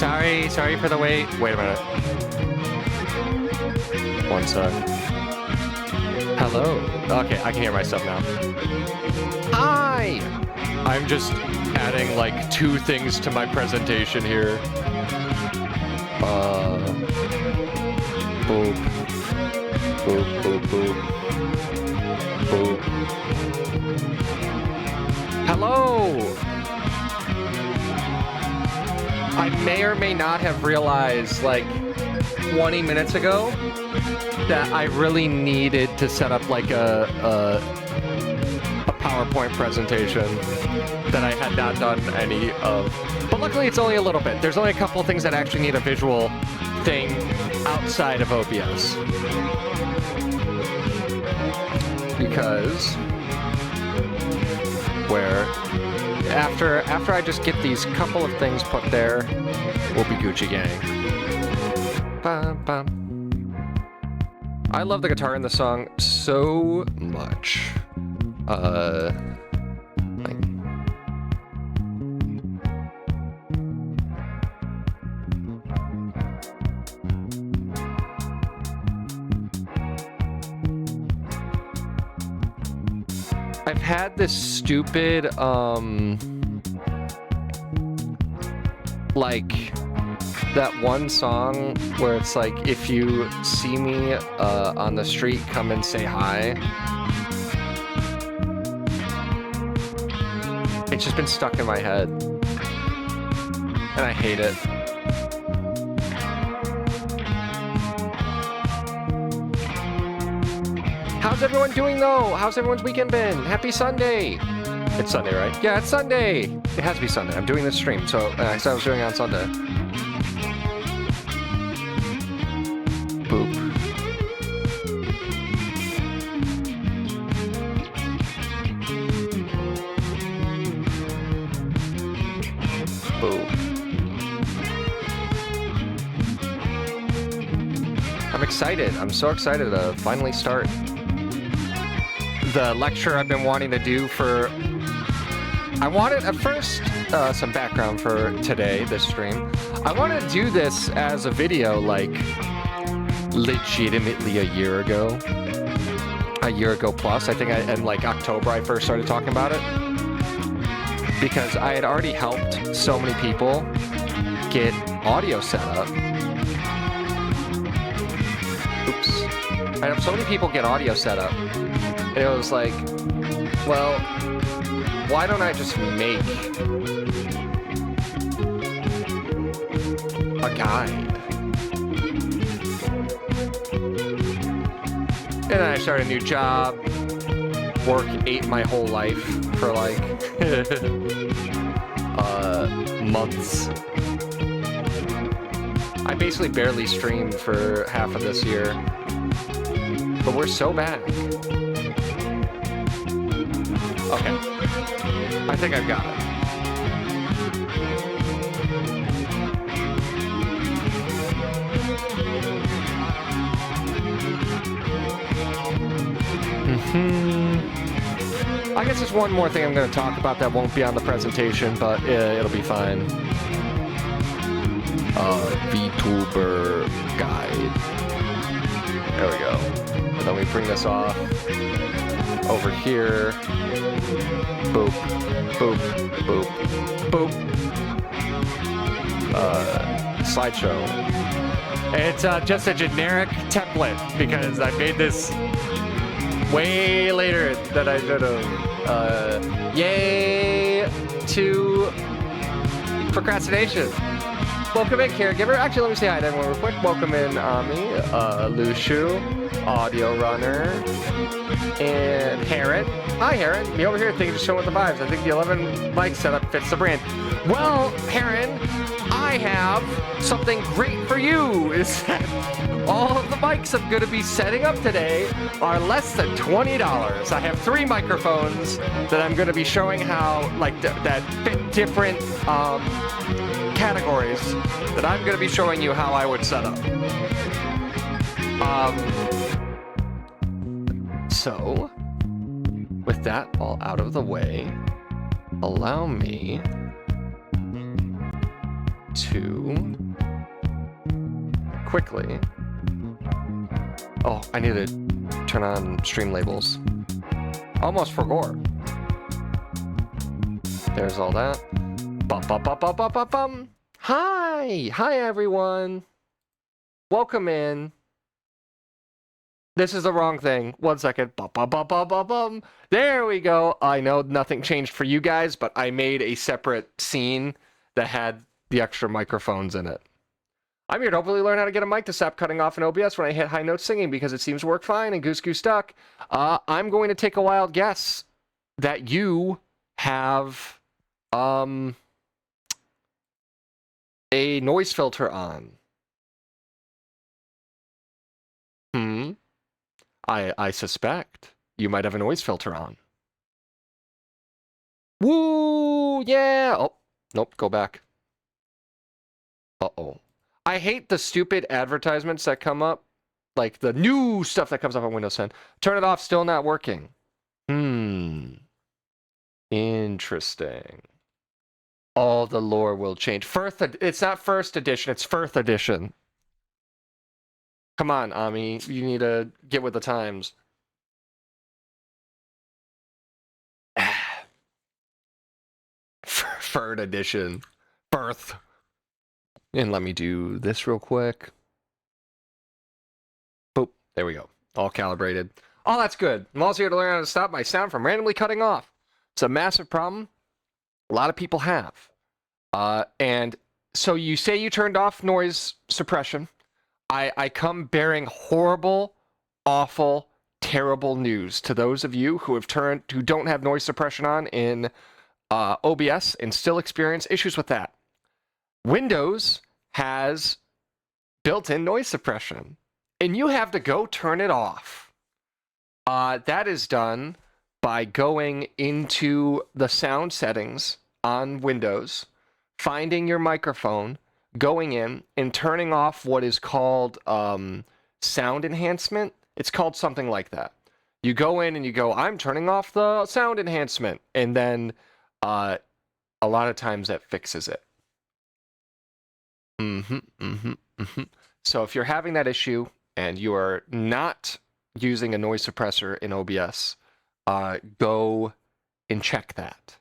Sorry for the wait. Wait a minute. One sec. Hello. Okay, I can hear myself now. Hi! I'm just adding like 2 things to my presentation here. Boop. Boop, boop, boop. Boop. Hello! I may or may not have realized, like, 20 minutes ago that I really needed to set up, like, a PowerPoint presentation that I had not done any of. But luckily, it's only a little bit. There's only a couple of things that actually need a visual thing outside of OBS. Because after I just get these couple of things put there, we'll be Gucci gang. Bum, bum. I love the guitar in the song so much. I've had this stupid, like, that one song where it's like, if you see me on the street, come and say hi. It's just been stuck in my head. And I hate it. How's everyone doing, though? How's everyone's weekend been? Happy Sunday! It's Sunday, right? Yeah, it's Sunday! It has to be Sunday. I'm doing this stream, so I was doing it on Sunday. Boop. Boop. I'm excited. I'm so excited to finally start the lecture I've been wanting to do for... I wanted, at first, some background for today, this stream. I wanted to do this as a video, like, legitimately a year ago. A year ago plus. I think in, like, October I first started talking about it. Because I had already helped so many people get audio set up. Oops. I helped so many people get audio set up. And it was like, well, why don't I just make a guide? And then I started a new job. Work ate my whole life for like months. I basically barely streamed for half of this year. But we're so back. Okay. I think I've got it. I guess there's one more thing I'm going to talk about that won't be on the presentation, but it'll be fine. VTuber guide. There we go. And then we bring this off. Over here. Boop. Boop. Boop. Boop. Slideshow. It's just a generic template because I made this way later than I should have. Yay to procrastination. Welcome in, caregiver. Actually, let me say hi to everyone real quick. Welcome in, Ami, Lushu, Audio Runner, and Heron. Hi, Heron. Me over here thinking just showing the vibes. I think the 11 mic setup fits the brand. Well, Heron, I have something great for you. Is that all of the mics I'm going to be setting up today are less than $20. I have 3 microphones that I'm going to be showing how, like, that fit different categories that I'm going to be showing you how I would set up. So, with that all out of the way, allow me to quickly. Oh, I need to turn on stream labels. Almost forgot. There's all that. Hi everyone. Welcome in. This is the wrong thing. 1 second. There we go. I know nothing changed for you guys, but I made a separate scene that had the extra microphones in it. I'm here to hopefully learn how to get a mic to stop cutting off in OBS when I hit high notes singing because it seems to work fine and Goose Goose Duck. I'm going to take a wild guess that you have a noise filter on. I suspect you might have a noise filter on. Woo! Yeah! Oh, nope, go back. Uh-oh. I hate the stupid advertisements that come up. Like the new stuff that comes up on Windows 10. Turn it off, still not working. Interesting. All the lore will change. It's not first edition, it's Firth edition. Come on, Ami. You need to get with the times. Third edition. Firth. And let me do this real quick. Boop. There we go. All calibrated. Oh, that's good. I'm also here to learn how to stop my sound from randomly cutting off. It's a massive problem a lot of people have. And so you say you turned off noise suppression. I come bearing horrible, awful, terrible news to those of you who don't have noise suppression on in OBS and still experience issues with that. Windows has built-in noise suppression, and you have to go turn it off. That is done by going into the sound settings on Windows, finding your microphone, going in and turning off what is called sound enhancement. It's called something like that. You go in and you go, I'm turning off the sound enhancement. And then a lot of times that fixes it. So if you're having that issue and you are not using a noise suppressor in OBS, go and check that.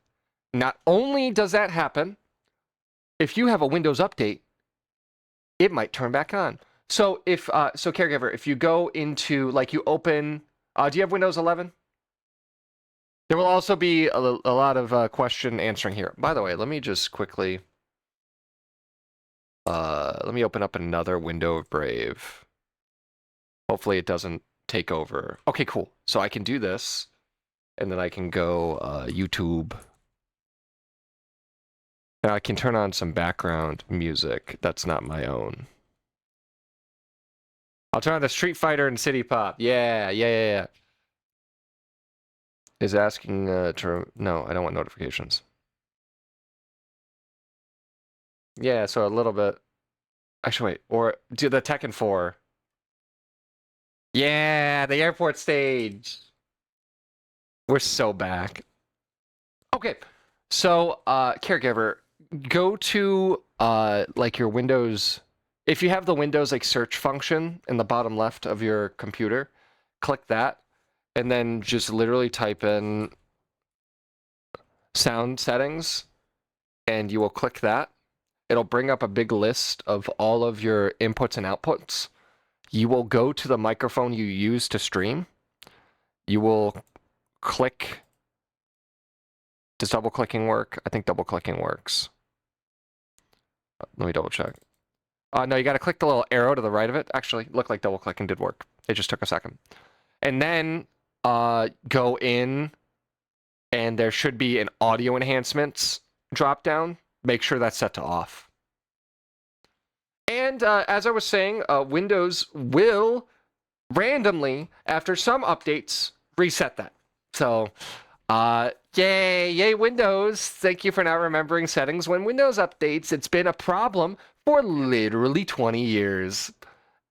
Not only does that happen, if you have a Windows update, it might turn back on. So if caregiver, if you go into, like, you open, do you have Windows 11? There will also be a lot of question answering here. By the way, let me just quickly, let me open up another window of Brave. Hopefully it doesn't take over. Okay, cool. So I can do this, and then I can go YouTube. Now I can turn on some background music that's not my own. I'll turn on the Street Fighter and City Pop. Yeah. Is asking no, I don't want notifications. Yeah, so a little bit. Actually, wait, or do the Tekken 4. Yeah, the airport stage. We're so back. Okay, so caregiver, go to like your Windows. If you have the Windows like search function in the bottom left of your computer, click that, and then just literally type in sound settings, and you will click that. It'll bring up a big list of all of your inputs and outputs. You will go to the microphone you use to stream. You will click. Does double clicking work? I think double clicking works. Let me double check. No, you got to click the little arrow to the right of it. Actually, looked like double clicking did work. It just took a second. And then go in, and there should be an audio enhancements drop down. Make sure that's set to off. And as I was saying, Windows will randomly, after some updates, reset that. So, yay Windows. Thank you for not remembering settings when Windows updates. It's been a problem for literally 20 years.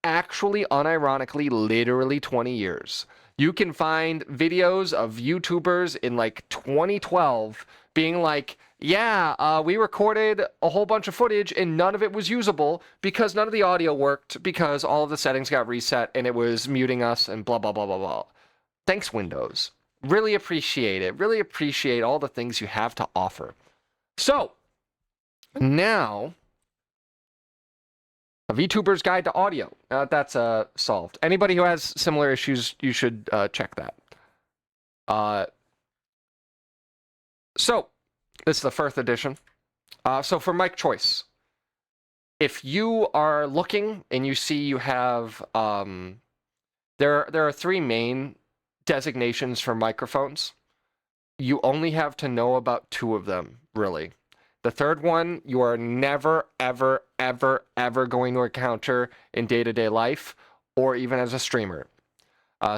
Actually, unironically, literally 20 years. You can find videos of YouTubers in like 2012 being like, Yeah, we recorded a whole bunch of footage and none of it was usable because none of the audio worked because all of the settings got reset and it was muting us and blah, blah, blah, blah, blah. Thanks, Windows. Really appreciate it. Really appreciate all the things you have to offer. So, now, a VTuber's Guide to Audio. That's solved. Anybody who has similar issues, you should check that. So, this is the first edition. So for mic choice, if you are looking and you see you have, there are three main designations for microphones. You only have to know about two of them, really. The third one, you are never, ever, ever, ever going to encounter in day-to-day life or even as a streamer.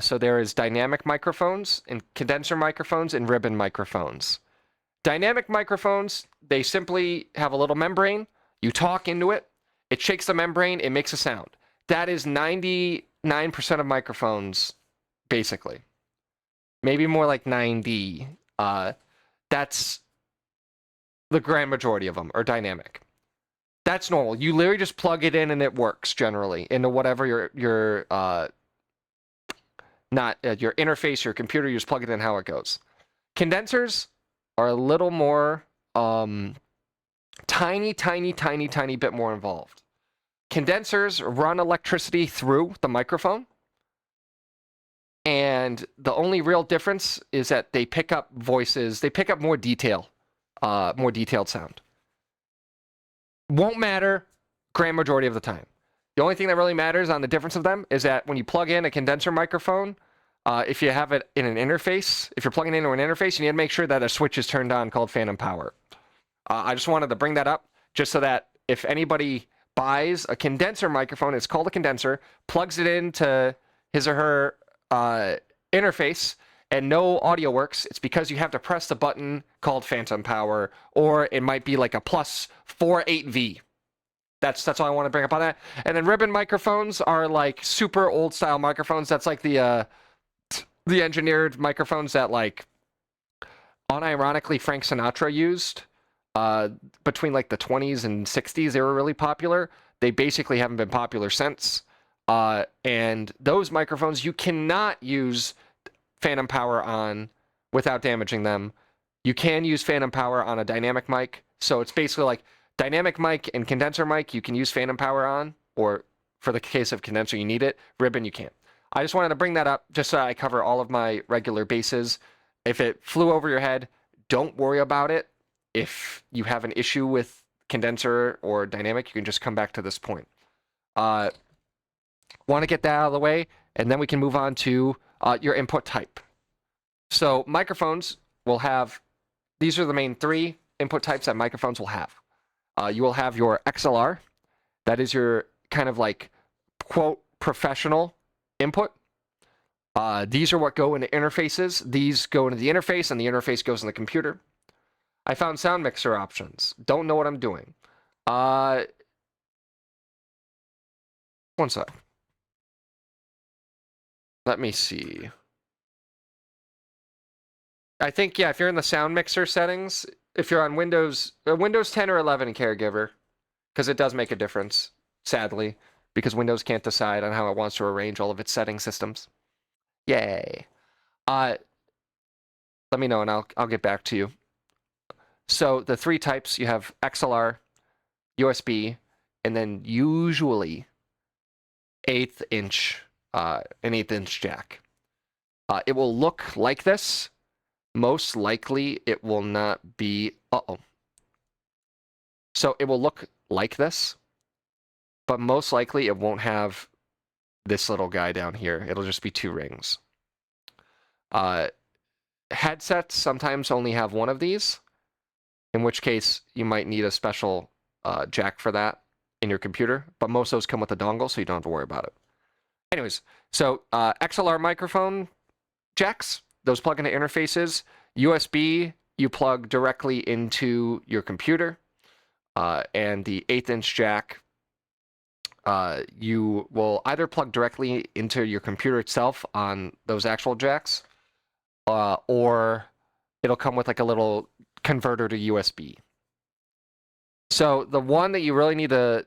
So there is dynamic microphones and condenser microphones and ribbon microphones. Dynamic microphones, they simply have a little membrane. You talk into it. It shakes the membrane. It makes a sound. That is 99% of microphones, basically. Maybe more like 90. That's the grand majority of them are dynamic. That's normal. You literally just plug it in and it works generally into whatever your interface, your computer. You just plug it in how it goes. Condensers are a little more tiny bit more involved. Condensers run electricity through the microphone, and the only real difference is that they pick up voices. They pick up more detailed sound. Won't matter grand majority of the time. The only thing that really matters on the difference of them is that when you plug in a condenser microphone, if you have it in an interface, if you're plugging it into an interface, you need to make sure that a switch is turned on called phantom power. I just wanted to bring that up just so that if anybody buys a condenser microphone, it's called a condenser, plugs it into his or her interface, and no audio works, it's because you have to press the button called phantom power, or it might be like a plus 48V. That's all I want to bring up on that. And then ribbon microphones are like super old style microphones. That's like the engineered microphones that, like, unironically Frank Sinatra used between like the 20s and 60s. They were really popular. They basically haven't been popular since. And those microphones, you cannot use phantom power on without damaging them. You can use phantom power on a dynamic mic. So it's basically like dynamic mic and condenser mic, you can use phantom power on, or for the case of condenser, you need it. Ribbon, you can't. I just wanted to bring that up just so I cover all of my regular bases. If it flew over your head, don't worry about it. If you have an issue with condenser or dynamic, you can just come back to this point. Want to get that out of the way, and then we can move on to your input type. So microphones will have, these are the main three input types that microphones will have. You will have your XLR. That is your kind of like, quote, professional input. These are what go into interfaces. These go into the interface, and the interface goes in the computer. I found sound mixer options. Don't know what I'm doing. One sec. Let me see. I think, yeah, if you're in the sound mixer settings, if you're on Windows 10 or 11 Caregiver, because it does make a difference, sadly, because Windows can't decide on how it wants to arrange all of its setting systems. Yay. Let me know and I'll get back to you. So the three types, you have XLR, USB, and then usually an 1/8 inch jack. It will look like this. Most likely it will not be, So it will look like this, but most likely it won't have this little guy down here. It'll just be two rings. Headsets sometimes only have one of these, in which case you might need a special jack for that in your computer, but most of those come with a dongle, so you don't have to worry about it. Anyways, so XLR microphone jacks, those plug into interfaces. USB, you plug directly into your computer. And the 1/8 inch jack, you will either plug directly into your computer itself on those actual jacks, or it'll come with like a little converter to USB. So the one that you really need to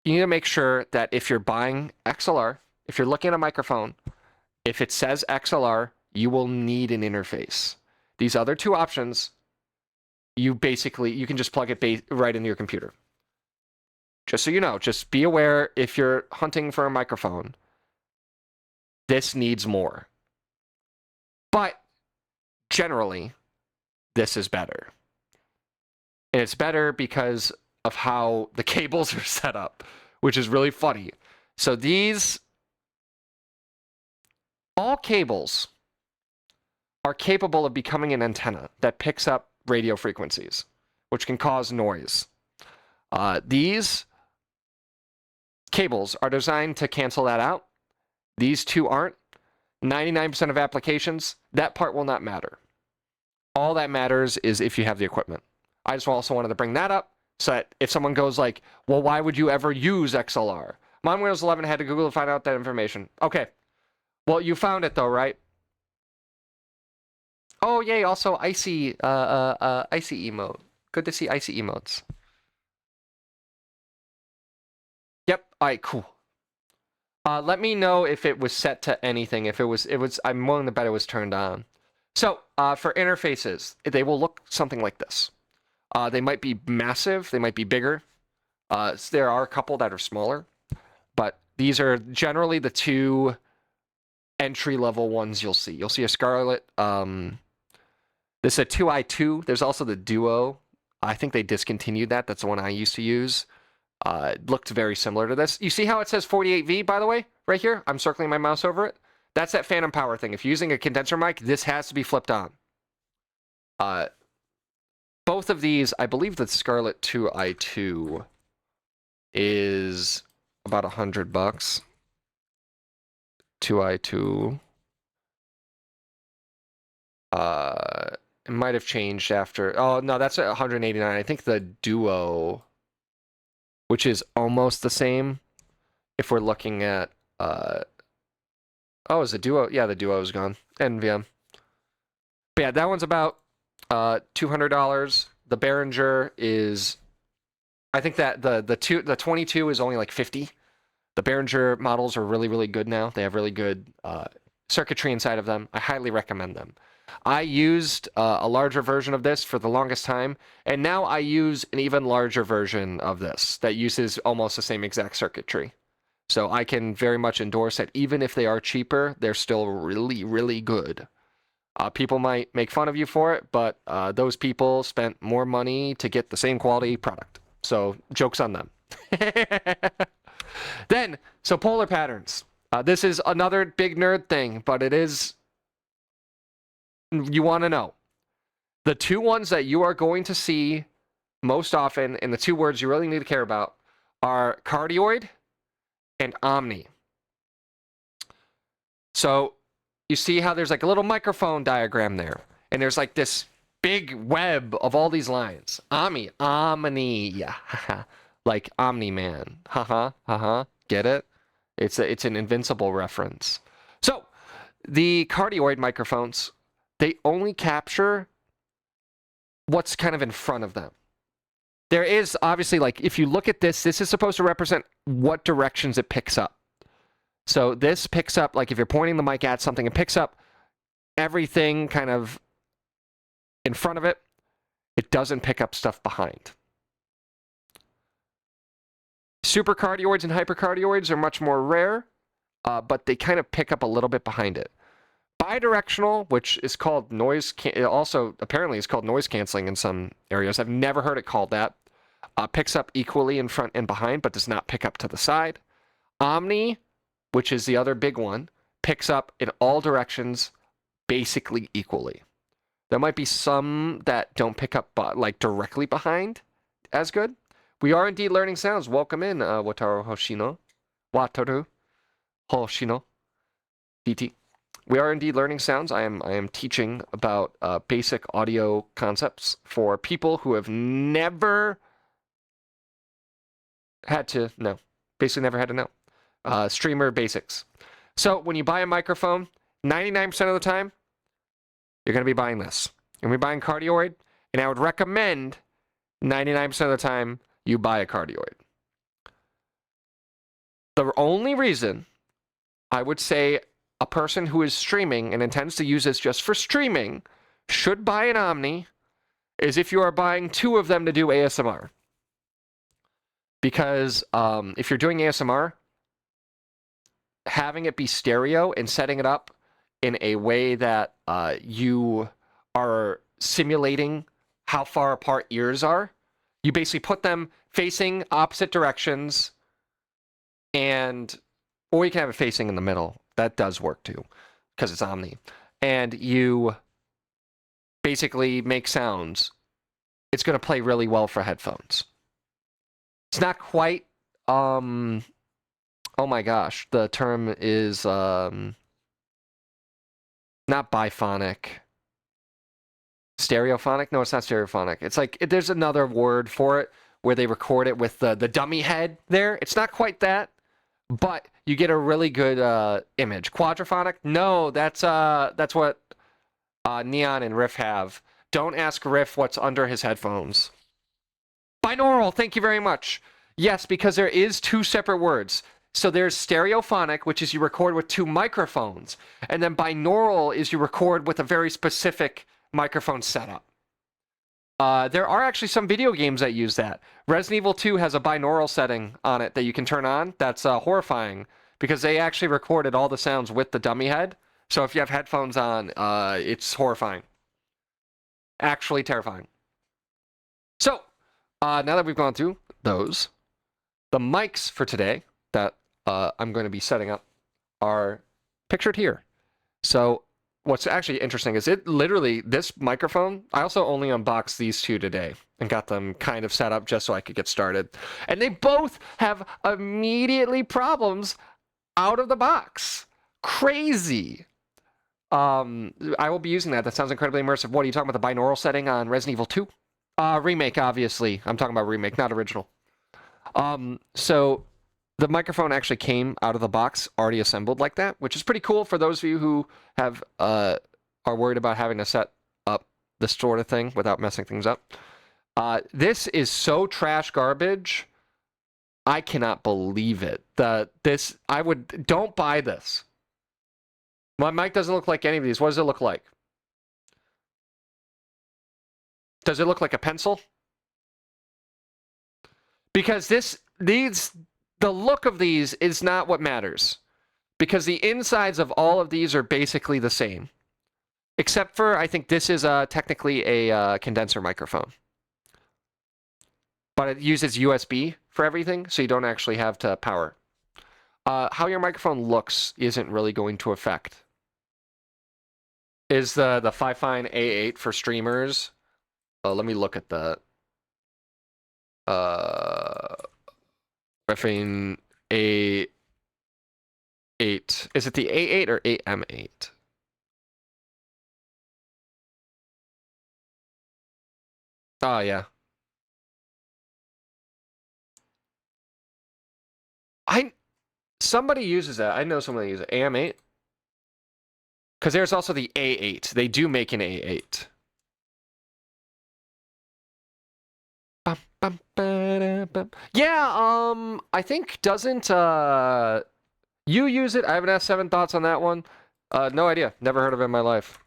make sure that if you're buying XLR, if you're looking at a microphone, if it says XLR, you will need an interface. These other two options, you can just plug it right into your computer. Just so you know, just be aware if you're hunting for a microphone, this needs more. But generally, this is better. And it's better because of how the cables are set up, which is really funny. So all cables are capable of becoming an antenna that picks up radio frequencies, which can cause noise. These cables are designed to cancel that out. These two aren't. 99% of applications, that part will not matter. All that matters is if you have the equipment. I just also wanted to bring that up so that if someone goes like, well, why would you ever use XLR? I'm on Windows 11, had to Google to find out that information. Okay. Well, you found it though, right? Oh, yay, also icy emote. Good to see icy emotes. Yep, all right, cool. Let me know if it was set to anything. If it was, I'm willing to bet it was turned on. So, for interfaces, they will look something like this. They might be massive, they might be bigger. There are a couple that are smaller, but these are generally the two entry-level ones you'll see. You'll see a Scarlett, this is a 2i2. There's also the Duo. I think they discontinued that. That's the one I used to use. It looked very similar to this. You see how it says 48V, by the way, right here? I'm circling my mouse over it. That's that phantom power thing. If you're using a condenser mic, this has to be flipped on. Both of these, I believe the Scarlett 2i2 is about $100. 2i2. It might have changed after. Oh, no, that's $189. I think the Duo, which is almost the same, if we're looking at... oh, is the Duo? Yeah, the Duo is gone. NVM. But yeah, that one's about $200. The Behringer is... I think that the 22 is only like 50. The Behringer models are really, really good now. They have really good circuitry inside of them. I highly recommend them. I used a larger version of this for the longest time, and now I use an even larger version of this that uses almost the same exact circuitry. So I can very much endorse that even if they are cheaper, they're still really, really good. People might make fun of you for it, but those people spent more money to get the same quality product. So joke's on them. Then, so polar patterns. This is another big nerd thing, but it is... You want to know. The two ones that you are going to see most often, and the two words you really need to care about, are cardioid and omni. So you see how there's like a little microphone diagram there, and there's like this big web of all these lines. Omni, yeah, like Omni-Man, get it? It's an Invincible reference. So the cardioid microphones, they only capture what's kind of in front of them. There is obviously, like, if you look at this, this is supposed to represent what directions it picks up. So this picks up, like if you're pointing the mic at something, it picks up everything kind of in front of it. It doesn't pick up stuff behind. Supercardioids and hypercardioids are much more rare, but they kind of pick up a little bit behind it. Bidirectional, which is called also apparently is called noise canceling in some areas. I've never heard it called that. Picks up equally in front and behind, but does not pick up to the side. Omni, which is the other big one, picks up in all directions basically equally. There might be some that don't pick up like directly behind as good. We are indeed learning sounds. Welcome in, Wataru Hoshino. Wataru Hoshino. DT. We are indeed learning sounds. I am teaching about basic audio concepts for people who have never had to know. Basically never had to know. Streamer basics. So when you buy a microphone, 99% of the time, you're going to be buying this. You're going to be buying cardioid, And I would recommend 99% of the time you buy a cardioid. The only reason I would say a person who is streaming and intends to use this just for streaming should buy an Omni is if you are buying 2 of them to do ASMR. Because if you're doing ASMR, having it be stereo and setting it up in a way that you are simulating how far apart ears are, you basically put them facing opposite directions, or you can have it facing in the middle. That does work too, because it's Omni. And you basically make sounds. It's going to play really well for headphones. It's not quite, oh my gosh, the term is not biphonic. Stereophonic? No, it's not stereophonic. It's like, there's another word for it where they record it with the dummy head there. It's not quite that, but you get a really good image. Quadraphonic? No, that's what Neon and Riff have. Don't ask Riff what's under his headphones. Binaural, thank you very much. Yes, because there is 2 separate words. So there's stereophonic, which is you record with 2 microphones. And then binaural is you record with a very specific microphone setup. There are actually some video games that use that. Resident Evil 2 has a binaural setting on it that you can turn on. That's horrifying because they actually recorded all the sounds with the dummy head. So if you have headphones on, it's horrifying. Actually terrifying. So, now that we've gone through those, the mics for today that I'm going to be setting up are pictured here. So what's actually interesting is this microphone, I also only unboxed these 2 today and got them kind of set up just so I could get started. And they both have immediately problems out of the box. Crazy. I will be using that. That sounds incredibly immersive. What are you talking about, the binaural setting on Resident Evil 2? Remake, obviously. I'm talking about remake, not original. So the microphone actually came out of the box already assembled like that, which is pretty cool for those of you who have are worried about having to set up this sort of thing without messing things up. This is so trash garbage. I cannot believe it. Don't buy this. My mic doesn't look like any of these. What does it look like? Does it look like a pencil? Because the look of these is not what matters. Because the insides of all of these are basically the same. Except for, I think this is technically a condenser microphone. But it uses USB for everything, so you don't actually have to power. How your microphone looks isn't really going to affect. Is the Fifine A8 for streamers? Let me look at that. Riffing A8. Is it the A8 or AM8? Oh, yeah. Somebody uses that. I know somebody uses it. AM8? Because there's also the A8. They do make an A8. Yeah, I think doesn't, you use it? I haven't asked 7 thoughts on that one. No idea. Never heard of it in my life.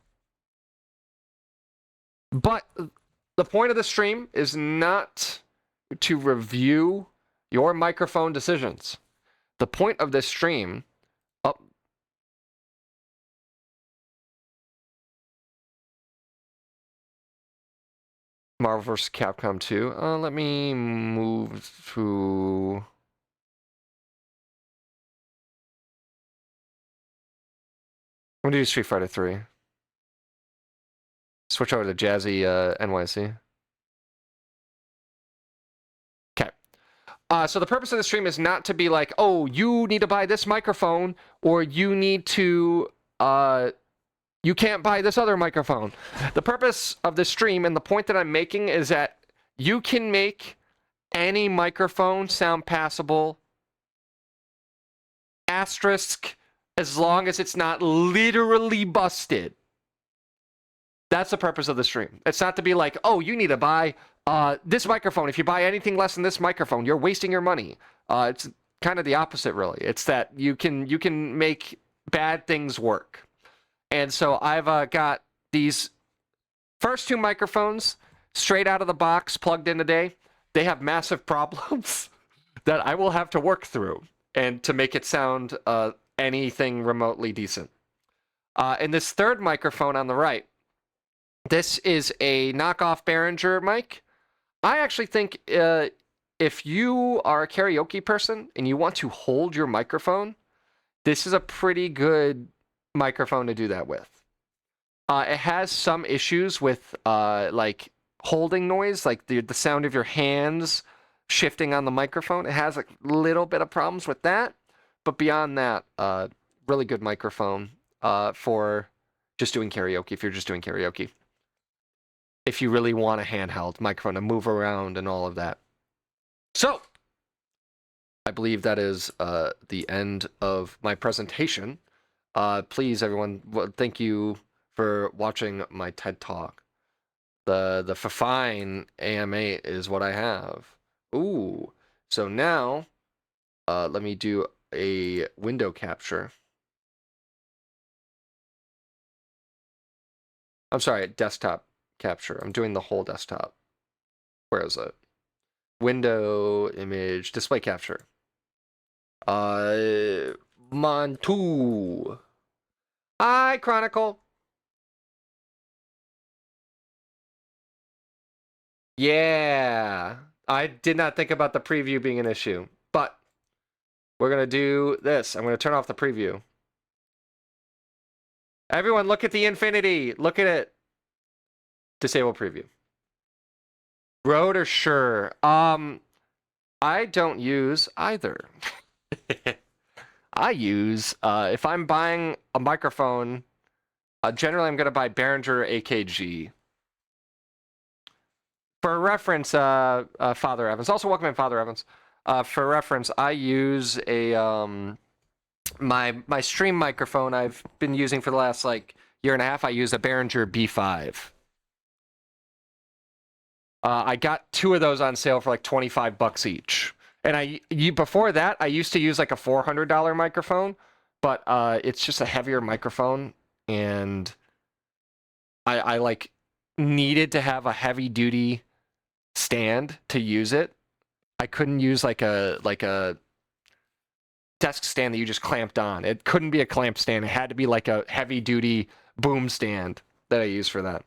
But the point of the stream is not to review your microphone decisions. The point of this stream... Marvel vs. Capcom 2. Let me move to... I'm gonna do Street Fighter 3. Switch over to Jazzy NYC. Okay. So the purpose of the stream is not to be like, oh, you need to buy this microphone, or you need to... you can't buy this other microphone. The purpose of this stream and the point that I'm making is that you can make any microphone sound passable, asterisk, as long as it's not literally busted. That's the purpose of the stream. It's not to be like, oh, you need to buy this microphone. If you buy anything less than this microphone, you're wasting your money. It's kind of the opposite, really. It's that you can make bad things work. And so I've got these first two microphones straight out of the box, plugged in today. They have massive problems that I will have to work through and to make it sound anything remotely decent. And this third microphone on the right, this is a knockoff Behringer mic. I actually think if you are a karaoke person and you want to hold your microphone, this is a pretty good microphone to do that with. It has some issues with like holding noise, like the sound of your hands shifting on the microphone. It has a little bit of problems with that, but beyond that, really good microphone for just doing karaoke, if you're just doing karaoke. If you really want a handheld microphone to move around and all of that. So, I believe that is the end of my presentation. Please, everyone, thank you for watching my TED Talk. The fine AM8 is what I have. Ooh, so now let me do a window capture. I'm sorry, desktop capture. I'm doing the whole desktop. Where is it? Window, image, display capture. Montu. Hi, Chronicle. Yeah. I did not think about the preview being an issue, but we're going to do this. I'm going to turn off the preview. Everyone, look at the infinity. Look at it. Disable preview. Rode or Shure? I don't use either. I use, if I'm buying a microphone, generally I'm going to buy Behringer AKG. For reference, Father Evans. Also, welcome in, Father Evans. For reference, I use a my stream microphone I've been using for the last like year and a half. I use a Behringer B5. I got two of those on sale for like $25 each. And before that, I used to use like a $400 microphone, but it's just a heavier microphone, and I like needed to have a heavy duty stand to use it. I couldn't use like a desk stand that you just clamped on. It couldn't be a clamp stand. It had to be like a heavy duty boom stand that I use for that,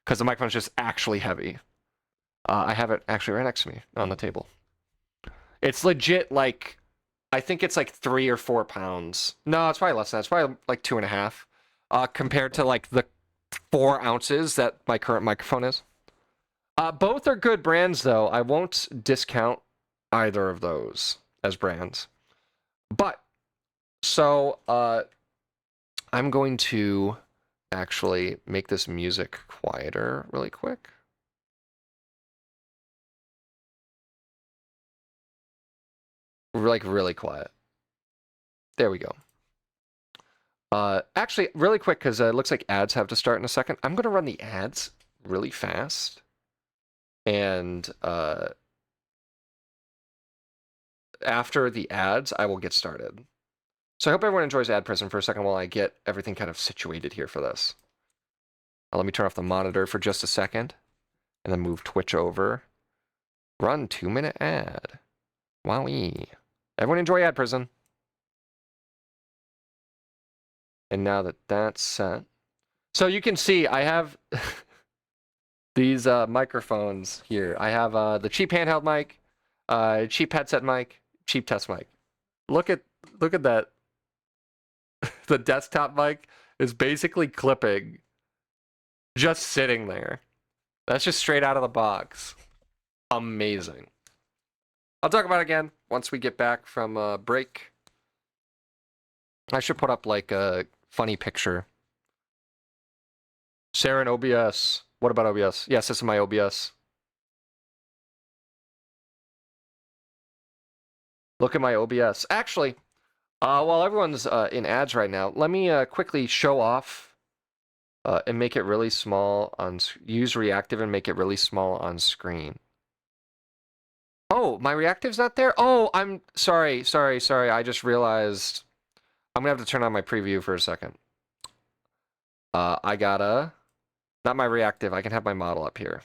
because the microphone's just actually heavy. I have it actually right next to me on the table. It's legit, like, I think it's like 3 or 4 pounds. No, it's probably less than that. It's probably like 2.5 compared to like the 4 ounces that my current microphone is. Both are good brands, though. I won't discount either of those as brands. But, so, I'm going to actually make this music quieter really quick. Like, really quiet. There we go. Actually, really quick, because it looks like ads have to start in a second. I'm going to run the ads really fast. And after the ads, I will get started. So I hope everyone enjoys Ad Prison for a second while I get everything kind of situated here for this. Now, let me turn off the monitor for just a second, and then move Twitch over. Run 2-minute ad. Wowee. Everyone enjoy Ad Prison. And now that that's set. So you can see I have these microphones here. I have the cheap handheld mic, cheap headset mic, cheap test mic. Look at that. The desktop mic is basically clipping, just sitting there. That's just straight out of the box. Amazing. I'll talk about it again once we get back from break. I should put up like a funny picture. Sarah in OBS. What about OBS? Yes, this is my OBS. Look at my OBS. Actually, while everyone's in ads right now, let me quickly show off and make it really small on, use reactive and make it really small on screen. Oh, my reactive's not there? Oh, I'm sorry. I just realized I'm gonna have to turn on my preview for a second. I gotta, not my reactive, I can have my model up here.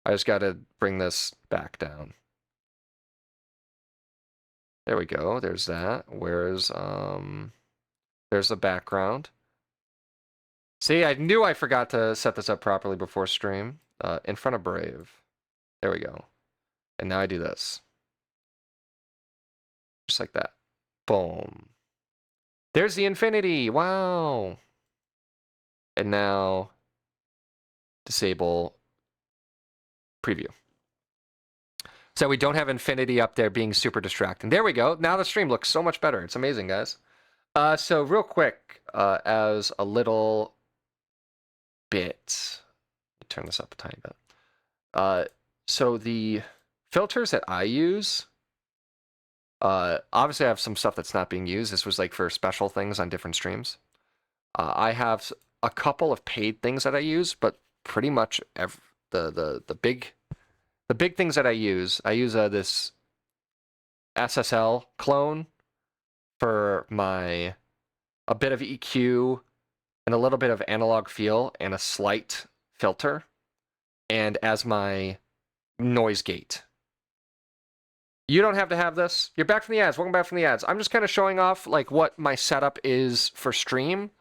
I just gotta bring this back down. There we go, there's that. Where's, there's the background. See, I knew I forgot to set this up properly before stream. In front of Brave. There we go. And now I do this. Just like that. Boom. There's the infinity. Wow. And now disable preview. So we don't have infinity up there being super distracting. There we go. Now the stream looks so much better. It's amazing, guys. So real quick, as a little bit, let me turn this up a tiny bit. So the filters that I use, obviously I have some stuff that's not being used. This was like for special things on different streams. I have a couple of paid things that I use, but pretty much the big things that I use this SSL clone for a bit of EQ and a little bit of analog feel and a slight filter, and as my noise gate. You don't have to have this. You're back from the ads. Welcome back from the ads. I'm just kind of showing off like what my setup is for stream,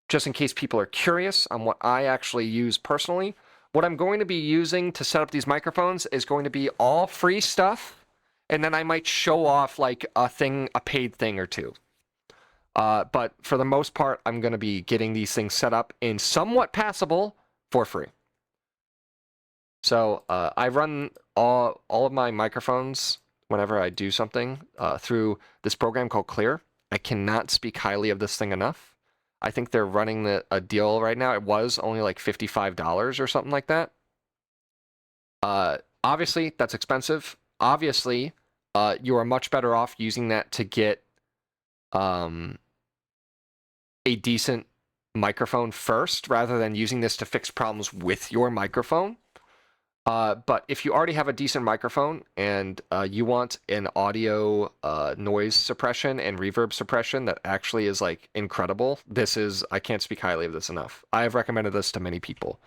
just in case people are curious on what I actually use personally. What I'm going to be using to set up these microphones is going to be all free stuff, and then I might show off like a paid thing or two. But for the most part, I'm going to be getting these things set up in somewhat passable for free. So I run all of my microphones whenever I do something through this program called Clear. I cannot speak highly of this thing enough. I think they're running a deal right now. It was only like $55 or something like that. Obviously, that's expensive. Obviously, you are much better off using that to get a decent microphone first, rather than using this to fix problems with your microphone. But if you already have a decent microphone and you want an audio noise suppression and reverb suppression that actually is like incredible, I can't speak highly of this enough. I have recommended this to many people.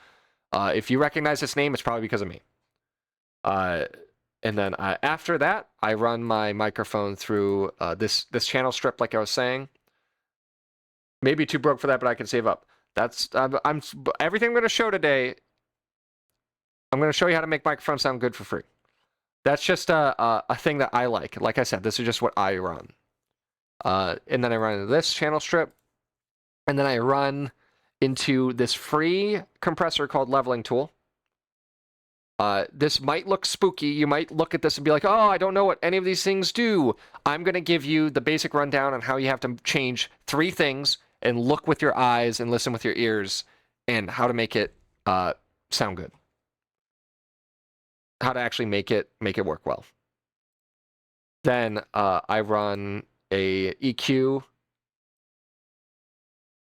If you recognize this name, it's probably because of me. And then after that, I run my microphone through this channel strip, like I was saying. Maybe too broke for that, but I can save up. Everything I'm going to show today. I'm going to show you how to make microphones sound good for free. That's just a thing that I like. Like I said, this is just what I run. And then I run into this channel strip. And then I run into this free compressor called Leveling Tool. This might look spooky. You might look at this and be like, oh, I don't know what any of these things do. I'm going to give you the basic rundown on how you have to change 3 things and look with your eyes and listen with your ears and how to make it sound good. How to actually make it work well. Then I run a EQ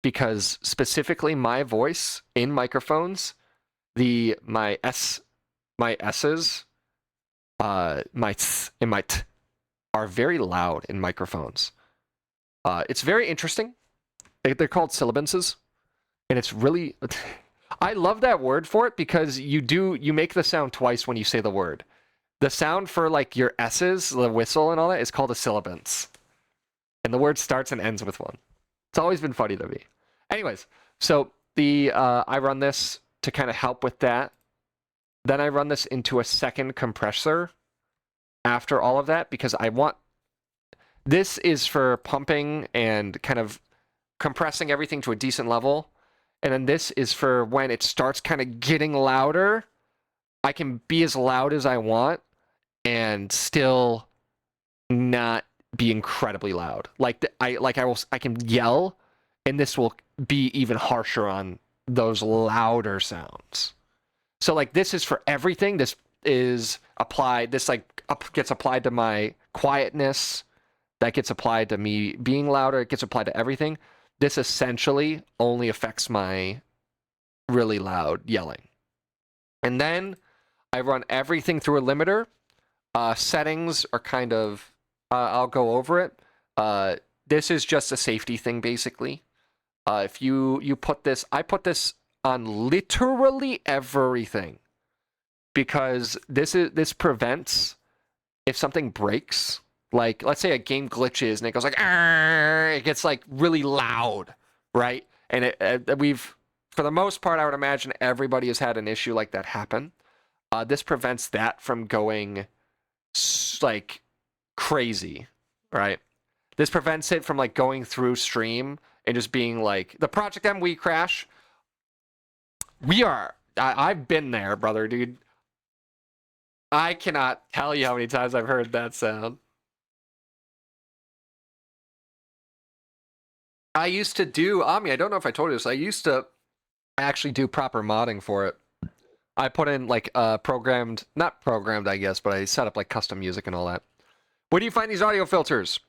because specifically my voice in microphones, my S's, my th and my t are very loud in microphones. It's very interesting. They're called sibilances, and it's really I love that word for it because you make the sound twice when you say the word. The sound for like your S's, the whistle and all that, is called a sibilance. And the word starts and ends with one. It's always been funny to me. Anyways, so I run this to kind of help with that. Then I run this into a second compressor after all of that because this is for pumping and kind of compressing everything to a decent level. And then this is for when it starts kind of getting louder. I can be as loud as I want and still not be incredibly loud. I can yell, and this will be even harsher on those louder sounds. So like this is for everything. This is applied. This gets applied to my quietness. That gets applied to me being louder. It gets applied to everything. this essentially only affects my really loud yelling. And then I run everything through a limiter. Settings are kind of, I'll go over it. This is just a safety thing, basically. If you put this, I put this on literally everything, because this prevents if something breaks. Like, let's say a game glitches and it goes like, it gets like really loud, right? And we've, for the most part, I would imagine everybody has had an issue like that happen. This prevents that from going like crazy, right? This prevents it from like going through stream and just being like the Project M we crash. I've been there, brother, dude. I cannot tell you how many times I've heard that sound. I used to do, Ami, I don't know if I told you this, I used to actually do proper modding for it. I put in like programmed, not programmed, I guess, but I set up like custom music and all that. Where do you find these audio filters?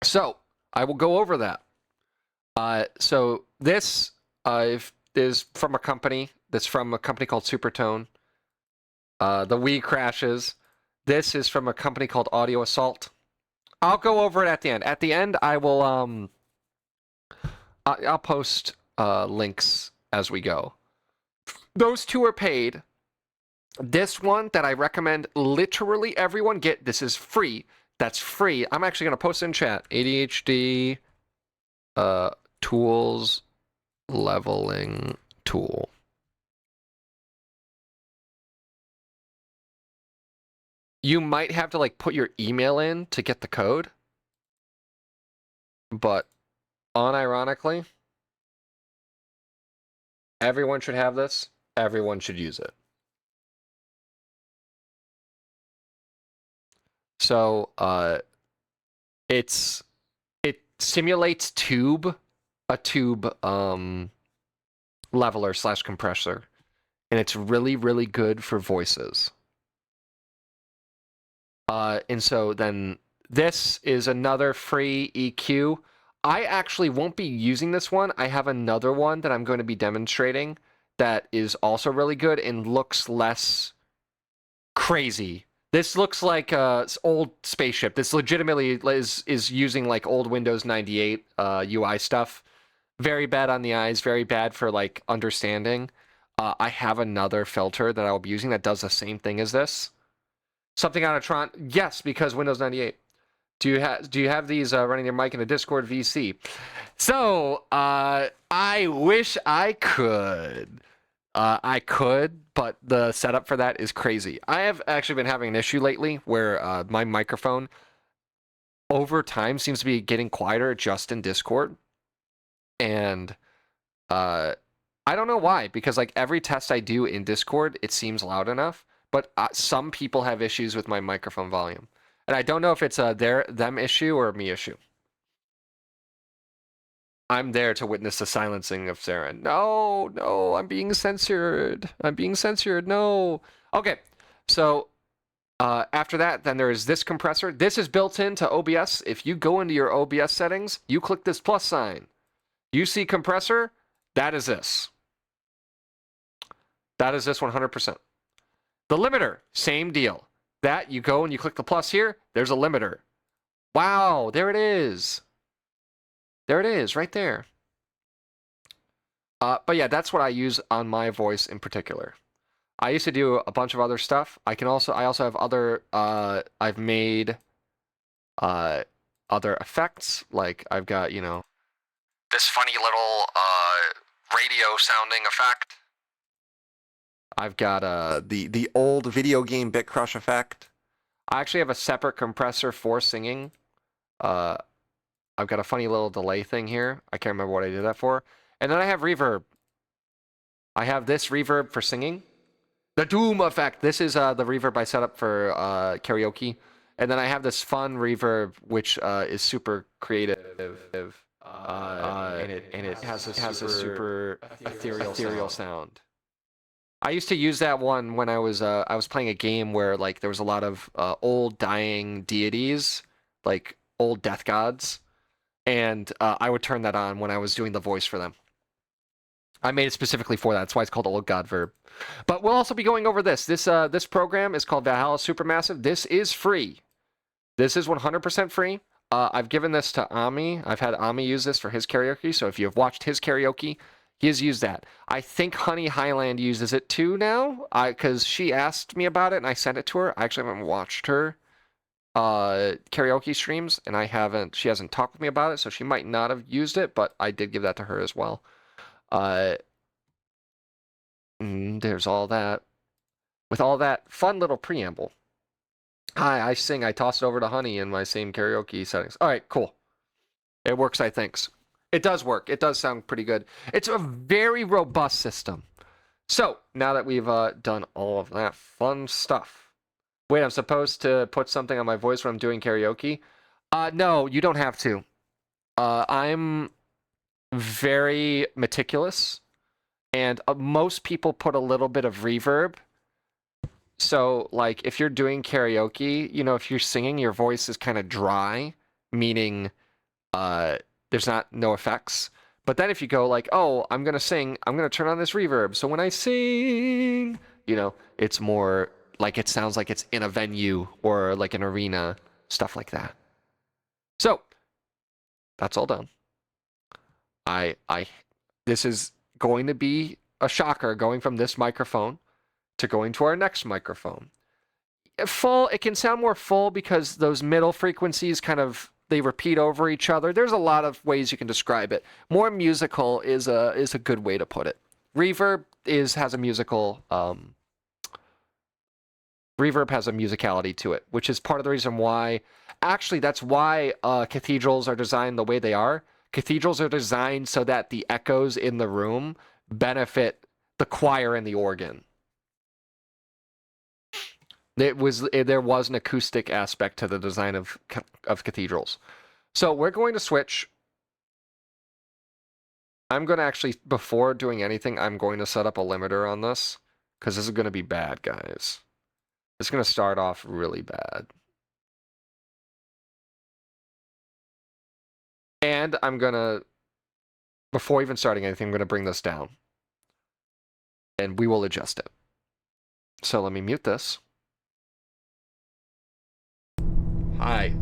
So I will go over that. So this is from a company that's from a company called Supertone. The Wii crashes. This is from a company called Audio Assault. I'll go over it at the end. At the end, I will I'll post links as we go. Those two are paid. This one that I recommend literally everyone get, this is free. That's free. I'm actually going to post in chat. ADHD tools leveling tool. You might have to like put your email in to get the code. But unironically, everyone should have this. Everyone should use it. So it simulates a tube leveler / compressor, and it's really, really good for voices. And so then this is another free EQ. I actually won't be using this one. I have another one that I'm going to be demonstrating that is also really good and looks less crazy. This looks like an old spaceship. This legitimately is using like old Windows 98 UI stuff. Very bad on the eyes, very bad for like understanding. I have another filter that I'll be using that does the same thing as this. Something out of Tron? Yes, because Windows 98. Do you have these running your mic in a Discord VC? So I wish I could. I could, but the setup for that is crazy. I have actually been having an issue lately where my microphone over time seems to be getting quieter just in Discord. And I don't know why, because like every test I do in Discord, it seems loud enough. But some people have issues with my microphone volume. And I don't know if it's a them issue or a me issue. I'm there to witness the silencing of Sarah. No, I'm being censored. No. Okay, so after that, then there is this compressor. This is built into OBS. If you go into your OBS settings, you click this plus sign. You see compressor, that is this. That is this 100%. The limiter, same deal. That, you go and you click the plus here, there's a limiter. Wow, there it is. There it is, right there. But yeah, that's what I use on my voice in particular. I used to do a bunch of other stuff. I also have other, I've made other effects. Like I've got, you know, this funny little radio sounding effect. I've got the old video game bit crush effect. I actually have a separate compressor for singing. I've got a funny little delay thing here. I can't remember what I did that for. And then I have reverb. I have this reverb for singing. The Doom effect. This is the reverb I set up for karaoke. And then I have this fun reverb, which is super creative. And it has a super ethereal sound. I used to use that one when I was playing a game where like there was a lot of old dying deities, like old death gods, and I would turn that on when I was doing the voice for them. I made it specifically for that. That's why it's called Old God Verb. But we'll also be going over this. This program is called Valhalla Supermassive. This is free. This is 100% free. I've given this to Ami. I've had Ami use this for his karaoke. So if you have watched his karaoke, he has used that. I think Honey Highland uses it too now, because she asked me about it and I sent it to her. I actually haven't watched her karaoke streams, and she hasn't talked with me about it, so she might not have used it, but I did give that to her as well. There's all that. With all that fun little preamble. Hi, I sing, I toss it over to Honey in my same karaoke settings. All right, cool. It works, I think. It does work. It does sound pretty good. It's a very robust system. So, now that we've done all of that fun stuff. Wait, I'm supposed to put something on my voice when I'm doing karaoke? No, you don't have to. I'm very meticulous, and most people put a little bit of reverb. So, like, if you're doing karaoke, you know, if you're singing, your voice is kind of dry, meaning there's no effects. But then if you go like, oh, I'm going to sing, I'm going to turn on this reverb. So when I sing, you know, it's more like it sounds like it's in a venue or like an arena, stuff like that. So, that's all done. This is going to be a shocker going from this microphone to going to our next microphone. It can sound more full because those middle frequencies they repeat over each other. There's a lot of ways you can describe it. More musical is a good way to put it. Reverb has a musical reverb has a musicality to it, which is part of the reason why that's why cathedrals are designed the way they are. Cathedrals are designed so that the echoes in the room benefit the choir and the organ. There was an acoustic aspect to the design of cathedrals. So we're going to switch. I'm going to actually, before doing anything, I'm going to set up a limiter on this, because this is going to be bad, guys. It's going to start off really bad. And I'm going to, before even starting anything, I'm going to bring this down. And we will adjust it. So let me mute this. Hi.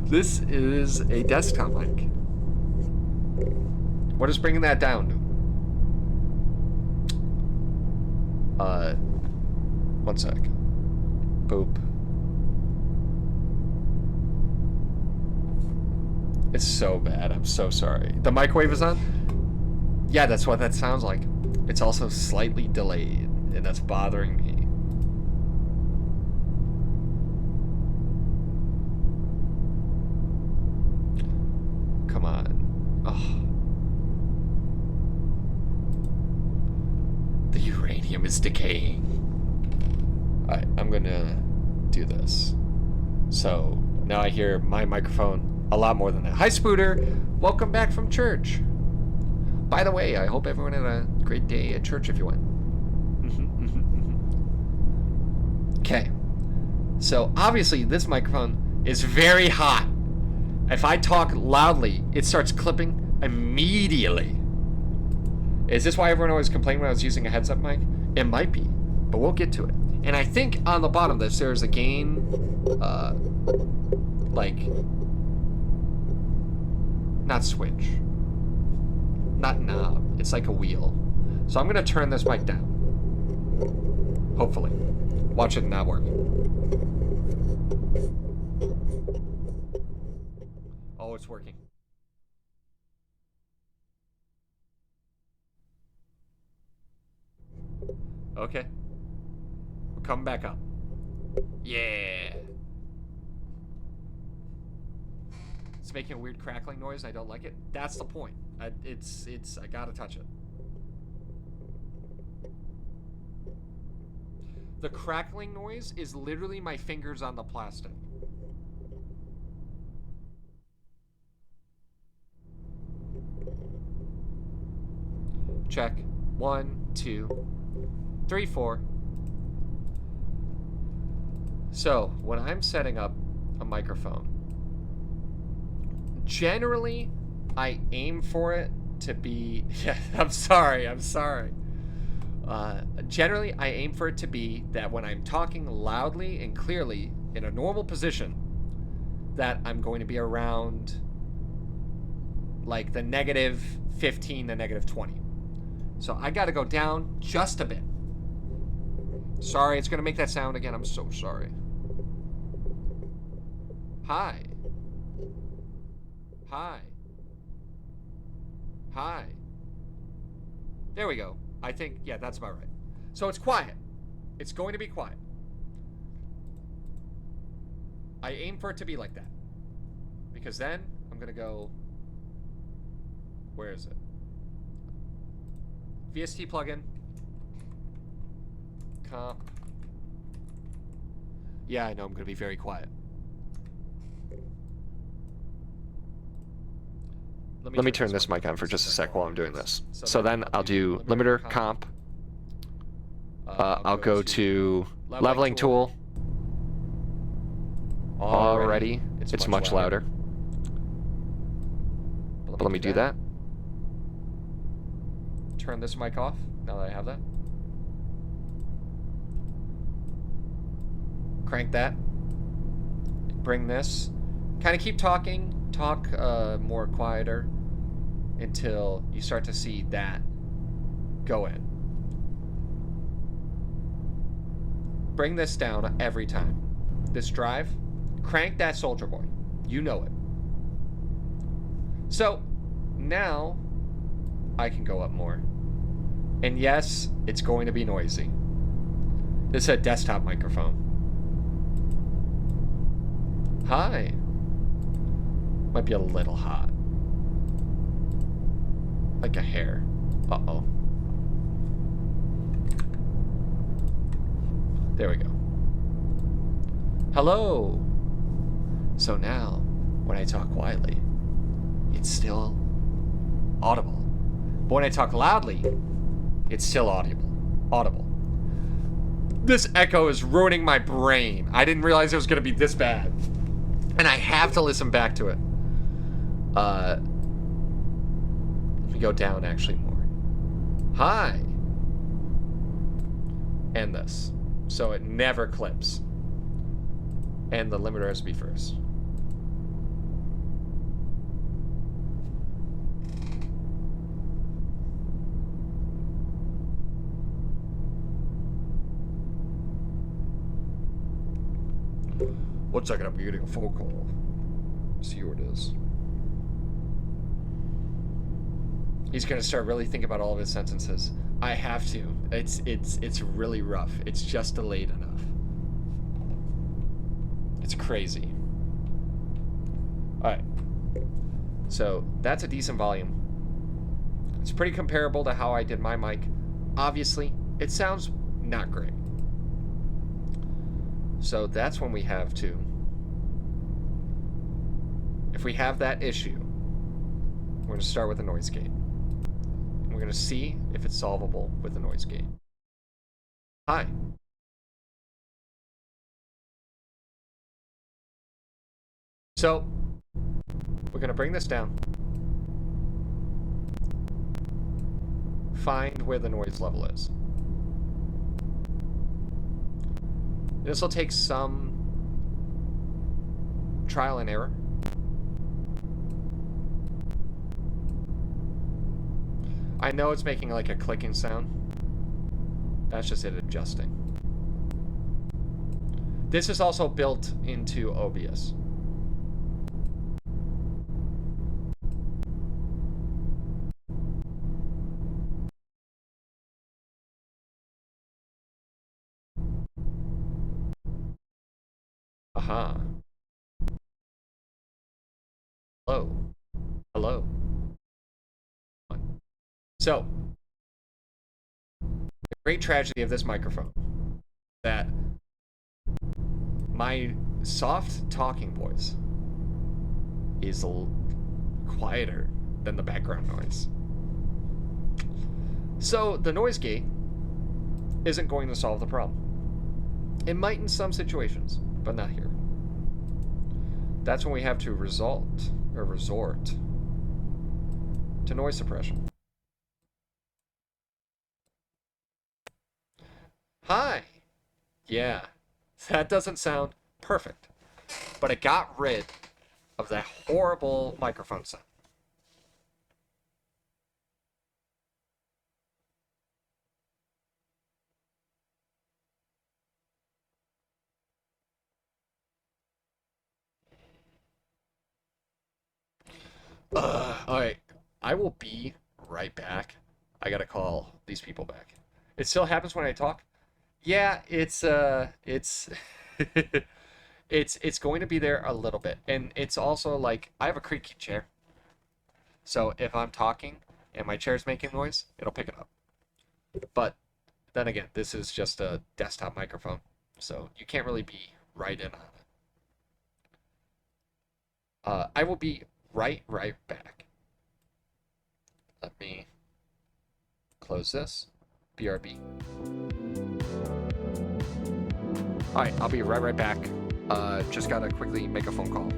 This is a desktop mic. What is bringing that down? One sec. Boop. It's so bad. I'm so sorry. The microwave is on? Yeah, that's what that sounds like. It's also slightly delayed, and that's bothering me. Come on. Oh. The uranium is decaying. Alright, I'm gonna do this. So, now I hear my microphone a lot more than that. Hi, Spooter! Welcome back from church. By the way, I hope everyone had a great day at church if you went. Okay. So, obviously, this microphone is very hot. If I talk loudly, it starts clipping immediately. Is this why everyone always complained when I was using a headset mic? It might be, but we'll get to it. And I think on the bottom of this, there's a gain, not switch, not knob. It's like a wheel. So I'm gonna turn this mic down. Hopefully. Watch it not work. Oh, it's working. Okay. We're coming back up. Yeah. It's making a weird crackling noise. I don't like it. That's the point. I gotta touch it. The crackling noise is literally my fingers on the plastic. Check. 1, 2, 3, 4. So, when I'm setting up a microphone, Generally, I aim for it to be... Yeah, I'm sorry. Generally, I aim for it to be that when I'm talking loudly and clearly in a normal position, that I'm going to be around like the -15 to -20. So I got to go down just a bit. Sorry, it's going to make that sound again. I'm so sorry. Hi. Hi. Hi. There we go. I think, yeah, that's about right. So it's quiet. It's going to be quiet. I aim for it to be like that. Because then I'm going to go... Where is it? VST plugin. Comp. Yeah, I know I'm going to be very quiet. Let me turn this mic on for just a sec while I'm doing this. So then I'll do limiter, comp. I'll go to leveling tool. Already, it's much louder. But let me do that. Turn this mic off, now that I have that. Crank that. Bring this. Kind of keep talking. Talk more quieter until you start to see that go in. Bring this down every time. This drive, crank that Soldier Boy. You know it. So now I can go up more. And yes, it's going to be noisy. This is a desktop microphone. Hi. Might be a little hot. Like a hair. Uh-oh. There we go. Hello. So now, when I talk quietly, it's still audible. But when I talk loudly, it's still audible. This echo is ruining my brain. I didn't realize it was going to be this bad. And I have to listen back to it. Let me go down actually more. Hi. And this. So it never clips. And the limiter has to be first. One second, I'm getting a phone call. See who it is. He's gonna start really thinking about all of his sentences. I have to. It's really rough. It's just delayed enough. It's crazy. Alright. So that's a decent volume. It's pretty comparable to how I did my mic. Obviously, it sounds not great. So that's when we have to. If we have that issue, we're going to start with a noise gate. And we're going to see if it's solvable with a noise gate. Hi. So we're going to bring this down. Find where the noise level is. This will take some trial and error. I know it's making like a clicking sound. That's just it adjusting. This is also built into OBS. Aha. Hello. Hello. So, the great tragedy of this microphone that my soft talking voice is quieter than the background noise. So, the noise gate isn't going to solve the problem. It might in some situations, but not here. That's when we have to result or resort to noise suppression. Hi. Yeah, that doesn't sound perfect, but it got rid of that horrible microphone sound. All right, I will be right back. I gotta call these people back. It still happens when I talk. Yeah, it's it's going to be there a little bit, and it's also like I have a creaky chair, so if I'm talking and my chair's making noise, it'll pick it up. But then again, this is just a desktop microphone, so you can't really be right in on it. I will be right back. Let me close this. BRB. All right, I'll be right back. Just gotta quickly make a phone call.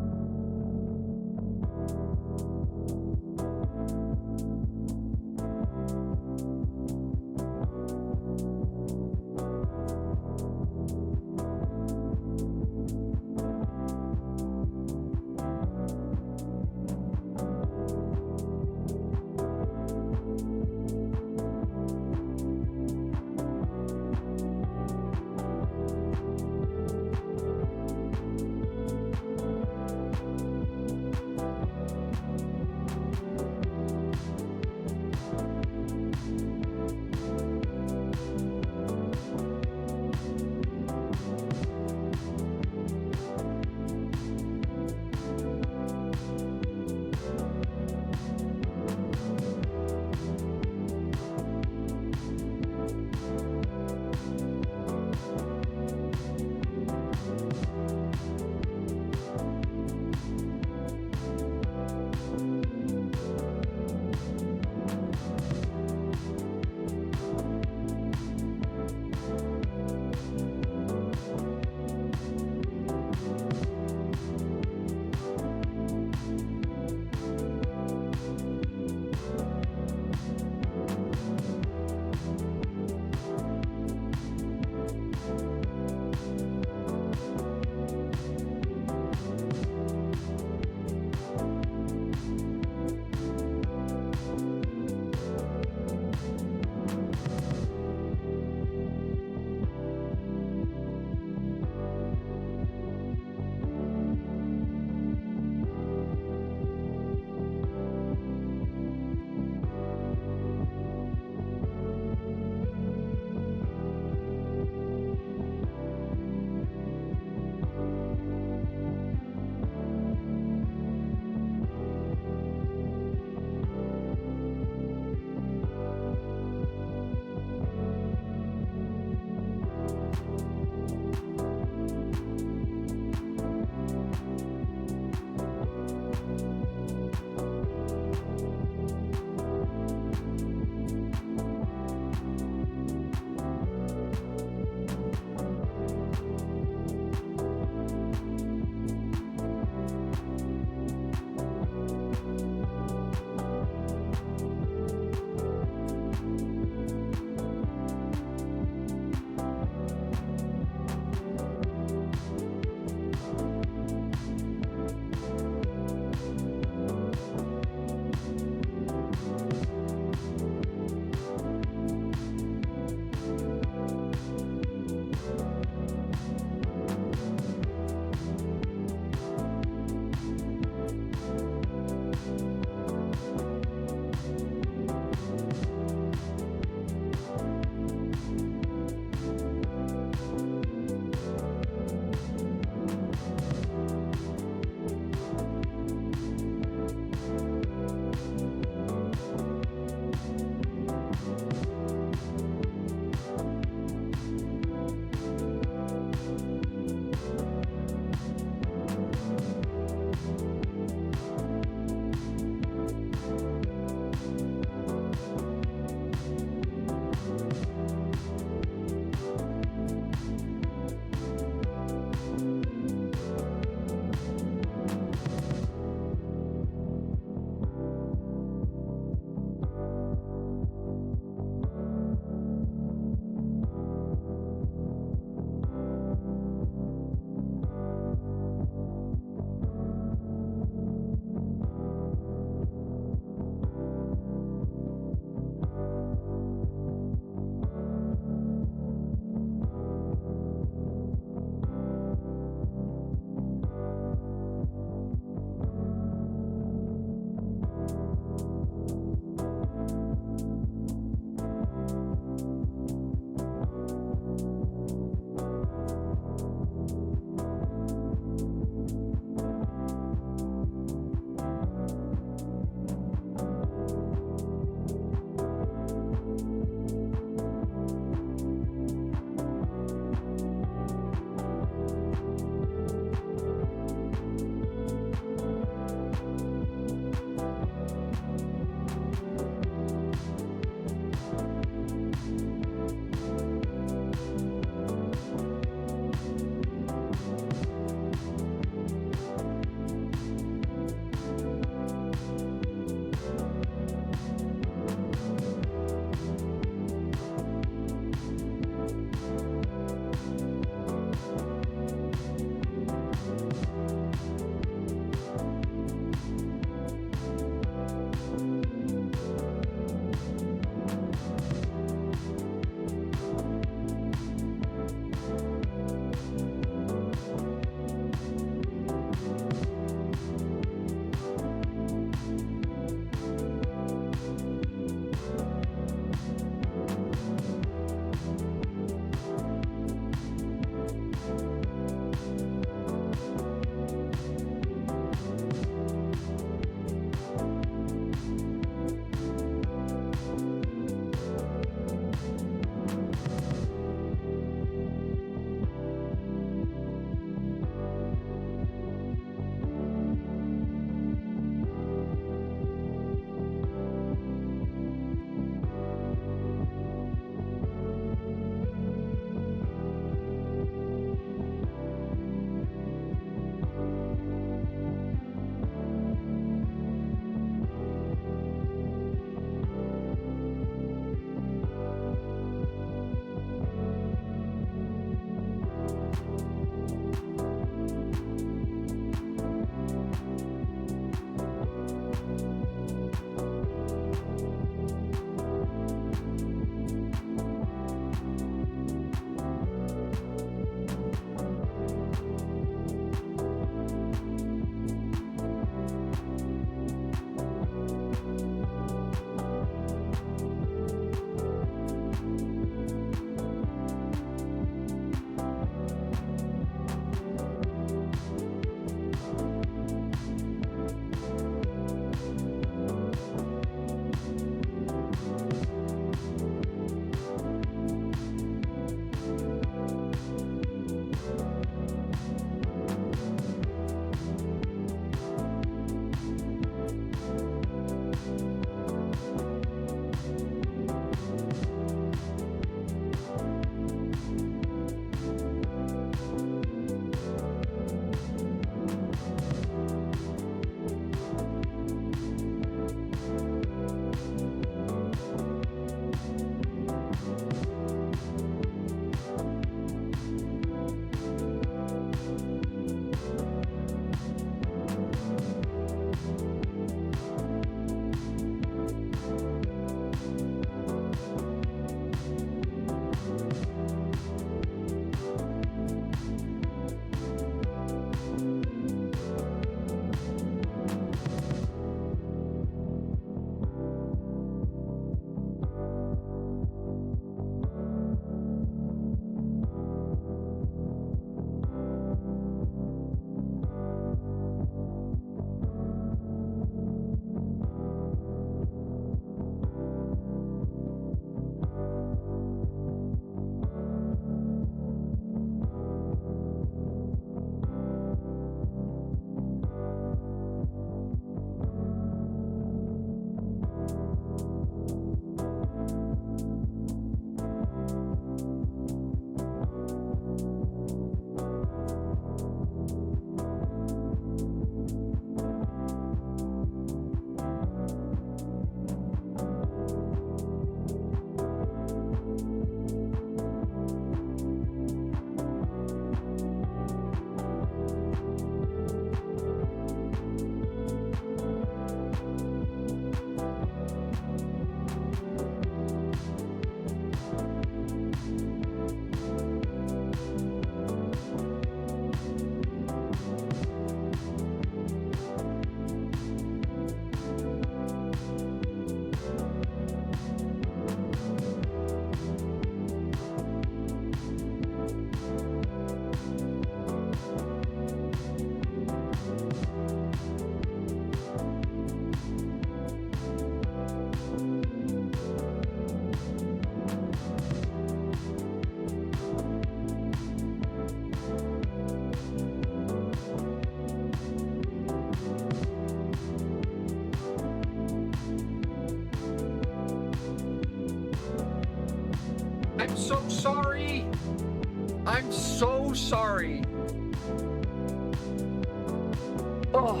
Oh,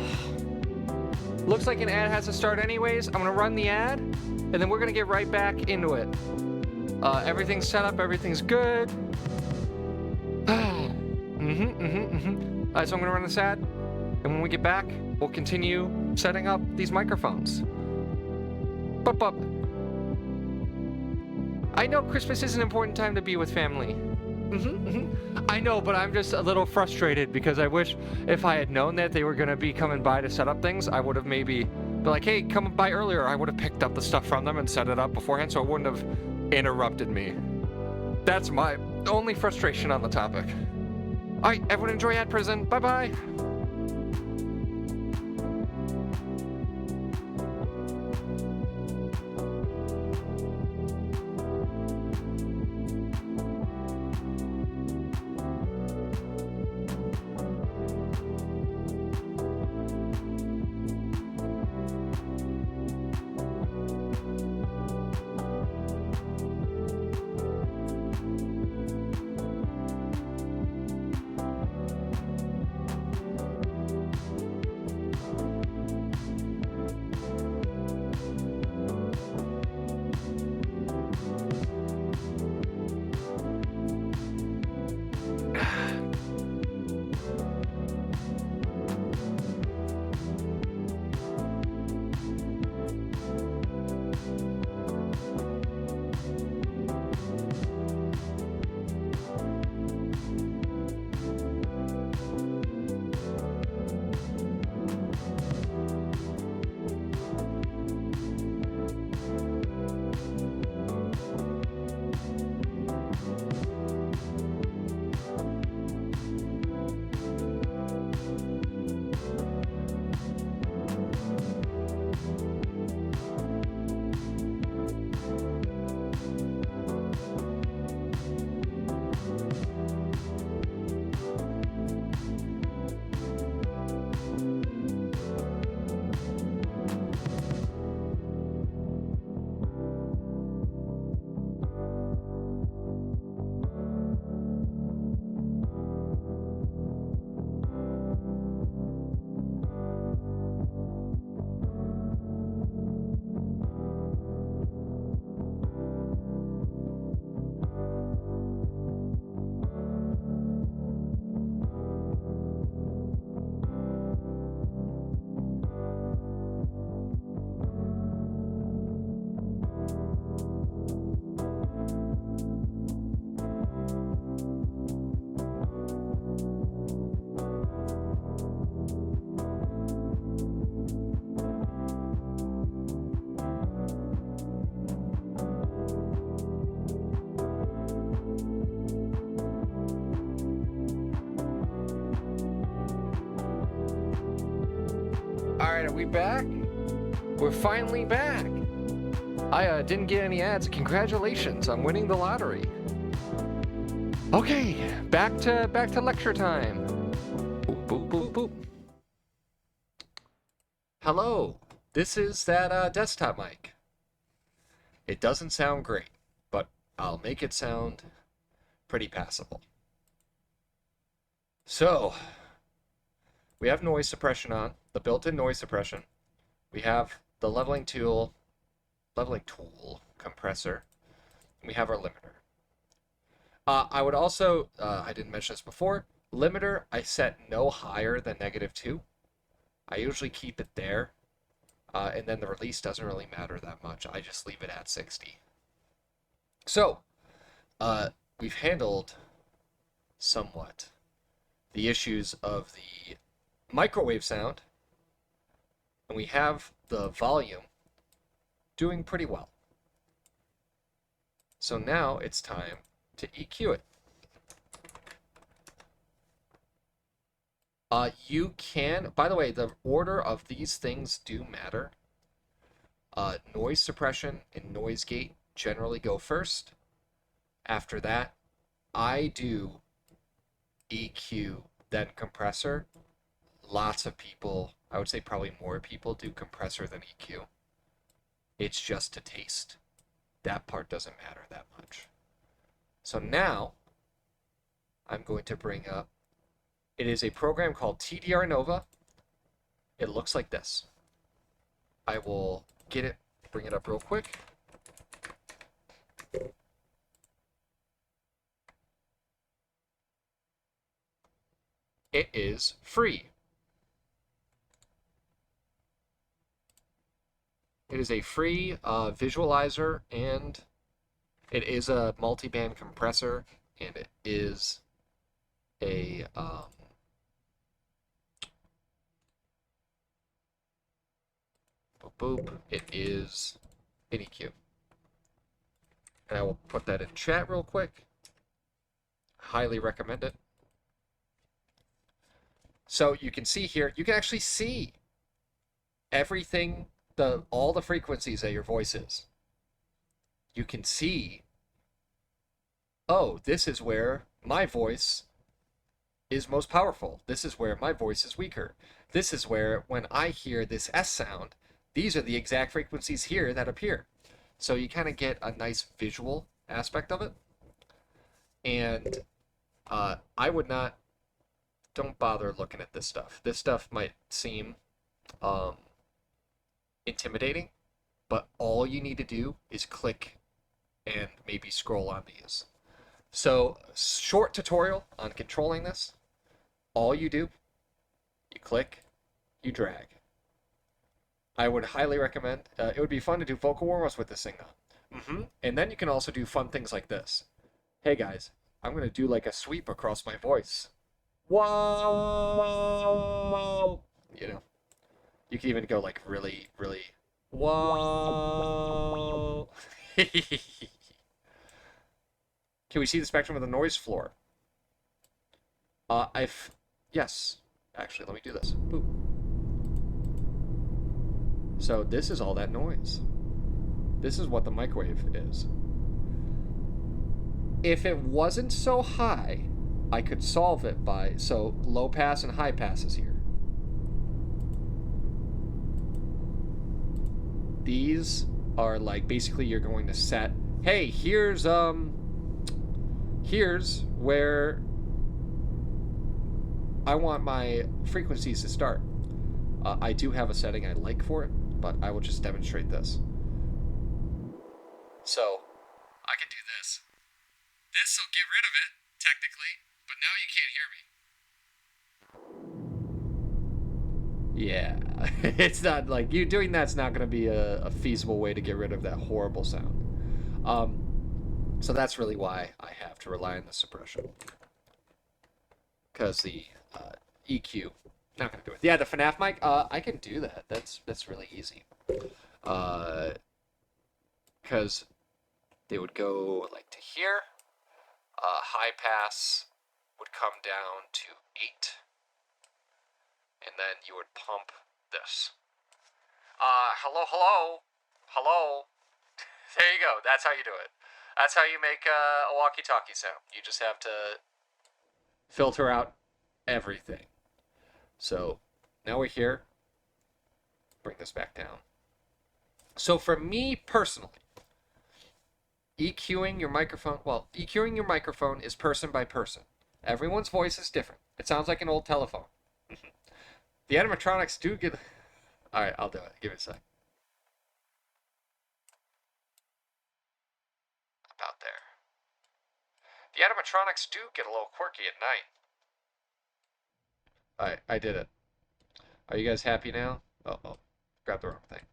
looks like an ad has to start anyways. I'm gonna run the ad, and then we're gonna get right back into it. Everything's set up, everything's good. Alright, so I'm gonna run this ad, and when we get back, we'll continue setting up these microphones. Bup. I know Christmas is an important time to be with family. I know, but I'm just a little frustrated because I wish if I had known that they were gonna be coming by to set up things, I would have maybe been like, hey, come by earlier. I would have picked up the stuff from them and set it up beforehand so it wouldn't have interrupted me. That's my only frustration on the topic. Alright, everyone enjoy Ad Prison. Bye-bye. Alright, are we back? We're finally back. I didn't get any ads. Congratulations on winning the lottery. Okay, back to lecture time. Boop, boop, boop, boop. Hello, this is that desktop mic. It doesn't sound great, but I'll make it sound pretty passable. So, we have noise suppression on, the built-in noise suppression. We have the leveling tool compressor. And we have our limiter. I would also, I didn't mention this before, limiter I set no higher than -2. I usually keep it there, and then the release doesn't really matter that much. I just leave it at 60. So, we've handled somewhat the issues of the microwave sound, and we have the volume doing pretty well. So now it's time to EQ it. You can, by the way, the order of these things do matter. Noise suppression and noise gate generally go first. After that, I do EQ, then compressor. Lots of people, I would say probably more people, do compressor than EQ. It's just a taste. That part doesn't matter that much. So now, I'm going to bring up, it is a program called TDR Nova. it looks like this. I will get it, bring it up real quick. It is free. It is a free visualizer, and it is a multi-band compressor, and it is a boop. It is an EQ. And I will put that in chat real quick. Highly recommend it. So you can see here, you can actually see everything, all the frequencies that your voice is. You can see, oh, this is where my voice is most powerful. This is where my voice is weaker. This is where, when I hear this S sound, these are the exact frequencies here that appear. So you kind of get a nice visual aspect of it. And I would not, don't bother looking at this stuff. This stuff might seem intimidating, but all you need to do is click and maybe scroll on these. So, short tutorial on controlling this. All you do, you click, you drag. I would highly recommend. It would be fun to do vocal warm-ups with this thing on. And then you can also do fun things like this. Hey guys, I'm going to do like a sweep across my voice. Whoa! You know, you can even go like really, really, whoa! Can we see the spectrum of the noise floor? Yes. Actually, let me do this. Boop. So this is all that noise. This is what the microwave is. If it wasn't so high, I could solve it by, so low pass and high pass is here. These are like, basically you're going to set, hey, here's where I want my frequencies to start. I do have a setting I like for it, but I will just demonstrate this. So, I can do this. This will get rid of it, technically, but now you can't hear me. Yeah, it's not like, you doing that's not going to be a feasible way to get rid of that horrible sound. So that's really why I have to rely on the suppression. Because the EQ, not going to do it. Yeah, the FNAF mic, I can do that. That's really easy. Because they would go like to here. High pass would come down to 8. And then you would pump this. Hello. There you go. That's how you do it. That's how you make a walkie-talkie sound. You just have to filter out everything. So now we're here. Bring this back down. So for me personally, EQing your microphone, well, EQing your microphone is person by person. Everyone's voice is different. It sounds like an old telephone. The animatronics do get... Alright, I'll do it. Give me a sec. About there. The animatronics do get a little quirky at night. Alright, I did it. Are you guys happy now? Oh, grabbed the wrong thing.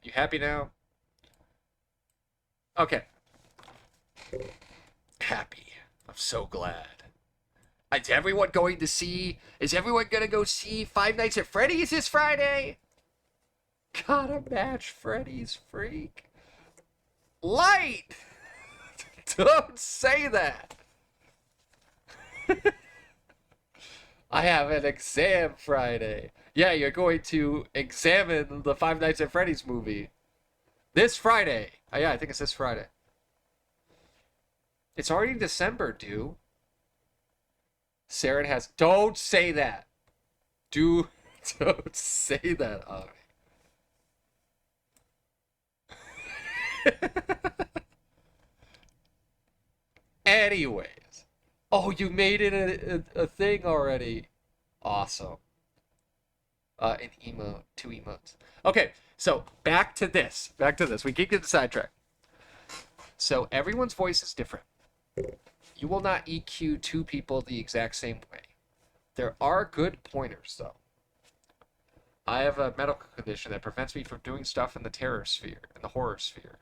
You happy now? Okay. Happy. I'm so glad. Is everyone going to go see Five Nights at Freddy's this Friday? Gotta match Freddy's Freak. Light! Don't say that. I have an exam Friday. Yeah, you're going to examine the Five Nights at Freddy's movie. This Friday. Oh, yeah, I think it's this Friday. It's already December, dude. Sarah has... Don't say that. Don't say that, Avi. Anyways. Oh, you made it a thing already. Awesome. An emote, two emotes. Okay, so back to this. Back to this. We keep getting sidetracked. So everyone's voice is different. You will not EQ two people the exact same way. There are good pointers, though. I have a medical condition that prevents me from doing stuff in the terror sphere, in the horror sphere.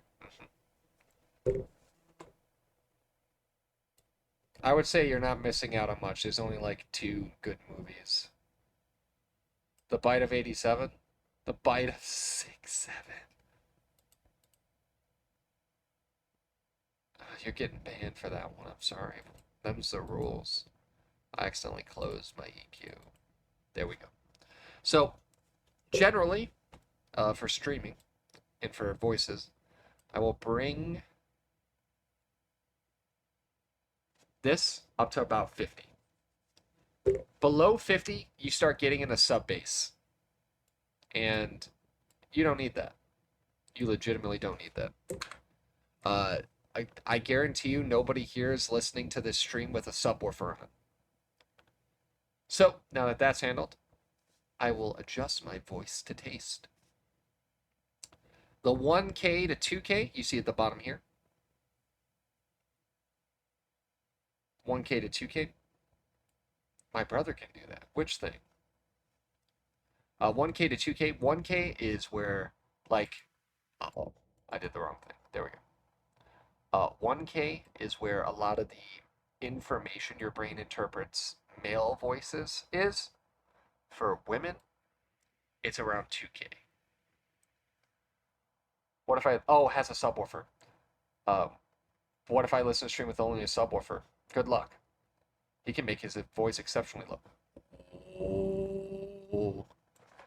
I would say you're not missing out on much. There's only like two good movies. The Bite of 87, The Bite of 67. You're getting banned for that one. I'm sorry. Them's the rules. I accidentally closed my EQ. There we go. So, generally, for streaming and for voices, I will bring this up to about 50. Below 50, you start getting into sub bass. And you don't need that. You legitimately don't need that. I guarantee you nobody here is listening to this stream with a subwoofer on. So, now that that's handled, I will adjust my voice to taste. The 1K to 2K, you see at the bottom here. 1K to 2K. My brother can do that. Which thing? 1K to 2K. 1K is where, like, oh, I did the wrong thing. There we go. 1K is where a lot of the information your brain interprets male voices is. For women, it's around 2K. What if I, oh, it has a subwoofer. What if I listen to stream with only a subwoofer? Good luck. He can make his voice exceptionally low.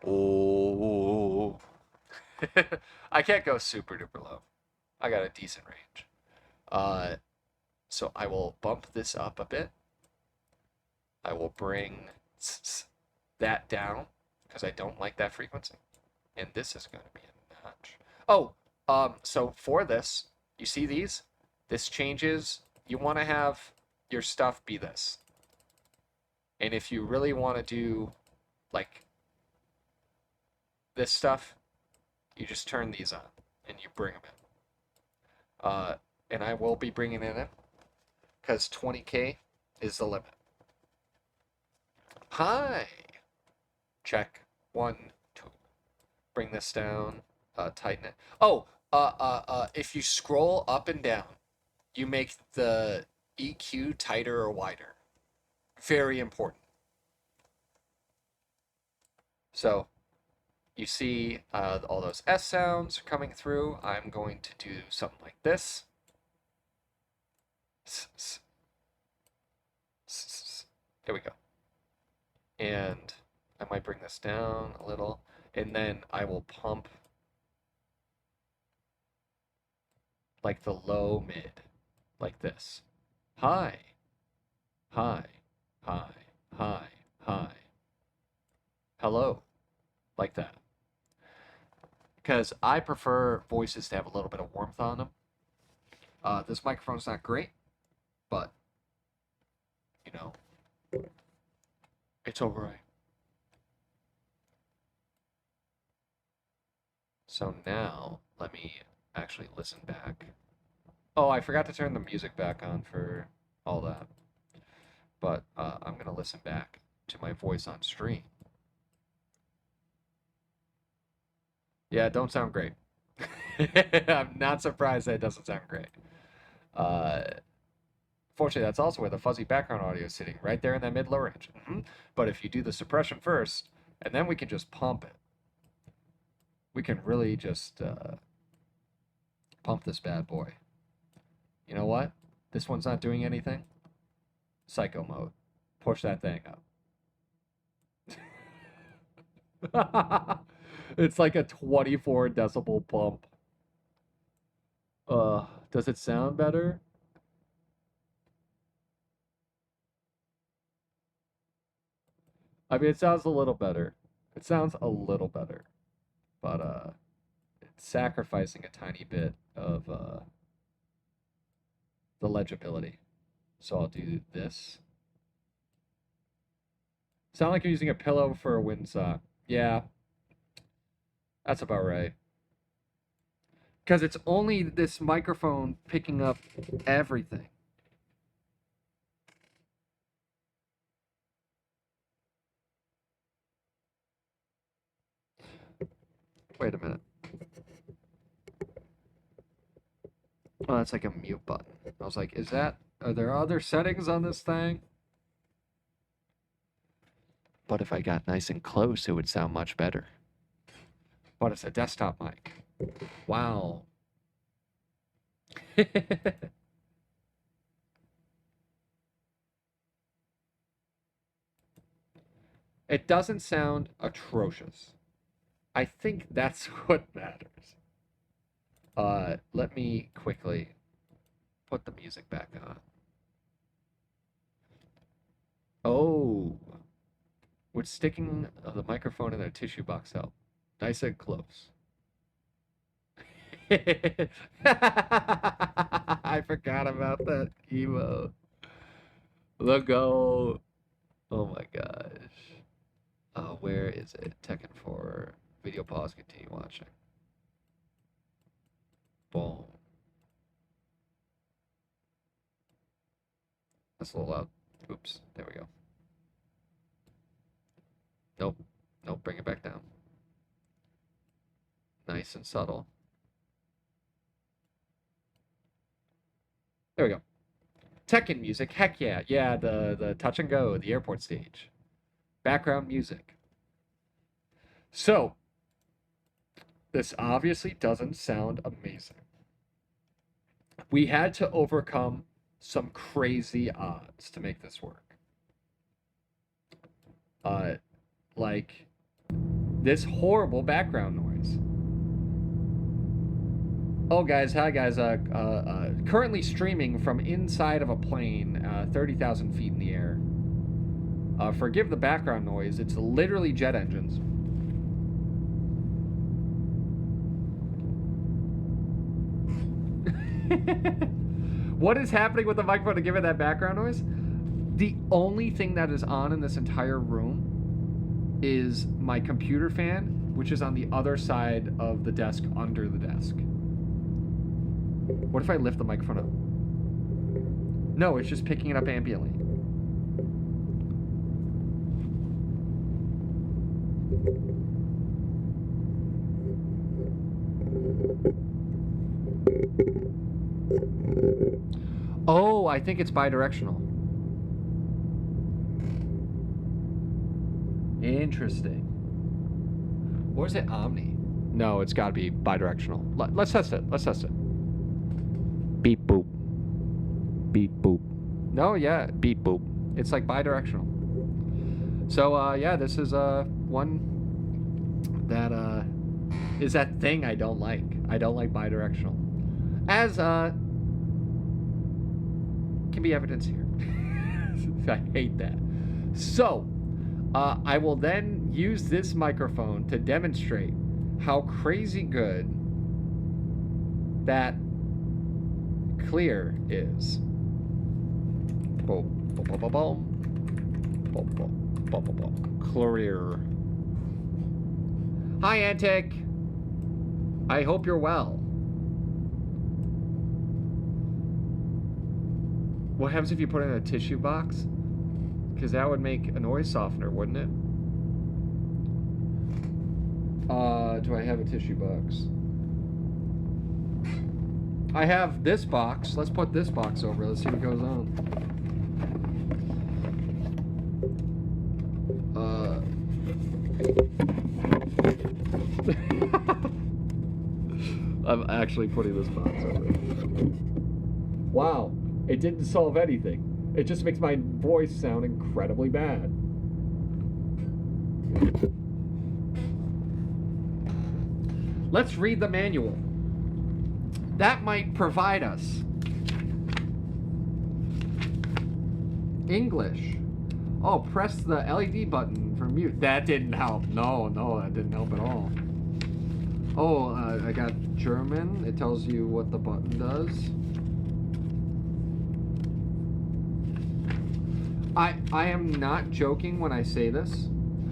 Oh. I can't go super duper low. I got a decent range. So I will bump this up a bit. I will bring that down because I don't like that frequency. And this is going to be a notch. Oh, so for this, you see these? This changes. You want to have your stuff be this. And if you really want to do like this stuff, you just turn these on and you bring them in. And I will be bringing it in because 20K is the limit. Hi. Check. 1, 2. Bring this down. Tighten it. Oh, if you scroll up and down, you make the EQ tighter or wider. Very important. So, you see all those S sounds coming through. I'm going to do something like this. There we go. And I might bring this down a little. And then I will pump like the low mid, like this. Hi, hi, hi, hi, hi. Hello, like that. Because I prefer voices to have a little bit of warmth on them. This microphone's not great, but, you know, it's alright. So now, let me actually listen back. Oh, I forgot to turn the music back on for all that. But I'm going to listen back to my voice on stream. Yeah, it don't sound great. I'm not surprised that it doesn't sound great. Fortunately, that's also where the fuzzy background audio is sitting, right there in that mid-low range. But if you do the suppression first, and then we can just pump it. We can really just pump this bad boy. You know what? This one's not doing anything. Psycho mode. Push that thing up. It's like a 24 decibel pump. Does it sound better? I mean, it sounds a little better. It sounds a little better. But, it's sacrificing a tiny bit of, the legibility. So I'll do this. Sound like you're using a pillow for a windsock. Yeah, that's about right. Because it's only this microphone picking up everything. Wait a minute. Oh, that's like a mute button. I was like, are there other settings on this thing? But if I got nice and close, it would sound much better. But it's a desktop mic. Wow. It doesn't sound atrocious. I think that's what matters. Let me quickly put the music back on. Oh. Would sticking the microphone in a tissue box help? Nice and close. I forgot about that emo. The go. Oh my gosh. Where is it? Tekken 4. Video pause, continue watching. Boom. That's a little loud. Oops. There we go. Nope. Nope. Bring it back down. Nice and subtle. There we go. Tekken music. Heck yeah. Yeah, the touch and go, the airport stage. Background music. So, this obviously doesn't sound amazing. We had to overcome some crazy odds to make this work. Like this horrible background noise. Oh, guys, hi, guys. Currently streaming from inside of a plane, 30,000 feet in the air. Forgive the background noise. It's literally jet engines. What is happening with the microphone to give it that background noise? The only thing that is on in this entire room is my computer fan, which is on the other side of the desk under the desk. What if I lift the microphone up? No, it's just picking it up ambiently. Oh, I think it's bidirectional. Interesting. Or is it omni? No, it's got to be bidirectional. Let's test it. Let's test it. Beep boop. Beep boop. No, yeah, beep boop. It's like bidirectional. So yeah, this is one that is that thing I don't like. I don't like bidirectional. As can be evidence here. I hate that. So I will then use this microphone to demonstrate how crazy good that clear is. Clear. Hi, Antic. I hope you're well. What happens if you put it in a tissue box? Because that would make a noise softener, wouldn't it? Do I have a tissue box? I have this box. Let's put this box over. Let's see what goes on. I'm actually putting this box over. Wow, it didn't solve anything. It just makes my voice sound incredibly bad. Let's read the manual. That might provide us. English. Oh, press the LED button for mute. That didn't help. No, that didn't help at all. Oh, I got German. It tells you what the button does. I am not joking when I say this.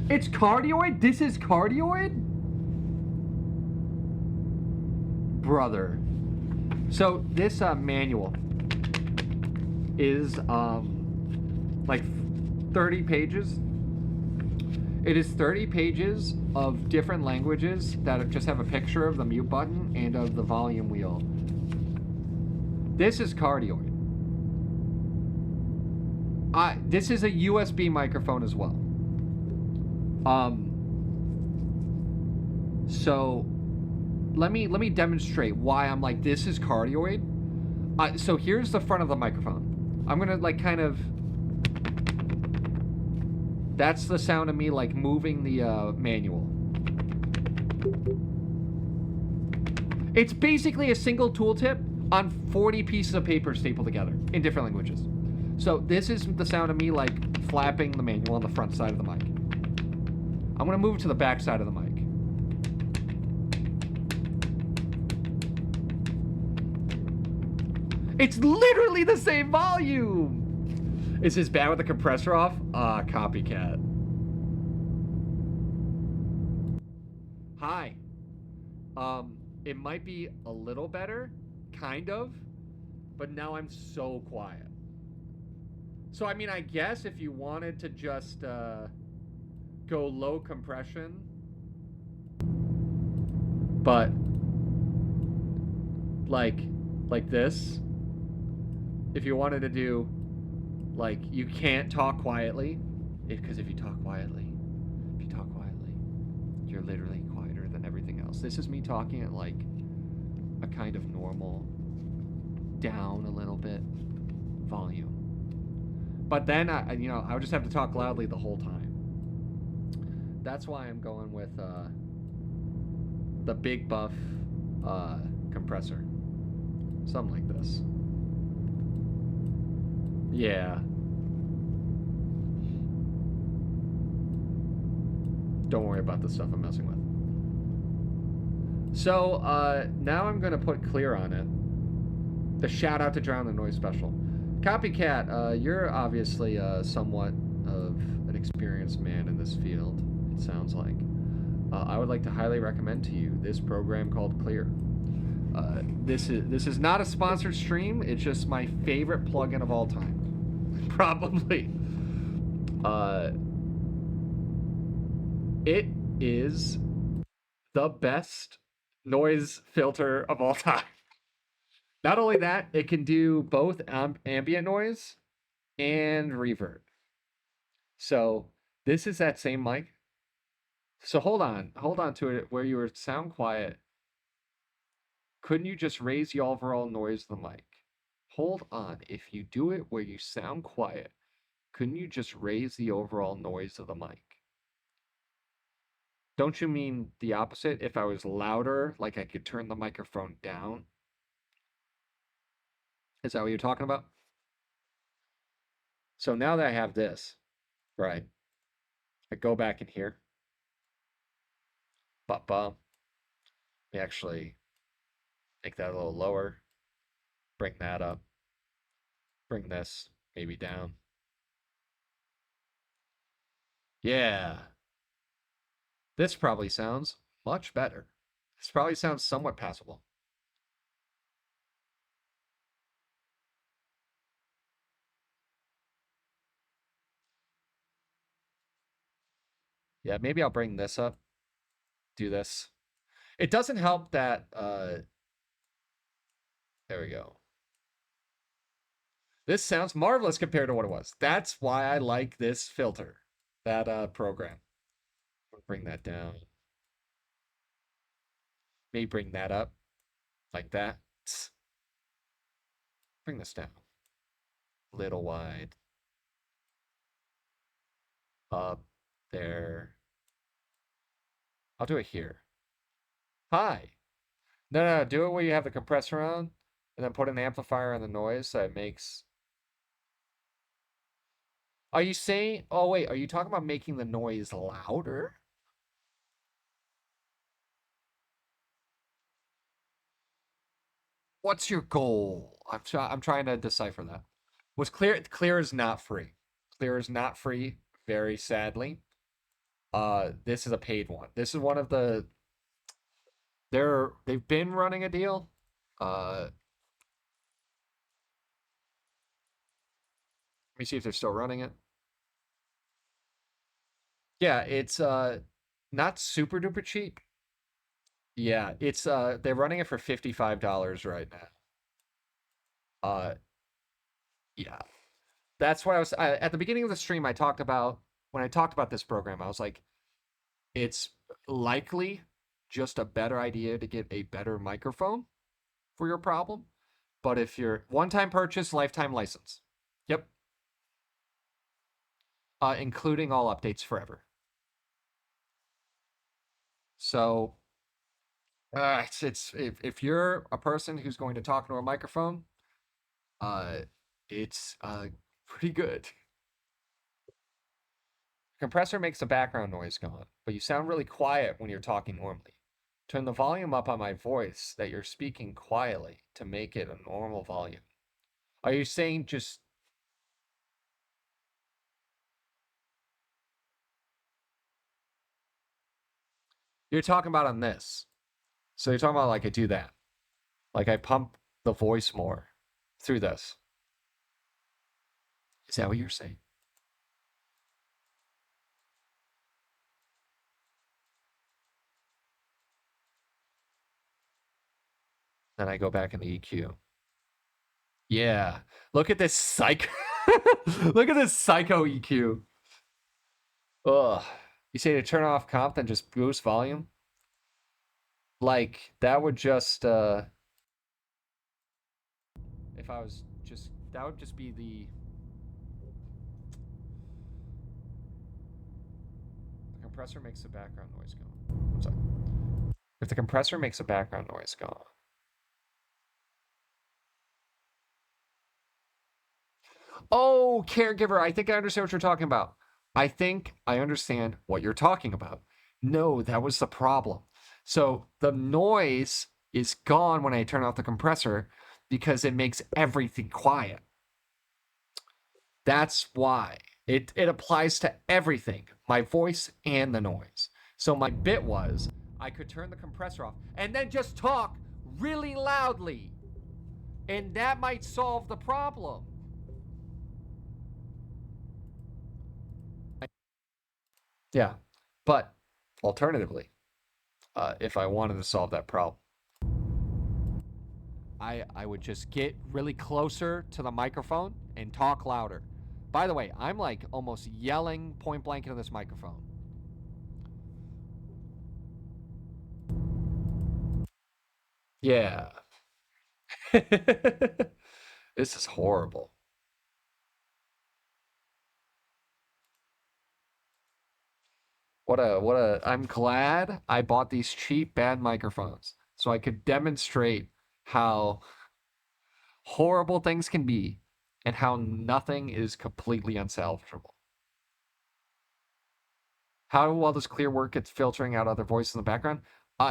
It's cardioid? This is cardioid? Brother. So this manual is like 30 pages. It is 30 pages of different languages that just have a picture of the mute button and of the volume wheel. This is cardioid. This is a USB microphone as well. So let me demonstrate why I'm like, this is cardioid. So here's the front of the microphone. I'm gonna like kind of. That's the sound of me like moving the manual. It's basically a single tooltip on 40 pieces of paper stapled together in different languages. So this is the sound of me like flapping the manual on the front side of the mic. I'm gonna move to the back side of the mic. It's literally the same volume. Is this bad with the compressor off? Copycat. Hi. It might be a little better, kind of, but now I'm so quiet. So, I mean, I guess if you wanted to just go low compression, but like this, if you wanted to do, like, you can't talk quietly, because if you talk quietly, you're literally quieter than everything else. This is me talking at like a kind of normal, down a little bit volume. But then I would just have to talk loudly the whole time. That's why I'm going with the Big Buff compressor. Something like this. Yeah. Don't worry about the stuff I'm messing with. So now I'm gonna put clear on it. The shout out to Drown the Noise special. Copycat, you're obviously somewhat of an experienced man in this field, it sounds like. I would like to highly recommend to you this program called Clear. This is not a sponsored stream. It's just my favorite plugin of all time, probably. It is the best noise filter of all time. Not only that, it can do both ambient noise and reverb. So this is that same mic. So hold on to it where you were sound quiet. Couldn't you just raise the overall noise of the mic? Hold on. If you do it where you sound quiet, couldn't you just raise the overall noise of the mic? Don't you mean the opposite? If I was louder, like I could turn the microphone down? Is that what you're talking about? So now that I have this, right, I go back in here. Let me actually make that a little lower. Bring that up. Bring this maybe down. Yeah. This probably sounds much better. This probably sounds somewhat passable. Yeah, maybe I'll bring this up. Do this. It doesn't help that there we go. This sounds marvelous compared to what it was. That's why I like this filter, that program. Bring that down. Maybe bring that up like that. Bring this down. Little wide. Up there. I'll do it here. Hi. No, do it where you have the compressor on, and then put an amplifier on the noise so it makes. Are you saying? Oh wait, are you talking about making the noise louder? What's your goal? I'm trying to decipher that. What's clear? Clear is not free. Clear is not free. Very sadly. This is a paid one. This is one of the they've been running a deal. Let me see if they're still running it. Yeah, it's not super duper cheap. Yeah, it's they're running it for $55 right now. Yeah. That's what at the beginning of the stream I talked about when I talked about this program, I was like, it's likely just a better idea to get a better microphone for your problem. But if you're one-time purchase, lifetime license. Yep. Including all updates forever. So it's if you're a person who's going to talk into a microphone, it's pretty good. Compressor makes the background noise gone, but you sound really quiet when you're talking normally. Turn the volume up on my voice that you're speaking quietly to make it a normal volume. Are you saying just... You're talking about on this. So you're talking about like I do that. Like I pump the voice more through this. Is that what you're saying? Then I go back in the EQ. Yeah. Look at this psycho. Look at this psycho EQ. Ugh. You say to turn off comp, then just boost volume? Like, that would just, if I was just, that would just be the compressor makes the background noise go. I'm sorry. If the compressor makes a background noise go. Oh, caregiver, I think I understand what you're talking about. I think I understand what you're talking about. No, that was the problem. So the noise is gone when I turn off the compressor because it makes everything quiet. That's why. It applies to everything, my voice and the noise. So my bit was I could turn the compressor off and then just talk really loudly. And that might solve the problem. Yeah, but alternatively, if I wanted to solve that problem, I would just get really closer to the microphone and talk louder. By the way, I'm like almost yelling point blank into this microphone. Yeah. This is horrible. I'm glad I bought these cheap bad microphones so I could demonstrate how horrible things can be and how nothing is completely unsalvageable. How well does clear work at filtering out other voices in the background?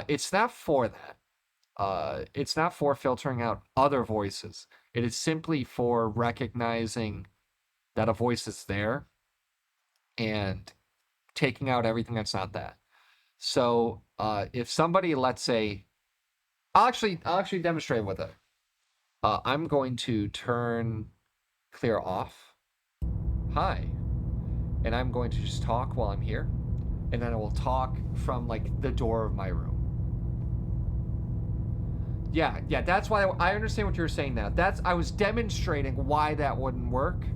It's not for that. It's not for filtering out other voices. It is simply for recognizing that a voice is there and taking out everything that's not that. So if somebody, let's say, I'll actually demonstrate with it. I'm going to turn clear off. Hi. And I'm going to just talk while I'm here. And then I will talk from like the door of my room. Yeah, that's why I understand what you're saying now. I was demonstrating why that wouldn't work.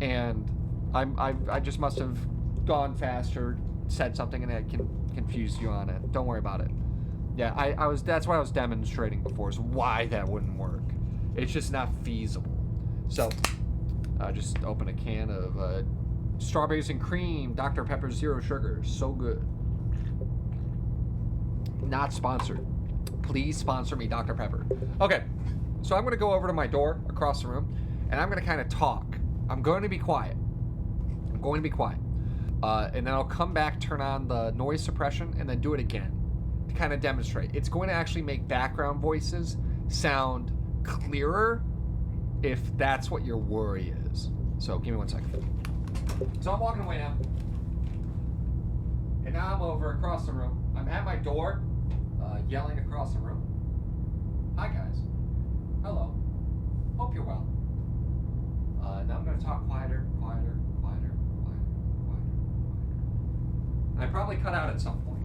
And I just must have gone faster, said something, and it confused you on it. Don't worry about it. Yeah, that's what I was demonstrating before, is why that wouldn't work. It's just not feasible. So, just open a can of strawberries and cream, Dr. Pepper Zero Sugar. So good. Not sponsored. Please sponsor me, Dr. Pepper. Okay, so I'm going to go over to my door across the room, and I'm going to kind of talk. I'm going to be quiet. And then I'll come back, turn on the noise suppression, and then do it again to kind of demonstrate. It's going to actually make background voices sound clearer if that's what your worry is. So give me 1 second. So I'm walking away now. And now I'm over across the room. I'm at my door, yelling across the room. Hi, guys. Hello. Hope you're well. Now I'm going to talk quieter. I probably cut out at some point.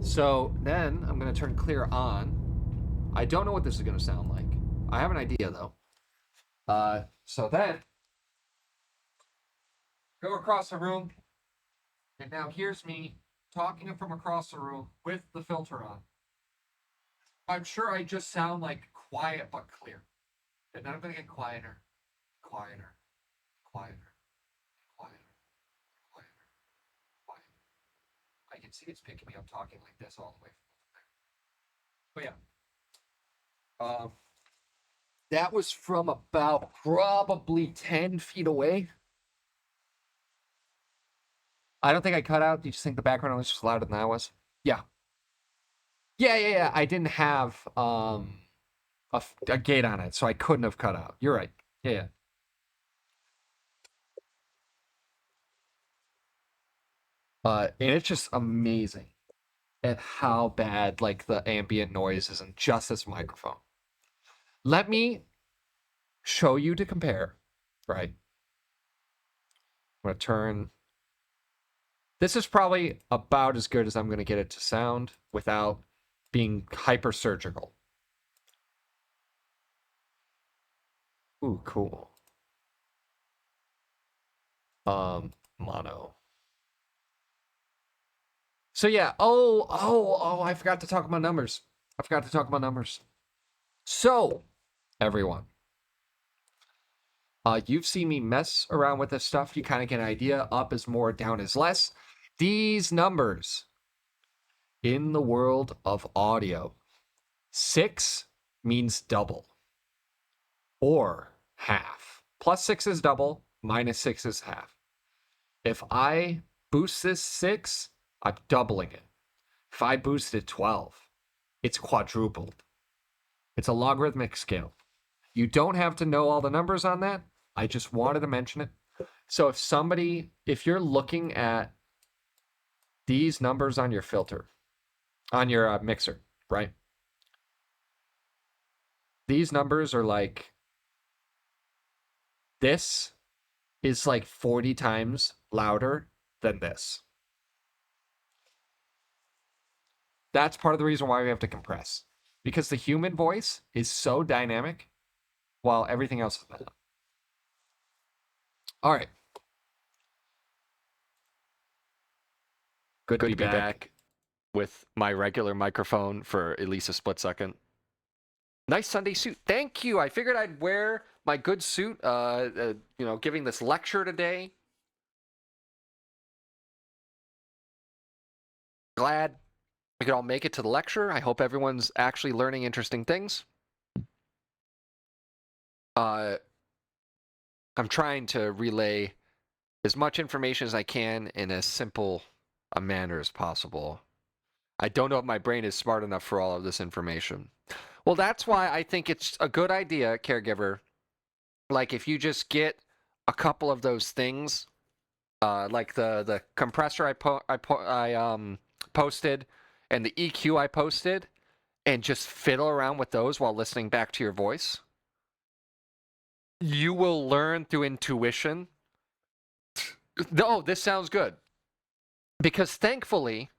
So then I'm going to turn clear on. I don't know what this is going to sound like. I have an idea, though. So then, go across the room. And now here's me talking from across the room with the filter on. I'm sure I just sound like quiet but clear. And then I'm going to get quieter. I can see it's picking me up talking like this all the way from there. But yeah. That was from about probably 10 feet away. I don't think I cut out. Do you just think the background was just louder than I was? Yeah. Yeah. I didn't have a gate on it, so I couldn't have cut out. You're right. Yeah. And it's just amazing at how bad like the ambient noise is in just this microphone. Let me show you to compare, right? I'm gonna turn. This is probably about as good as I'm gonna get it to sound without being hyper surgical. Ooh, cool. Mono. So yeah, I forgot to talk about numbers. So, everyone, you've seen me mess around with this stuff. You kind of get an idea. Up is more, down is less. These numbers in the world of audio, 6 means double or half. +6 is double, -6 is half. If I boost this 6, I'm doubling it. If I boost it 12, it's quadrupled. It's a logarithmic scale. You don't have to know all the numbers on that. I just wanted to mention it. So if you're looking at these numbers on your filter, on your mixer, right? These numbers are like, this is like 40 times louder than this. That's part of the reason why we have to compress. Because the human voice is so dynamic while everything else is bad. All right. Good to be back with my regular microphone for at least a split second. Nice Sunday suit. Thank you. I figured I'd wear my good suit, giving this lecture today. Glad we could all make it to the lecture. I hope everyone's actually learning interesting things. I'm trying to relay as much information as I can in as simple a manner as possible. I don't know if my brain is smart enough for all of this information. Well, that's why I think it's a good idea, caregiver. Like if you just get a couple of those things, like the compressor I posted and the EQ I posted, and just fiddle around with those while listening back to your voice, you will learn through intuition. Oh, this sounds good. Because thankfully,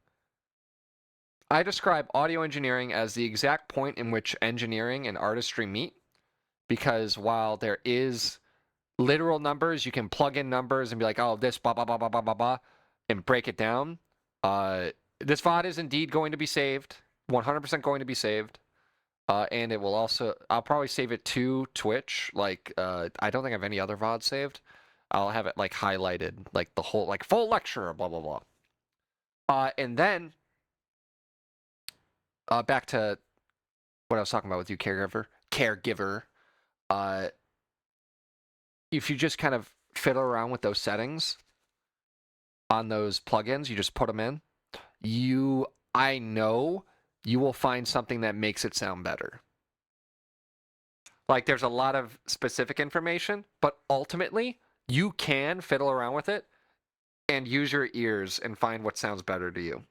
I describe audio engineering as the exact point in which engineering and artistry meet. Because while there is literal numbers, you can plug in numbers and be like, oh, this blah, blah, blah, blah, blah, blah, blah, and break it down. This VOD is indeed going to be saved, 100% going to be saved. And it will also, I'll probably save it to Twitch. Like, I don't think I have any other VOD saved. I'll have it like highlighted, like the whole, like full lecture, blah, blah, blah. And then, back to what I was talking about with you, caregiver. If you just kind of fiddle around with those settings on those plugins, you just put them in, I know you will find something that makes it sound better. Like there's a lot of specific information, but ultimately you can fiddle around with it and use your ears and find what sounds better to you.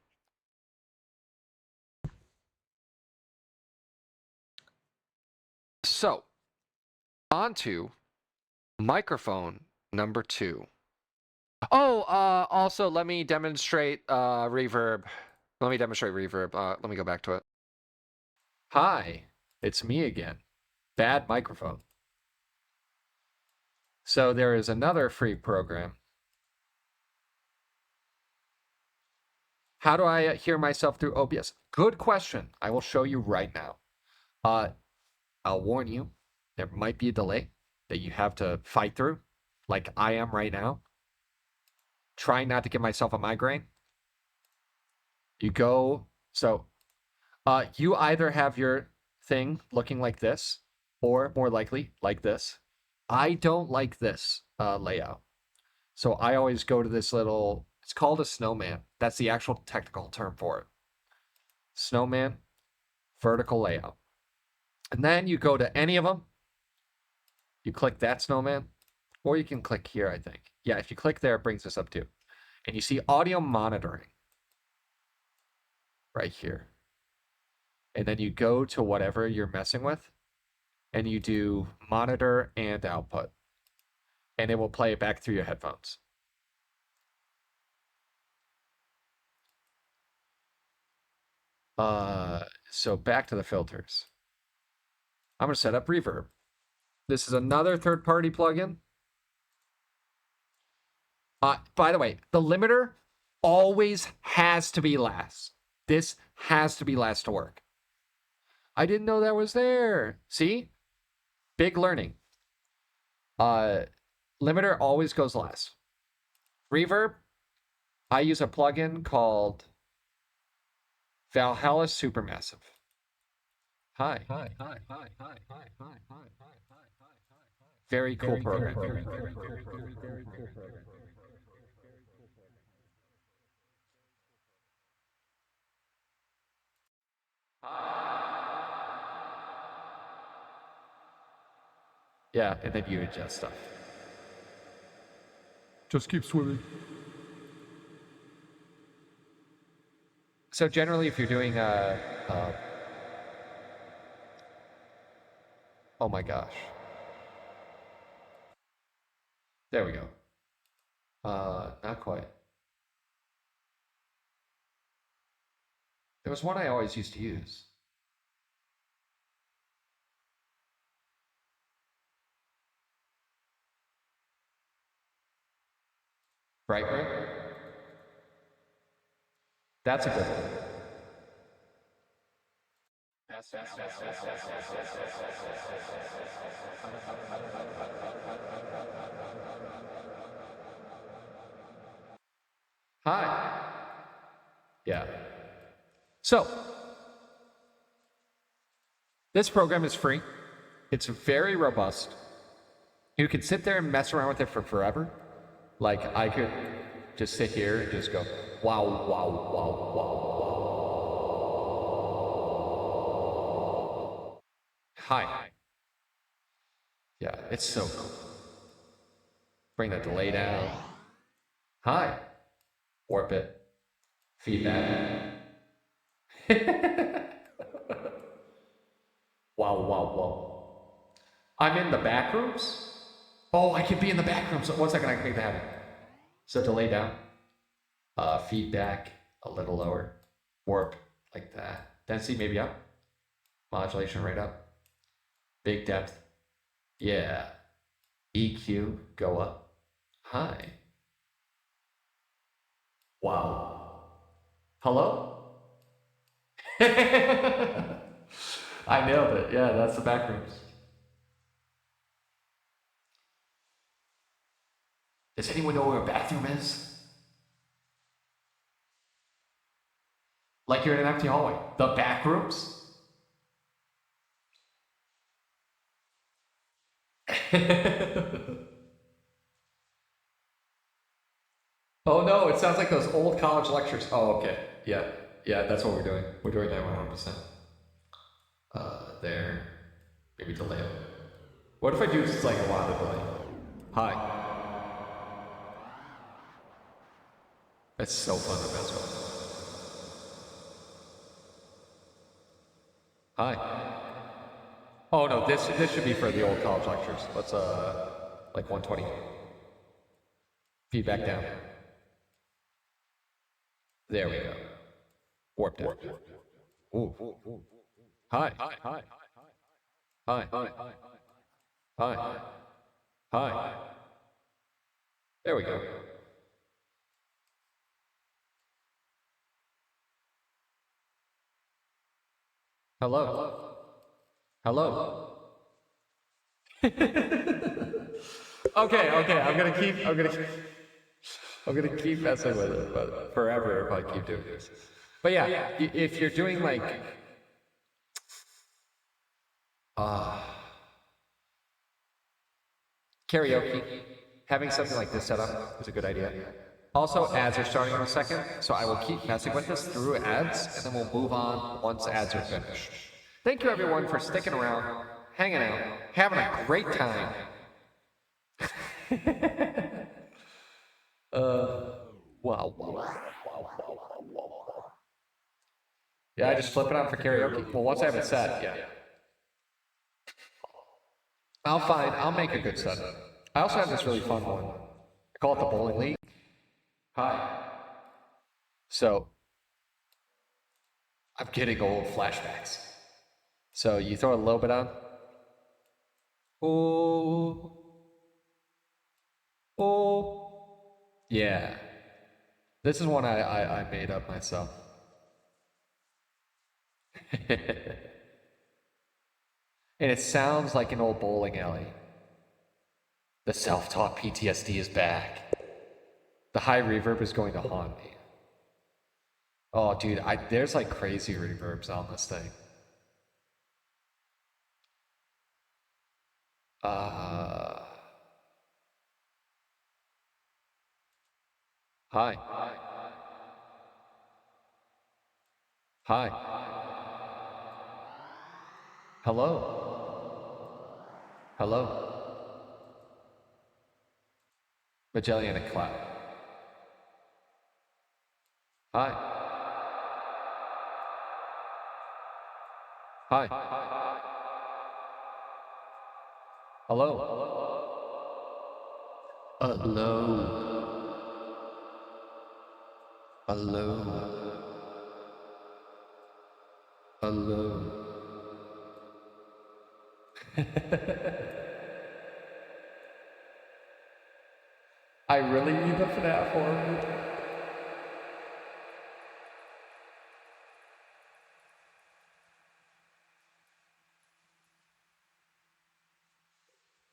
So, on to microphone number 2. Oh, also let me demonstrate reverb. Let me demonstrate reverb. Let me go back to it. Hi, it's me again. Bad microphone. So there is another free program. How do I hear myself through OBS? Good question. I will show you right now. I'll warn you, there might be a delay that you have to fight through, like I am right now. Trying not to give myself a migraine. You go, so you either have your thing looking like this, or more likely like this. I don't like this layout. So I always go to this little, it's called a snowman. That's the actual technical term for it. Snowman, vertical layout. And then you go to any of them. You click that snowman, or you can click here, I think. Yeah, if you click there, it brings this up too. And you see audio monitoring right here. And then you go to whatever you're messing with, and you do monitor and output. And it will play it back through your headphones. So back to the filters. I'm going to set up reverb. This is another third-party plugin. By the way, the limiter always has to be last. This has to be last to work. I didn't know that was there. See? Big learning. Limiter always goes last. Reverb, I use a plugin called Valhalla Supermassive. Hi. Very cool program. Yeah, and then you adjust stuff. Just keep swimming. So generally, if you're doing oh my gosh. There we go. Not quite. There was one I always used to use. Right? That's a good one. Hi. Yeah. So, this program is free. It's very robust. You can sit there and mess around with it for forever. Like, I could just sit here and just go, wow, wow, wow, wow, wow. Hi. Yeah, it's so cool. Bring the delay down. Hi. Warp it. Feedback. Wow, wow, wow. I'm in the back rooms? Oh, I can be in the back rooms. 1 second, I can make that happen. So delay down. Feedback a little lower. Warp like that. Density maybe up. Modulation right up. Big depth. Yeah. EQ go up. Hi. Wow. Hello? I nailed it. Yeah, that's the back rooms. Does anyone know where a bathroom is? Like you're in an empty hallway. The back rooms? Oh no, it sounds like those old college lectures. Oh, okay. Yeah, yeah, that's what we're doing. We're doing that 100%. There. Maybe delay it. What if I do just like a lot of delay? Hi. It's so fun to mess with. Hi. Oh no, this should be for the old college lectures. Let's like 120. Feedback down. There we go. Warp down. Ooh. Hi. Hi. Hi. Hi. Hi. There we go. Hello. Hello. Okay, I'm gonna keep messing with it, but forever if I keep doing this. But yeah, if you're doing like karaoke, having something like this set up is a good idea. Also, ads are starting in a second, so I will keep messing with this through ads, and then we'll move on once ads are finished. Thank you everyone for sticking around, hanging out, having a great time. Wow. Yeah, I just flip it on for karaoke. Well, once I have it set, yeah. I'll make a good set. I also have this really fun one. I call it the bowling league. Hi. So, I'm getting old flashbacks. So you throw a little bit on. Oh. Yeah. This is one I made up myself. And it sounds like an old bowling alley. The self-taught PTSD is back. The high reverb is going to haunt me. Oh, dude, there's like crazy reverbs on this thing. Hi. Hi. Hello. Hello. Magellanic Cloud. Hi. Hi. Hello. Hello. Hello. Hello. I really need the FNAF horror.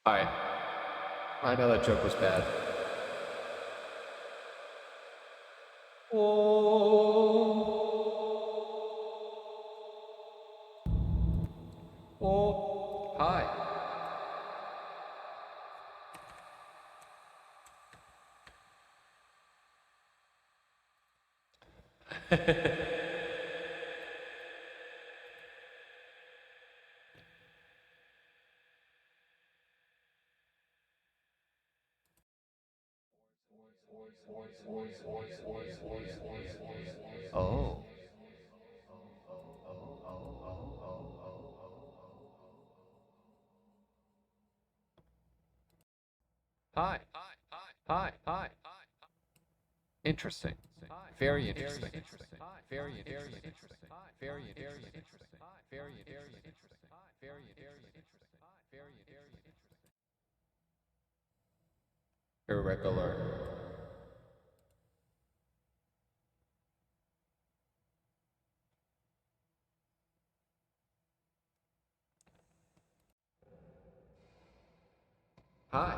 Alright. I know that joke was bad. Oh. Hi. Oh. Hi. Hi. Hi. Interesting. Very interesting. Very interesting. Very interesting. Very interesting. Very interesting. Irregular. Hi.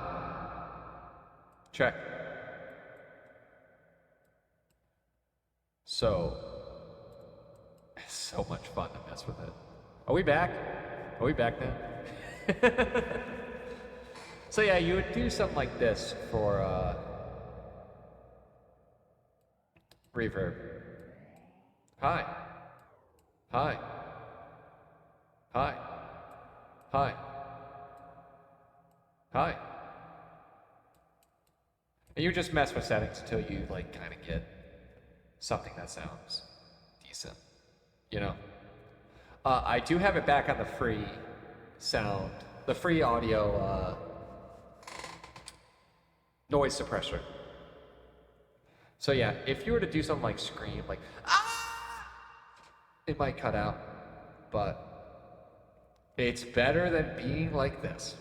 Check. So, it's so much fun to mess with it. Are we back? Are we back now? So yeah, you would do something like this for reverb. Hi. Hi. Hi. Hi. Hi. And you just mess with settings until you like kind of get something that sounds decent, you know. I do have it back on the free sound, the free audio noise suppressor. So yeah, if you were to do something like scream, like ah, it might cut out, but it's better than being like this.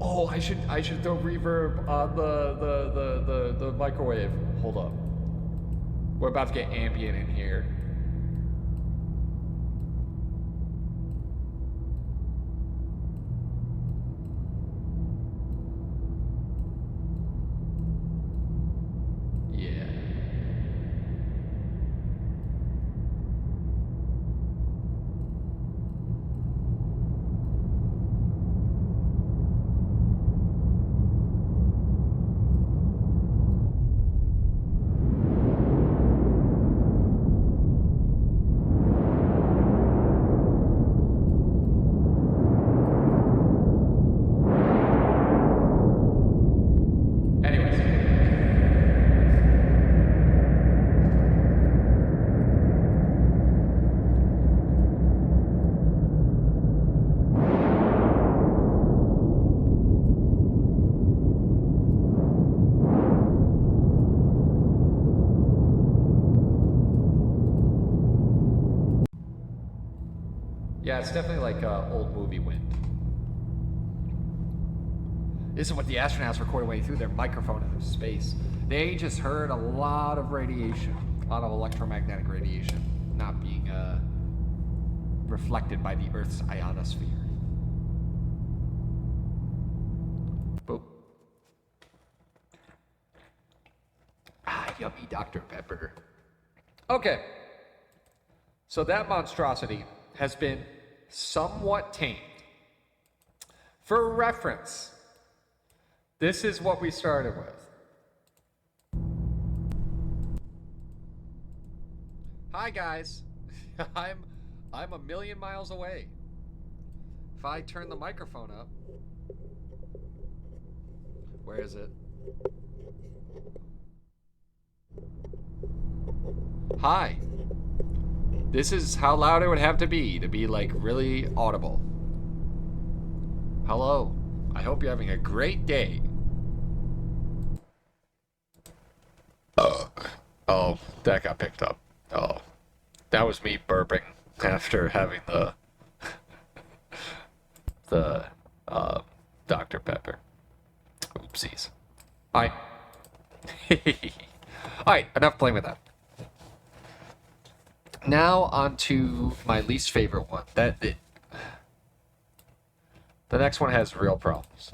Oh, I should throw reverb on the microwave. Hold up. We're about to get ambient in here. Yeah. Anyways. Yeah, it's definitely like old movie wind. This is what the astronauts recorded way through their microphone in space. They just heard a lot of radiation, a lot of electromagnetic radiation, not being reflected by the Earth's ionosphere. Boop. Ah, yummy Dr. Pepper. Okay. So that monstrosity has been somewhat tamed. For reference, this is what we started with. Hi guys. I'm a million miles away. If I turn the microphone up, where is it? Hi. This is how loud it would have to be like really audible. Hello. I hope you're having a great day. Oh, that got picked up. Oh, that was me burping after having the Dr. Pepper. Oopsies. Alright. Alright, enough playing with that. Now on to my least favorite one. The next one has real problems.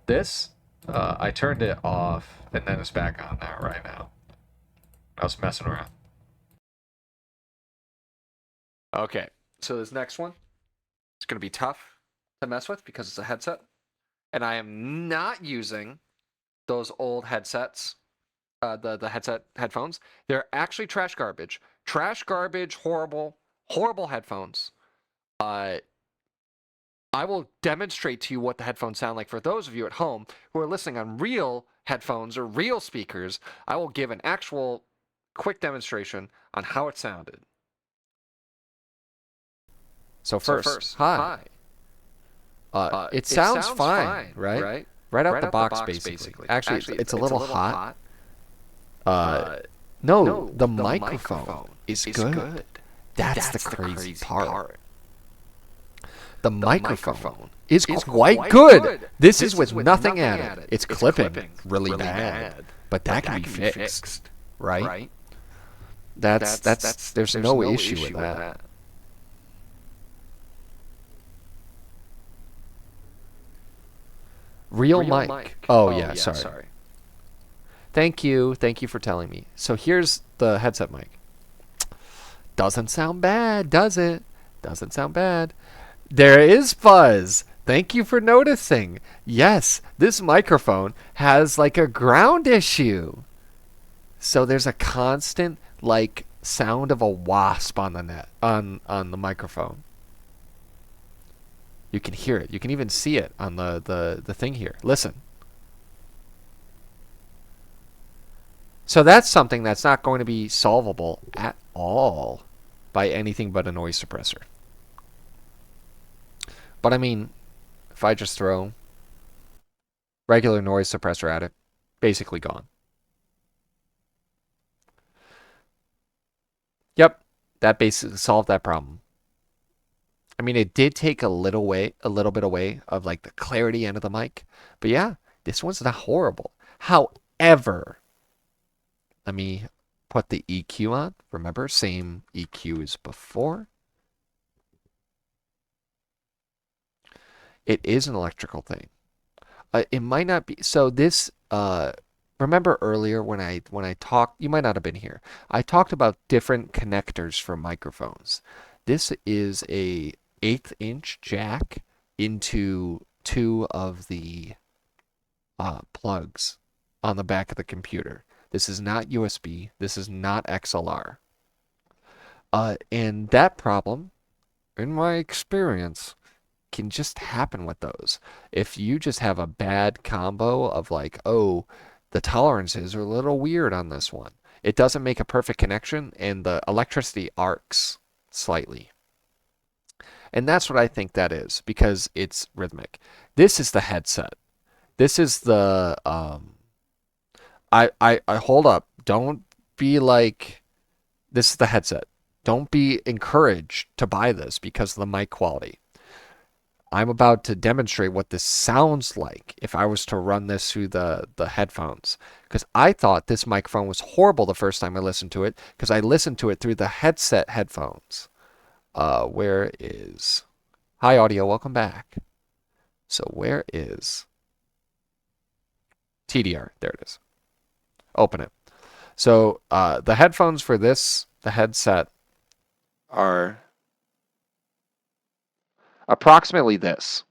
This, I turned it off, and then it's back on now, right now. I was messing around. Okay, so this next one, it's going to be tough to mess with because it's a headset. And I am not using those old headsets, the headset headphones. They're actually trash garbage. Trash garbage, horrible, horrible headphones. I will demonstrate to you what the headphones sound like for those of you at home who are listening on real headphones or real speakers. I will give an actual quick demonstration on how it sounded. So first, hi. It sounds fine, right? Right out the box, basically. Actually, it's a little hot. No, the microphone is good. That's the crazy part. The microphone is quite good. This is with nothing added. It's clipping really bad, but that can be fixed, right? There's no issue with that. Real mic. Oh yeah, sorry. Thank you for telling me. So here's the headset mic. Doesn't sound bad, does it? Doesn't sound bad. There is fuzz. Thank you for noticing. Yes, this microphone has like a ground issue. So there's a constant like sound of a wasp on the net on the microphone. You can hear it. You can even see it on the thing here. Listen. So that's something that's not going to be solvable at all by anything but a noise suppressor. But I mean, if I just throw regular noise suppressor at it, basically gone. Yep, that basically solved that problem. I mean, it did take a little bit away of like the clarity end of the mic, but yeah, this one's not horrible. However, let me put the EQ on. Remember, same EQ as before. It is an electrical thing. It might not be. So this. Remember earlier when I talked. You might not have been here. I talked about different connectors for microphones. This is a 1/8 inch jack into two of the plugs on the back of the computer. This is not USB. This is not XLR. And that problem, in my experience, can just happen with those. If you just have a bad combo of like, oh, the tolerances are a little weird on this one. It doesn't make a perfect connection and the electricity arcs slightly. And that's what I think that is because it's rhythmic. This is the headset. This is the I hold up. Don't be like this is the headset. Don't be encouraged to buy this because of the mic quality. I'm about to demonstrate what this sounds like if I was to run this through the headphones. Because I thought this microphone was horrible the first time I listened to it because I listened to it through the headset headphones. Where is... Hi, audio. Welcome back. So where is... TDR. There it is. Open it. So the headphones for this, the headset, are approximately this.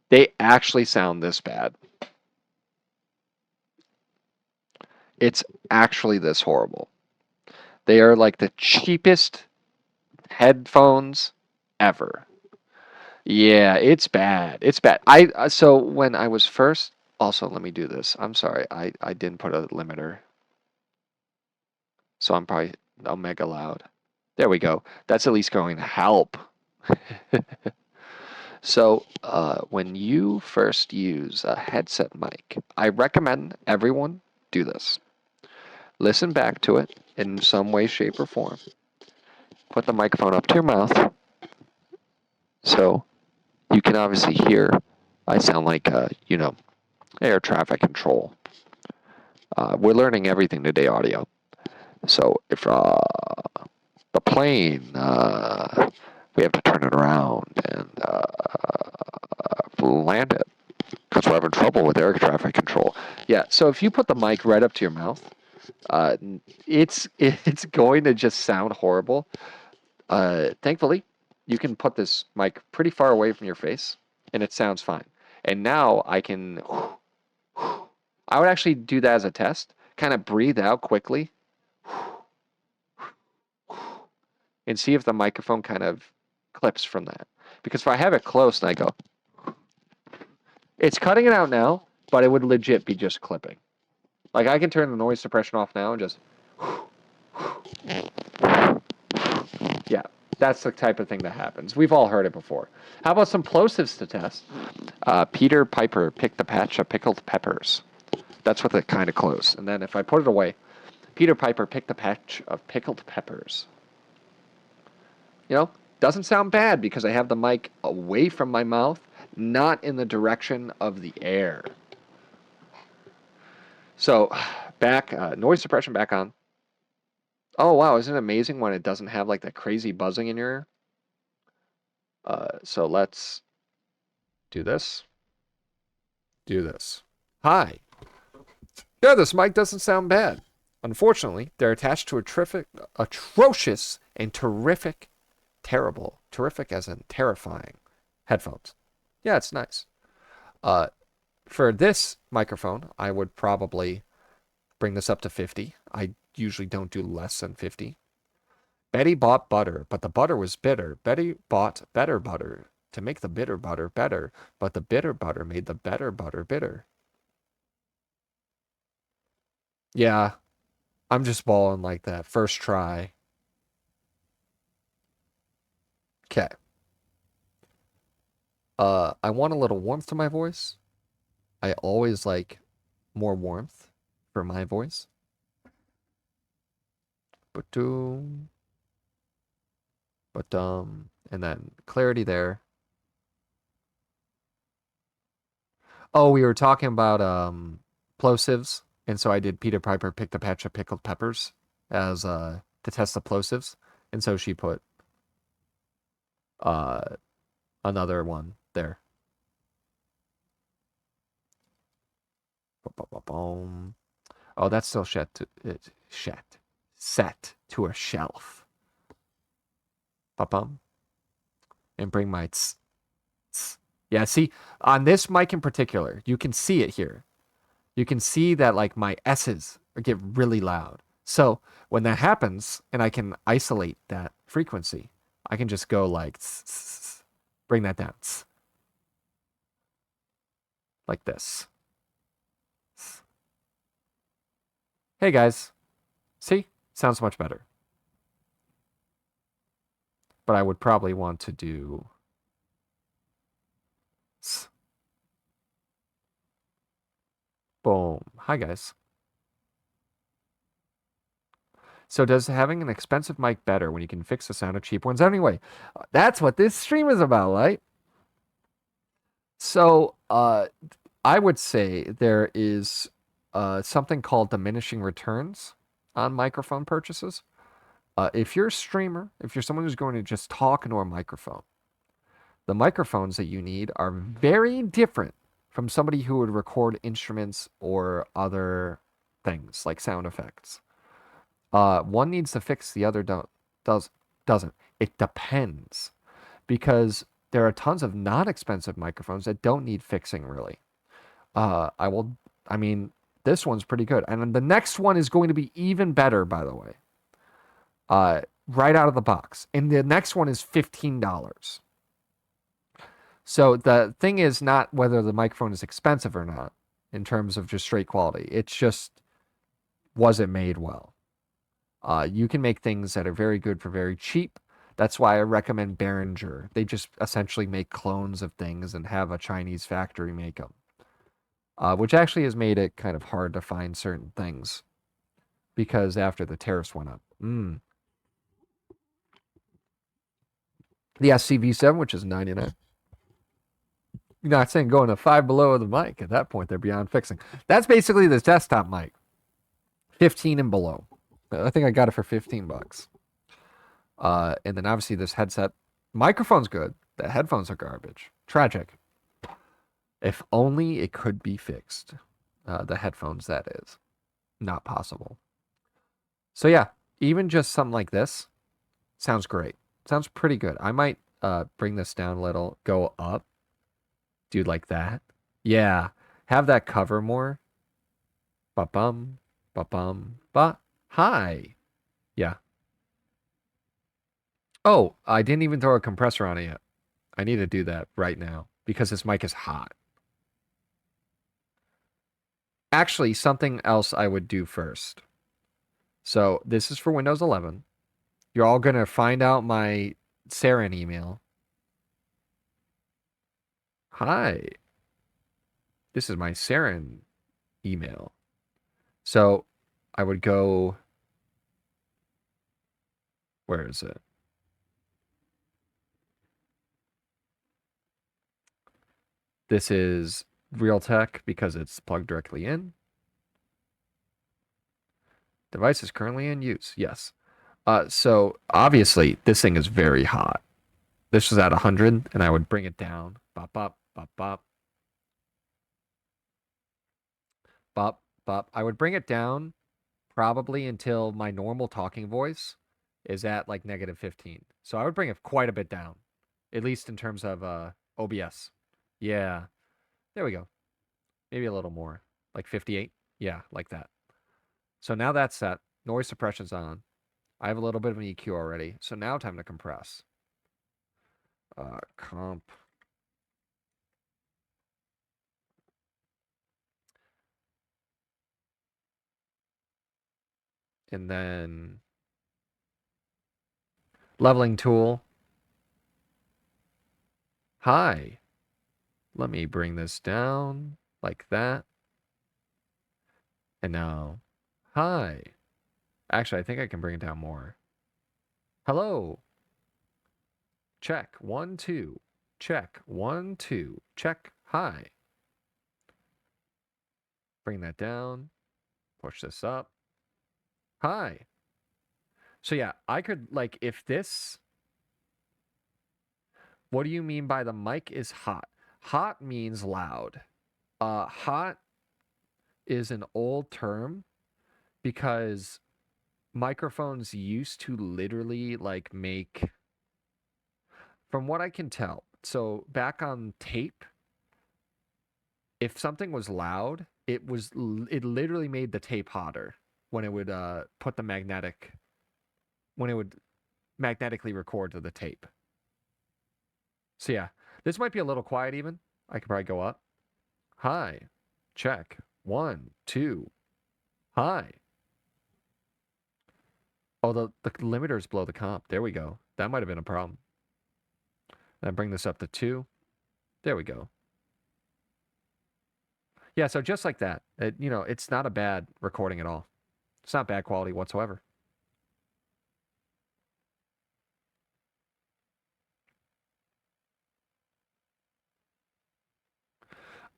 They actually sound this bad. It's actually this horrible. They are like the cheapest headphones ever. Yeah, it's bad. It's bad. So when I was first, also let me do this. I'm sorry. I didn't put a limiter. So I'm probably mega loud. There we go. That's at least going to help. So when you first use a headset mic, I recommend everyone do this. Listen back to it in some way, shape, or form. Put the microphone up to your mouth so you can obviously hear. I sound like, air traffic control. We're learning everything today, audio. So if the plane, we have to turn it around and land it because we're having trouble with air traffic control. Yeah, so if you put the mic right up to your mouth, it's going to just sound horrible. Thankfully, you can put this mic pretty far away from your face, and it sounds fine. And now I would actually do that as a test. Kind of breathe out quickly and see if the microphone kind of clips from that. Because if I have it close and I go, it's cutting it out now, but it would legit be just clipping. Like I can turn the noise suppression off now and just, yeah, that's the type of thing that happens. We've all heard it before. How about some plosives to test? Peter Piper picked a patch of pickled peppers. That's with it kind of close. And then if I put it away, Peter Piper picked a patch of pickled peppers. Doesn't sound bad because I have the mic away from my mouth, not in the direction of the air. So, back, noise suppression back on. Oh, wow, isn't it amazing when it doesn't have like that crazy buzzing in your ear? So let's do this. Do this. Hi. Yeah, this mic doesn't sound bad. Unfortunately, they're attached to atrocious and terrific as in terrifying headphones. Yeah, it's nice. For this microphone, I would probably bring this up to 50. I usually don't do less than 50. Betty bought butter, but the butter was bitter. Betty bought better butter to make the bitter butter better, but the bitter butter made the better butter bitter. Yeah, I'm just balling like that. First try. Okay. I want a little warmth to my voice. I always like more warmth for my voice. But and then clarity there. Oh, we were talking about plosives, and so I did Peter Piper picked a patch of pickled peppers as to test the plosives, and so she put uh another one there. Boom. Oh, that's still set to a shelf. Ba-bum. And bring my yeah, see, on this mic in particular, you can see it here. You can see that like my S's get really loud. So when that happens and I can isolate that frequency, I can just go like bring that down like this. Hey guys, see? Sounds much better. But I would probably want to do boom. Hi guys. So does having an expensive mic better when you can fix the sound of cheap ones? Anyway, that's what this stream is about, right? So, I would say there is something called diminishing returns on microphone purchases. If you're a streamer, if you're someone who's going to just talk into a microphone, the microphones that you need are very different from somebody who would record instruments or other things like sound effects. One needs to fix, the other doesn't. It depends because there are tons of non-expensive microphones that don't need fixing really. Uh, I will, I mean, this one's pretty good. And then the next one is going to be even better, by the way. Right out of the box. And the next one is $15. So the thing is not whether the microphone is expensive or not in terms of just straight quality. It's just, was it made well? You can make things that are very good for very cheap. That's why I recommend Behringer. They just essentially make clones of things and have a Chinese factory make them. Which actually has made it kind of hard to find certain things because after the tariffs went up. The SCV7, which is 99. You're not saying going to 5 below the mic. At that point, they're beyond fixing. That's basically the desktop mic. 15 and below. I think I got it for 15 bucks. And then obviously this headset. Microphone's good. The headphones are garbage. Tragic. If only it could be fixed. The headphones, that is. Not possible. So yeah, even just something like this sounds great. Sounds pretty good. I might bring this down a little, go up, do like that. Yeah, have that cover more. Ba bum, ba bum, ba. Hi. Yeah. Oh, I didn't even throw a compressor on it yet. I need to do that right now because this mic is hot. Actually, something else I would do first. So this is for Windows 11. You're all gonna find out my Saren email. Hi. This is my Saren email. So I would go, where is it? This is Realtek because it's plugged directly in. Device is currently in use. Yes. So obviously this thing is very hot. This is at 100 and I would bring it down. Bop, bop, bop, bop. Bop, bop. I would bring it down probably until my normal talking voice is at like -15. So I would bring it quite a bit down, at least in terms of OBS. Yeah, there we go. Maybe a little more, like 58. Yeah, like that. So now that's set. Noise suppression's on. I have a little bit of an EQ already. So now time to compress. Comp. And then leveling tool. Hi. Let me bring this down like that. And now, hi. Actually, I think I can bring it down more. Hello. Check. 1, 2. Check. 1, 2. Check. Hi. Bring that down. Push this up. Hi. So yeah, I could like if this. What do you mean by the mic is hot? Hot means loud. Hot is an old term because microphones used to literally like make, from what I can tell, so back on tape, if something was loud, it literally made the tape hotter when it would put the magnetic, when it would magnetically record to the tape. So yeah, this might be a little quiet even. I could probably go up. Hi. Check. 1, 2. Hi. Oh, the limiters below the comp. There we go. That might have been a problem. And bring this up to 2. There we go. Yeah, so just like that. It's not a bad recording at all. It's not bad quality whatsoever.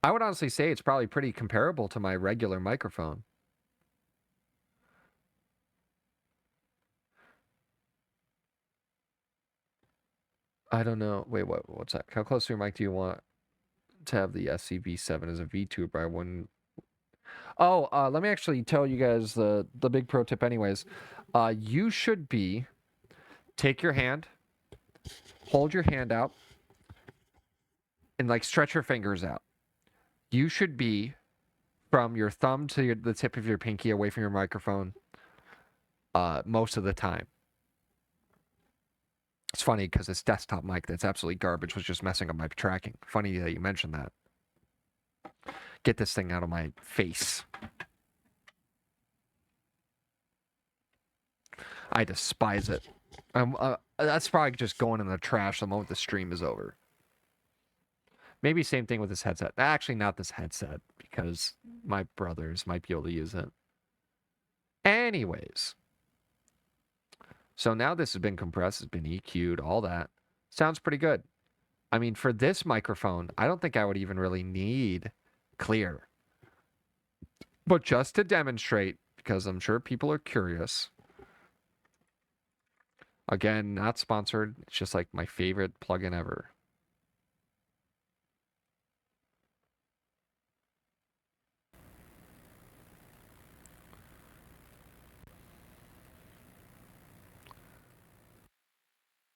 I would honestly say it's probably pretty comparable to my regular microphone. I don't know. Wait, what's that? How close to your mic do you want to have the SCV7 as a VTuber? I wouldn't. Oh, let me actually tell you guys the big pro tip anyways. You should take your hand, hold your hand out, and like stretch your fingers out. You should be from your thumb to the tip of your pinky away from your microphone most of the time. It's funny because this desktop mic that's absolutely garbage was just messing up my tracking. Funny that you mentioned that. Get this thing out of my face. I despise it. That's probably just going in the trash the moment the stream is over. Maybe same thing with this headset. Actually, not this headset because my brothers might be able to use it. Anyways. So now this has been compressed, it's been EQ'd, all that. Sounds pretty good. I mean, for this microphone, I don't think I would even really need clear. But just to demonstrate, because I'm sure people are curious. Again, not sponsored. It's just like my favorite plugin ever.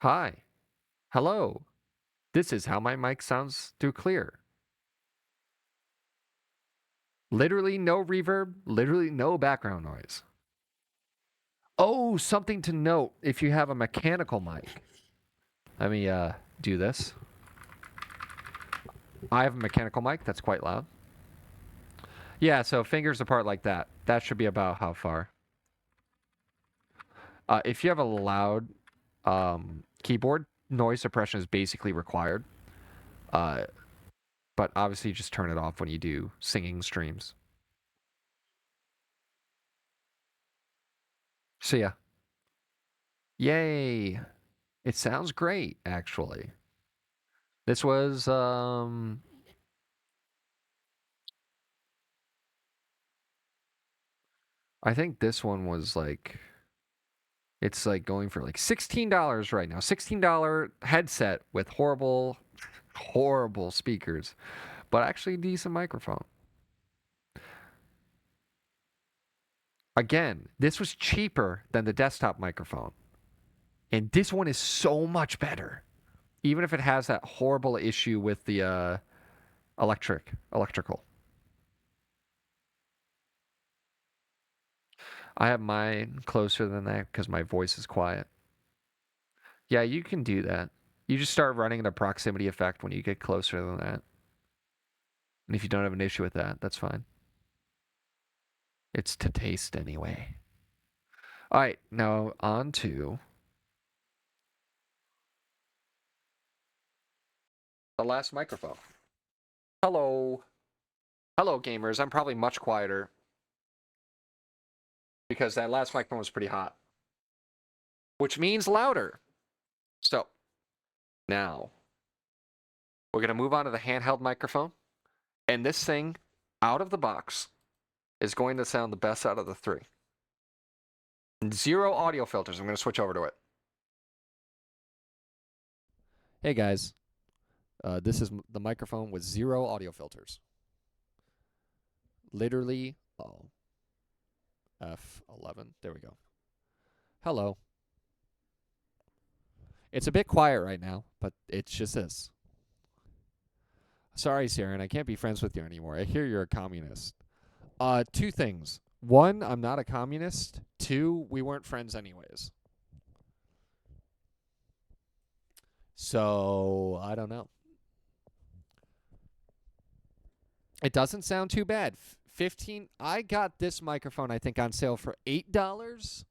Hi. Hello. This is how my mic sounds through clear. Literally no reverb, literally no background noise. Oh, something to note if you have a mechanical mic. Let me do this. I have a mechanical mic that's quite loud. Yeah, so fingers apart like that. That should be about how far. If you have a loud keyboard, noise suppression is basically required. But obviously just turn it off when you do singing streams. So yeah. Yay. It sounds great, actually. This was I think this one was like, it's like going for like $16 right now. $16 headset with horrible, horrible speakers, but actually decent microphone. Again, this was cheaper than the desktop microphone. And this one is so much better. Even if it has that horrible issue with the electrical. I have mine closer than that because my voice is quiet. Yeah, you can do that. You just start running the proximity effect when you get closer than that. And if you don't have an issue with that, that's fine. It's to taste anyway. All right, now on to the last microphone. Hello. Hello, gamers. I'm probably much quieter because that last microphone was pretty hot, which means louder. So now we're going to move on to the handheld microphone. And this thing, out of the box, is going to sound the best out of the three. 0 audio filters. I'm going to switch over to it. Hey, guys. This is the microphone with 0 audio filters. Literally, F11. There we go. Hello. It's a bit quiet right now, but it's just this. Sorry, Saren, I can't be friends with you anymore. I hear you're a communist. 2 things. 1, I'm not a communist. 2, we weren't friends anyways. So, I don't know. It doesn't sound too bad. 15. I got this microphone, I think, on sale for $8.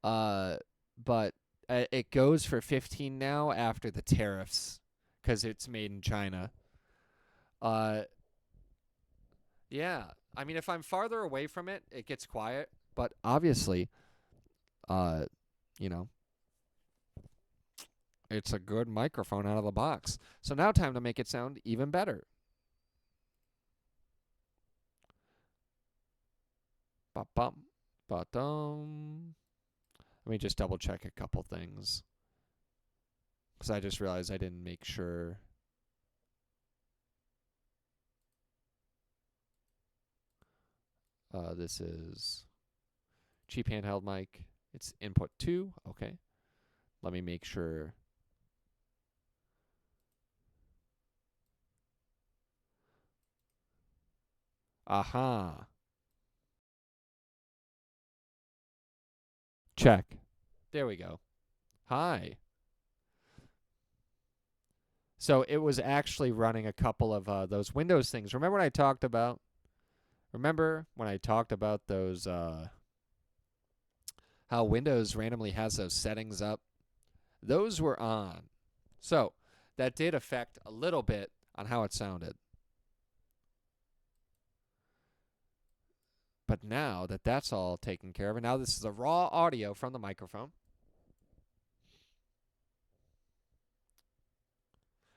But it goes for 15 now after the tariffs because it's made in China. Yeah. I mean, if I'm farther away from it, it gets quiet. But obviously, you know, it's a good microphone out of the box. So now time to make it sound even better. Ba-bum, ba-dum. Let me just double check a couple things. Because I just realized I didn't make sure. This is cheap handheld mic. It's input 2. Okay. Let me make sure. Aha. Check. There we go. Hi. So it was actually running a couple of those Windows things. Remember when I talked about those how Windows randomly has those settings up? Those were on. So that did affect a little bit on how it sounded. But now that that's all taken care of, and now this is the raw audio from the microphone.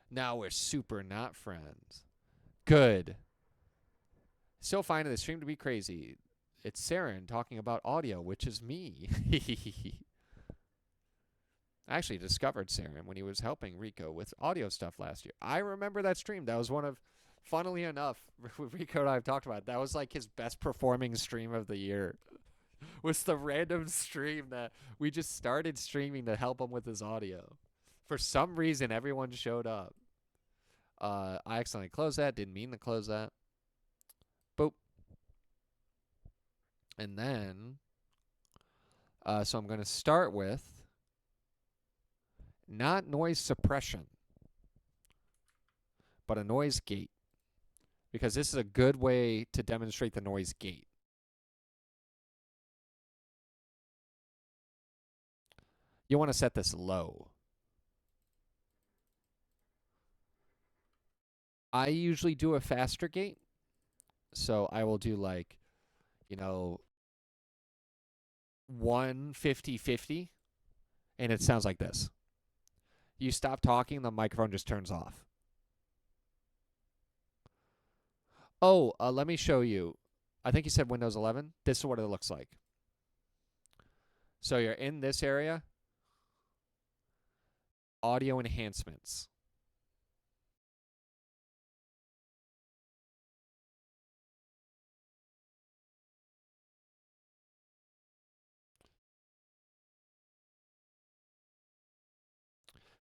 Now we're super not friends. Good. Still finding the stream to be crazy. It's Saren talking about audio, which is me. I actually discovered Saren when he was helping Rico with audio stuff last year. I remember that stream. That was one of, funnily enough, Rico and I have talked about it. That was like his best performing stream of the year. Was the random stream that we just started streaming to help him with his audio. For some reason, everyone showed up. I accidentally closed that. Didn't mean to close that. Boop. And then, so I'm going to start with not noise suppression, but a noise gate. Because this is a good way to demonstrate the noise gate. You want to set this low. I usually do a faster gate. So I will do like, 150-50. And it sounds like this. You stop talking, the microphone just turns off. Oh, let me show you. I think you said Windows 11. This is what it looks like. So you're in this area. Audio enhancements.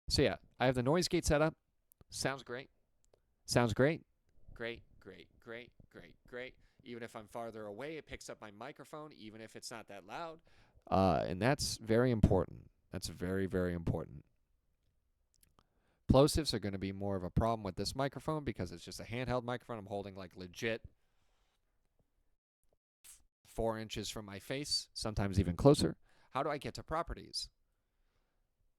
So yeah, I have the noise gate set up. Sounds great. Sounds great. Great, great, great, great, great. Even if I'm farther away, it picks up my microphone, even if it's not that loud. And that's very important. That's very, very important. Plosives are going to be more of a problem with this microphone because it's just a handheld microphone. I'm holding like legit 4 inches from my face, sometimes even closer. How do I get to properties?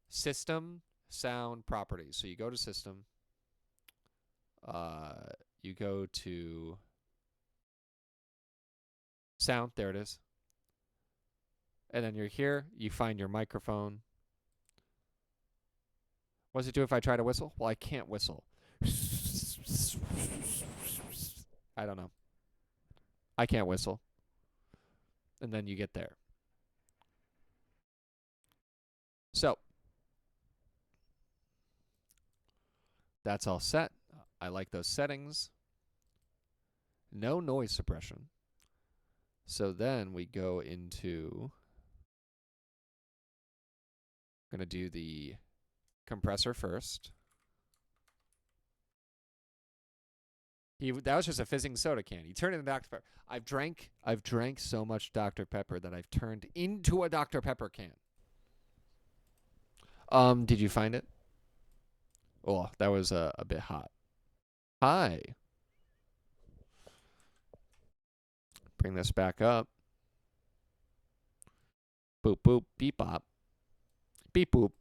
System, sound, properties. So you go to system. You go to sound. There it is. And then you're here. You find your microphone. What does it do if I try to whistle? Well, I can't whistle. I don't know. I can't whistle. And then you get there. So that's all set. I like those settings. No noise suppression. So then we go into, I'm going to do the compressor first. That was just a fizzing soda can. He turned into Dr. Pepper. I've drank so much Dr. Pepper that I've turned into a Dr. Pepper can. Did you find it? Oh, that was a bit hot. Hi. Bring this back up. Boop, boop, beep, bop. Beep, boop.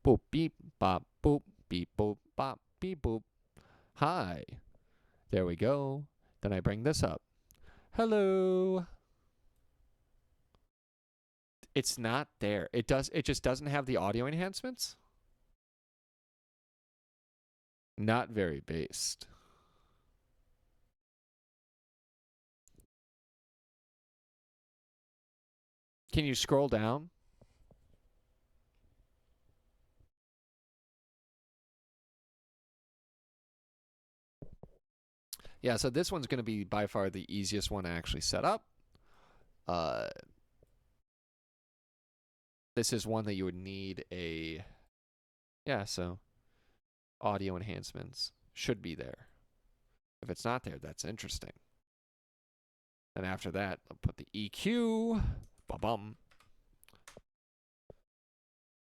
Boop, beep, bop, boop, beep, boop, bop, beep, boop. Hi. There we go. Then I bring this up. Hello. It's not there. It just doesn't have the audio enhancements. Not very based. Can you scroll down? Yeah, so this one's going to be by far the easiest one to actually set up. This is one that you would need a, yeah, so audio enhancements should be there. If it's not there, that's interesting. And after that, I'll put the EQ, ba-bum.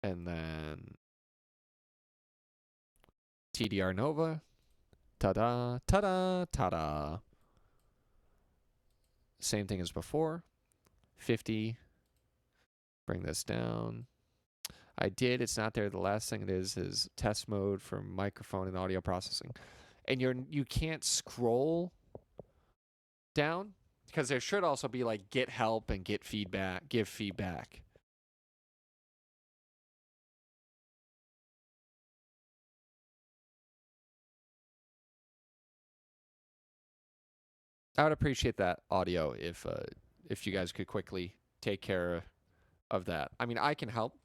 And then TDR Nova, ta-da, ta-da, ta-da. Same thing as before, 50. Bring this down. I did. It's not there. The last thing it is test mode for microphone and audio processing. And you can't scroll down because there should also be like get help and get feedback, give feedback. I would appreciate that audio if you guys could quickly take care of that. I mean, I can help,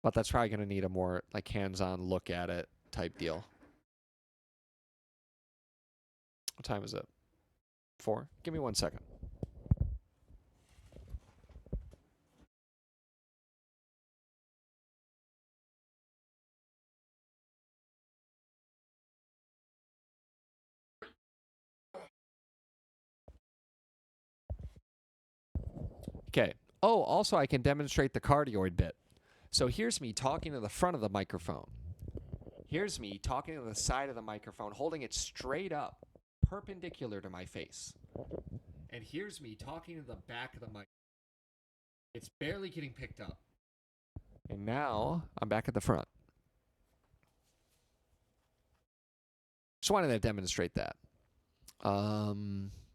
but that's probably going to need a more like hands-on look at it type deal. What time is it? 4? Give me 1 second. Okay. Oh, also I can demonstrate the cardioid bit. So here's me talking to the front of the microphone. Here's me talking to the side of the microphone, holding it straight up, perpendicular to my face. And here's me talking to the back of the mic. It's barely getting picked up. And now I'm back at the front. Just wanted to demonstrate that.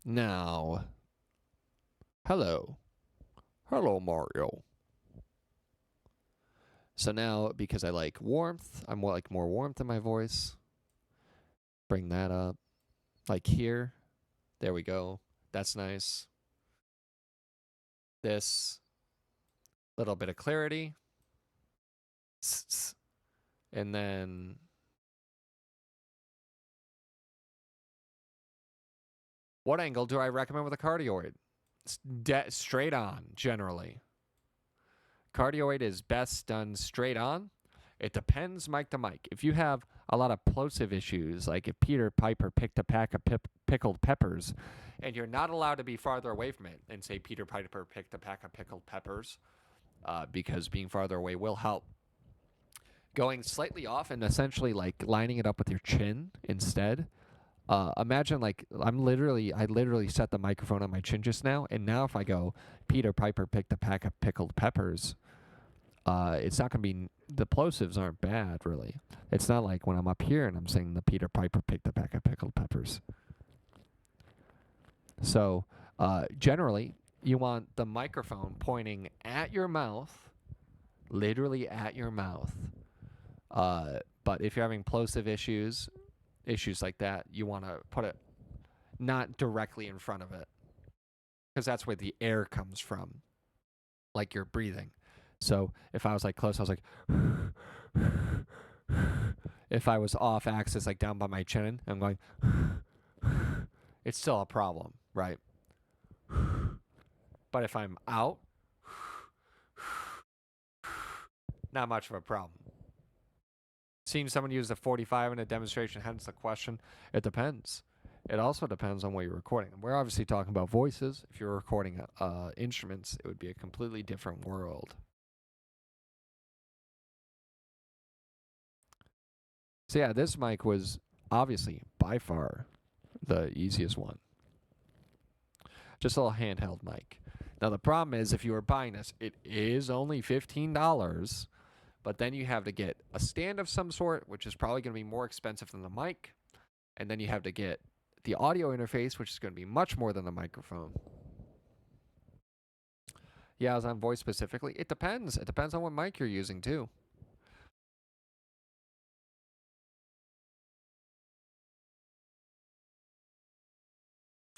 Now, hello. Hello, Mario. So now, because I like warmth, I'm like more warmth in my voice. Bring that up. Like here. There we go. That's nice. This. Little bit of clarity. And then what angle do I recommend with a cardioid? Straight on, generally. Cardioid is best done straight on. It depends mic to mic. If you have a lot of plosive issues, like if Peter Piper picked a pack of pickled peppers, and you're not allowed to be farther away from it, and say Peter Piper picked a pack of pickled peppers, because being farther away will help. Going slightly off and essentially like lining it up with your chin instead Imagine like I literally set the microphone on my chin just now, and now if I go, Peter Piper picked a pack of pickled peppers, it's not gonna be the plosives aren't bad really. It's not like when I'm up here and I'm saying the Peter Piper picked a pack of pickled peppers. So generally, you want the microphone pointing at your mouth, literally at your mouth. But if you're having plosive issues like that, you want to put it not directly in front of it, because that's where the air comes from, like you're breathing. So if I was like close, I was like, if I was off axis, like down by my chin, I'm going, it's still a problem, right? But if I'm out, not much of a problem. Seen someone use the 45 in a demonstration, hence the question. It depends. It also depends on what you're recording. We're obviously talking about voices. If you're recording instruments, it would be a completely different world. So yeah, this mic was obviously by far the easiest one. Just a little handheld mic. Now the problem is if you were buying this, it is only $15, but then you have to get a stand of some sort, which is probably going to be more expensive than the mic, and then you have to get the audio interface, which is going to be much more than the microphone. Yeah, as on voice specifically, it depends. It depends on what mic you're using too.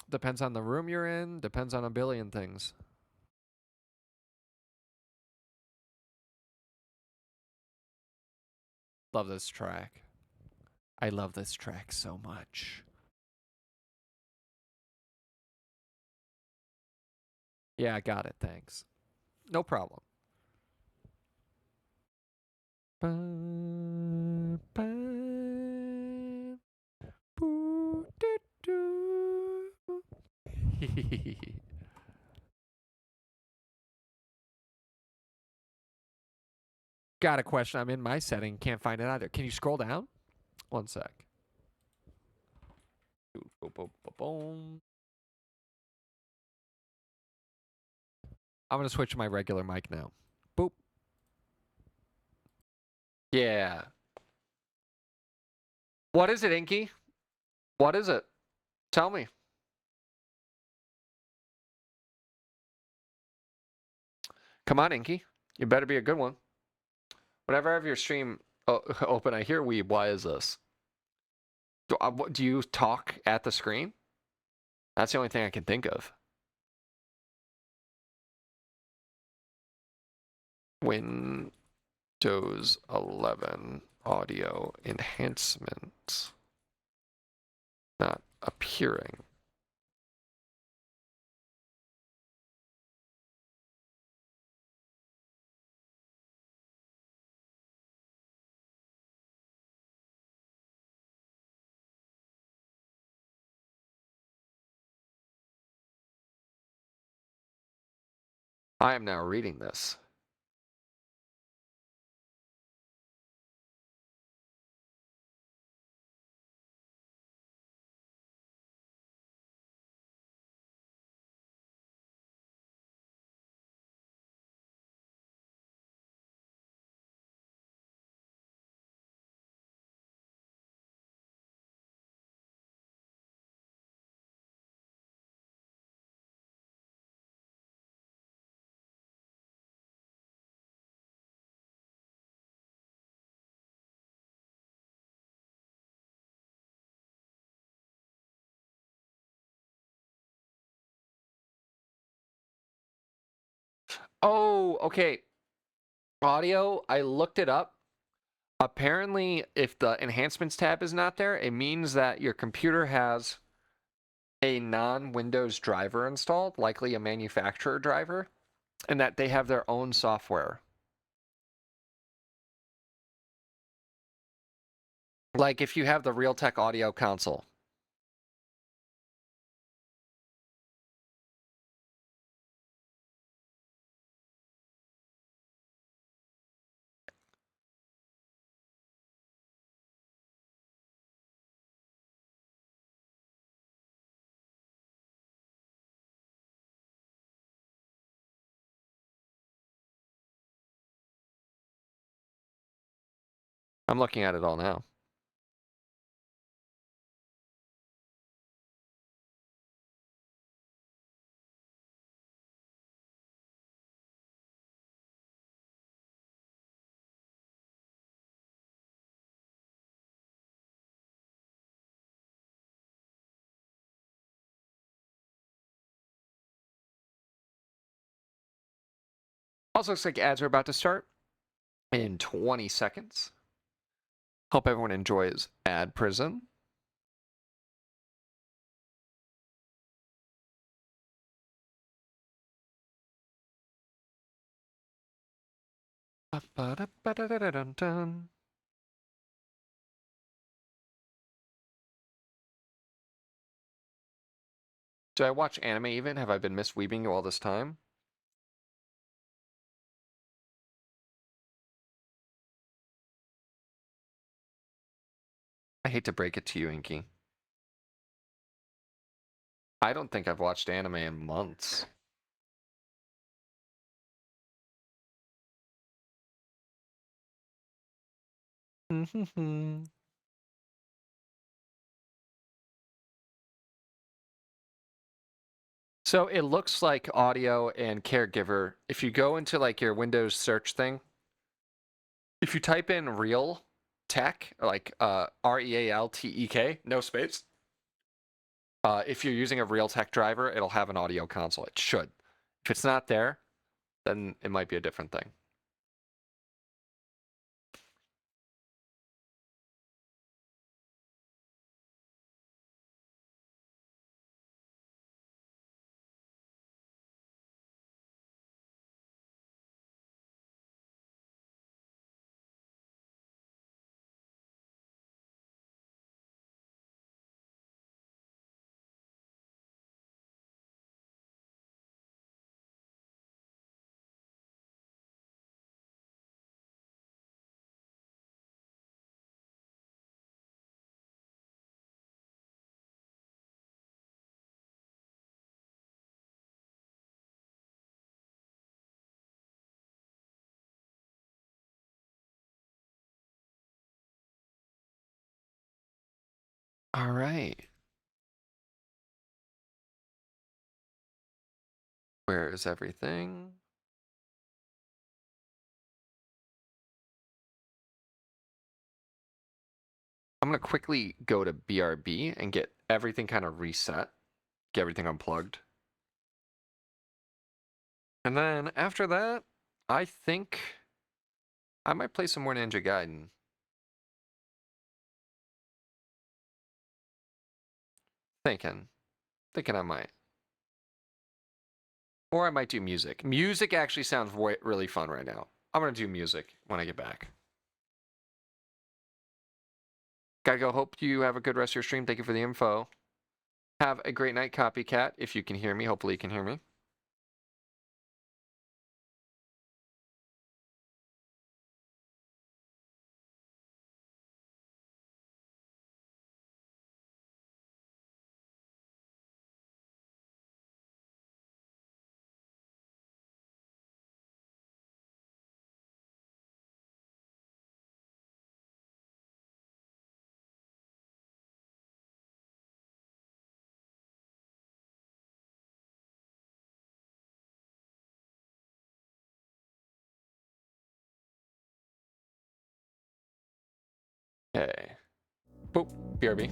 Depends on the room you're in. Depends on a billion things. Love this track. I love this track so much. Yeah, I got it. Thanks. No problem. Got a question. I'm in my setting. Can't find it either. Can you scroll down? One sec. I'm going to switch to my regular mic now. Boop. Yeah. What is it, Inky? What is it? Tell me. Come on, Inky. You better be a good one. Whenever I have your stream open, I hear weeb. Why is this? Do you talk at the screen? That's the only thing I can think of. Windows 11 audio enhancement not appearing. I am now reading this. Oh, okay. Audio, I looked it up. Apparently, if the enhancements tab is not there, it means that your computer has a non-Windows driver installed, likely a manufacturer driver, and that they have their own software. Like if you have the Realtek audio console. I'm looking at it all now. Also looks like ads are about to start in 20 seconds. Hope everyone enjoys Ad Prison. Ba-da-ba-da-da-dun-dun. Did I watch anime even? Have I been misweaving all this time? I hate to break it to you, Inky. I don't think I've watched anime in months. So it looks like audio and caregiver. If you go into like your Windows search thing, if you type in real tech, like REALTEK, no space, if you're using a real tech driver, it'll have an audio console. It should. If it's not there, then it might be a different thing. All right. Where is everything? I'm going to quickly go to BRB and get everything kind of reset, get everything unplugged. And then after that, I think I might play some more Ninja Gaiden. Thinking I might. Or I might do music. Music actually sounds really fun right now. I'm going to do music when I get back. Gotta go. Hope you have a good rest of your stream. Thank you for the info. Have a great night, Copycat. If you can hear me, hopefully you can hear me. Okay. Boop. BRB.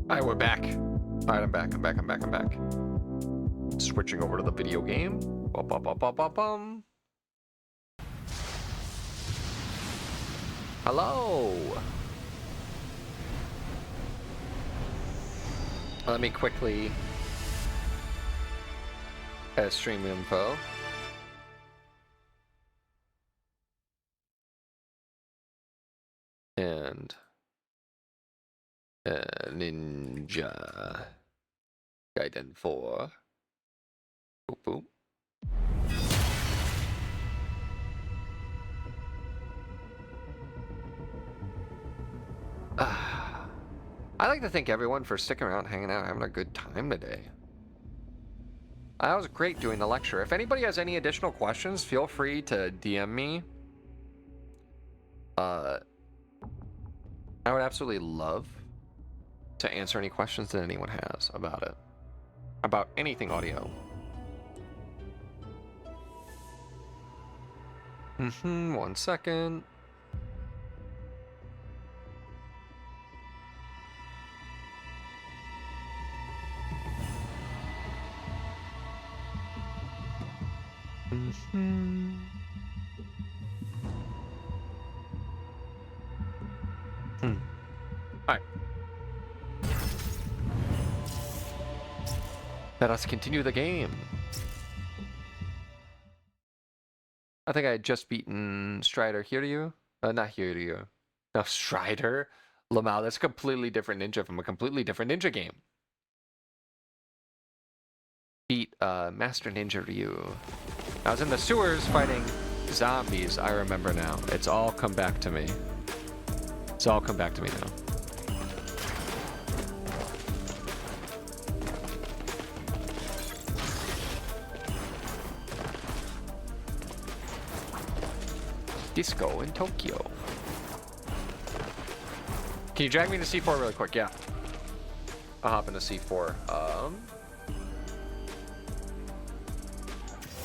Alright, we're back. Alright, I'm back. Switching over to the video game. Bum. Hello! Let me quickly stream info. And Ninja Gaiden 4. Boop boop. I'd like to thank everyone for sticking around, hanging out, having a good time today. That was great doing the lecture. If anybody has any additional questions, feel free to DM me. I would absolutely love to answer any questions that anyone has about it. About anything audio. 1 second. Alright. Let us continue the game. I think I had just beaten Strider Hiryu. Not Hiryu. No, Strider. Lamau, that's a completely different ninja from a completely different ninja game. Beat Master Ninja Ryu. I was in the sewers fighting zombies, I remember now. It's all come back to me. It's all come back to me now. Disco in Tokyo. Can you drag me to C4 really quick? Yeah. I'll hop into C4.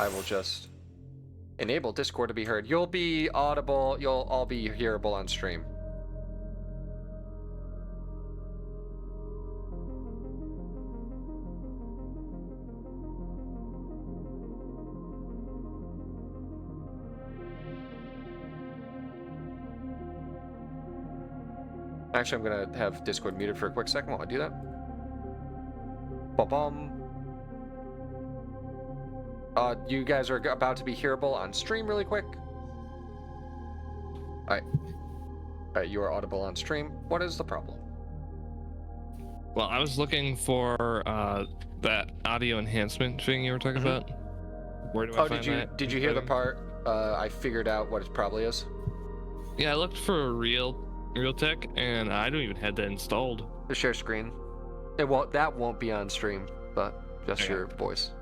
I will just enable Discord to be heard. You'll be audible. You'll all be hearable on stream. Actually, I'm gonna have Discord muted for a quick second while I do that. Ba-bum. You guys are about to be hearable on stream really quick. Alright. Alright, you are audible on stream. What is the problem? Well, I was looking for that audio enhancement thing you were talking about. Where do I find that? Did you hear the part I figured out what it probably is? Yeah, I looked for Realtek, and I don't even have that installed. The share screen. That won't be on stream, but just your voice.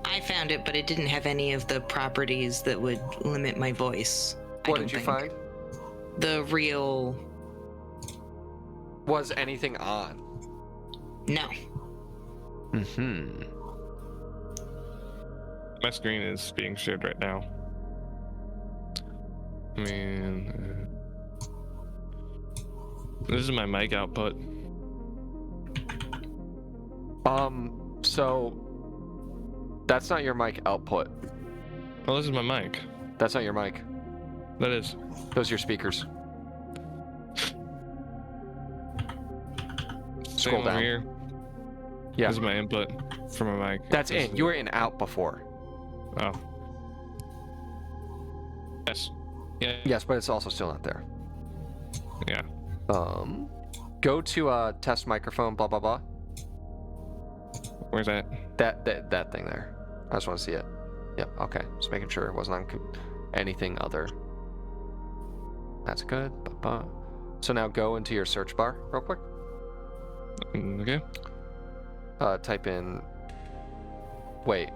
I found it, but it didn't have any of the properties that would limit my voice. What did you find? The real... Was anything on? No. My screen is being shared right now. I mean, this is my mic output. So that's not your mic output. Oh, this is my mic. That's not your mic. That is. Those are your speakers. Scroll Same down. over here. Yeah. This is my input for my mic. That's in. You were in out before. Oh. Yes. Yeah. Yes, but it's also still not there. Yeah. Go to test microphone, blah blah blah. Where's that? That thing there. I just want to see it. Yep. Okay. Just making sure it wasn't on anything other. That's good. So now go into your search bar real quick. Okay. Type in. Wait.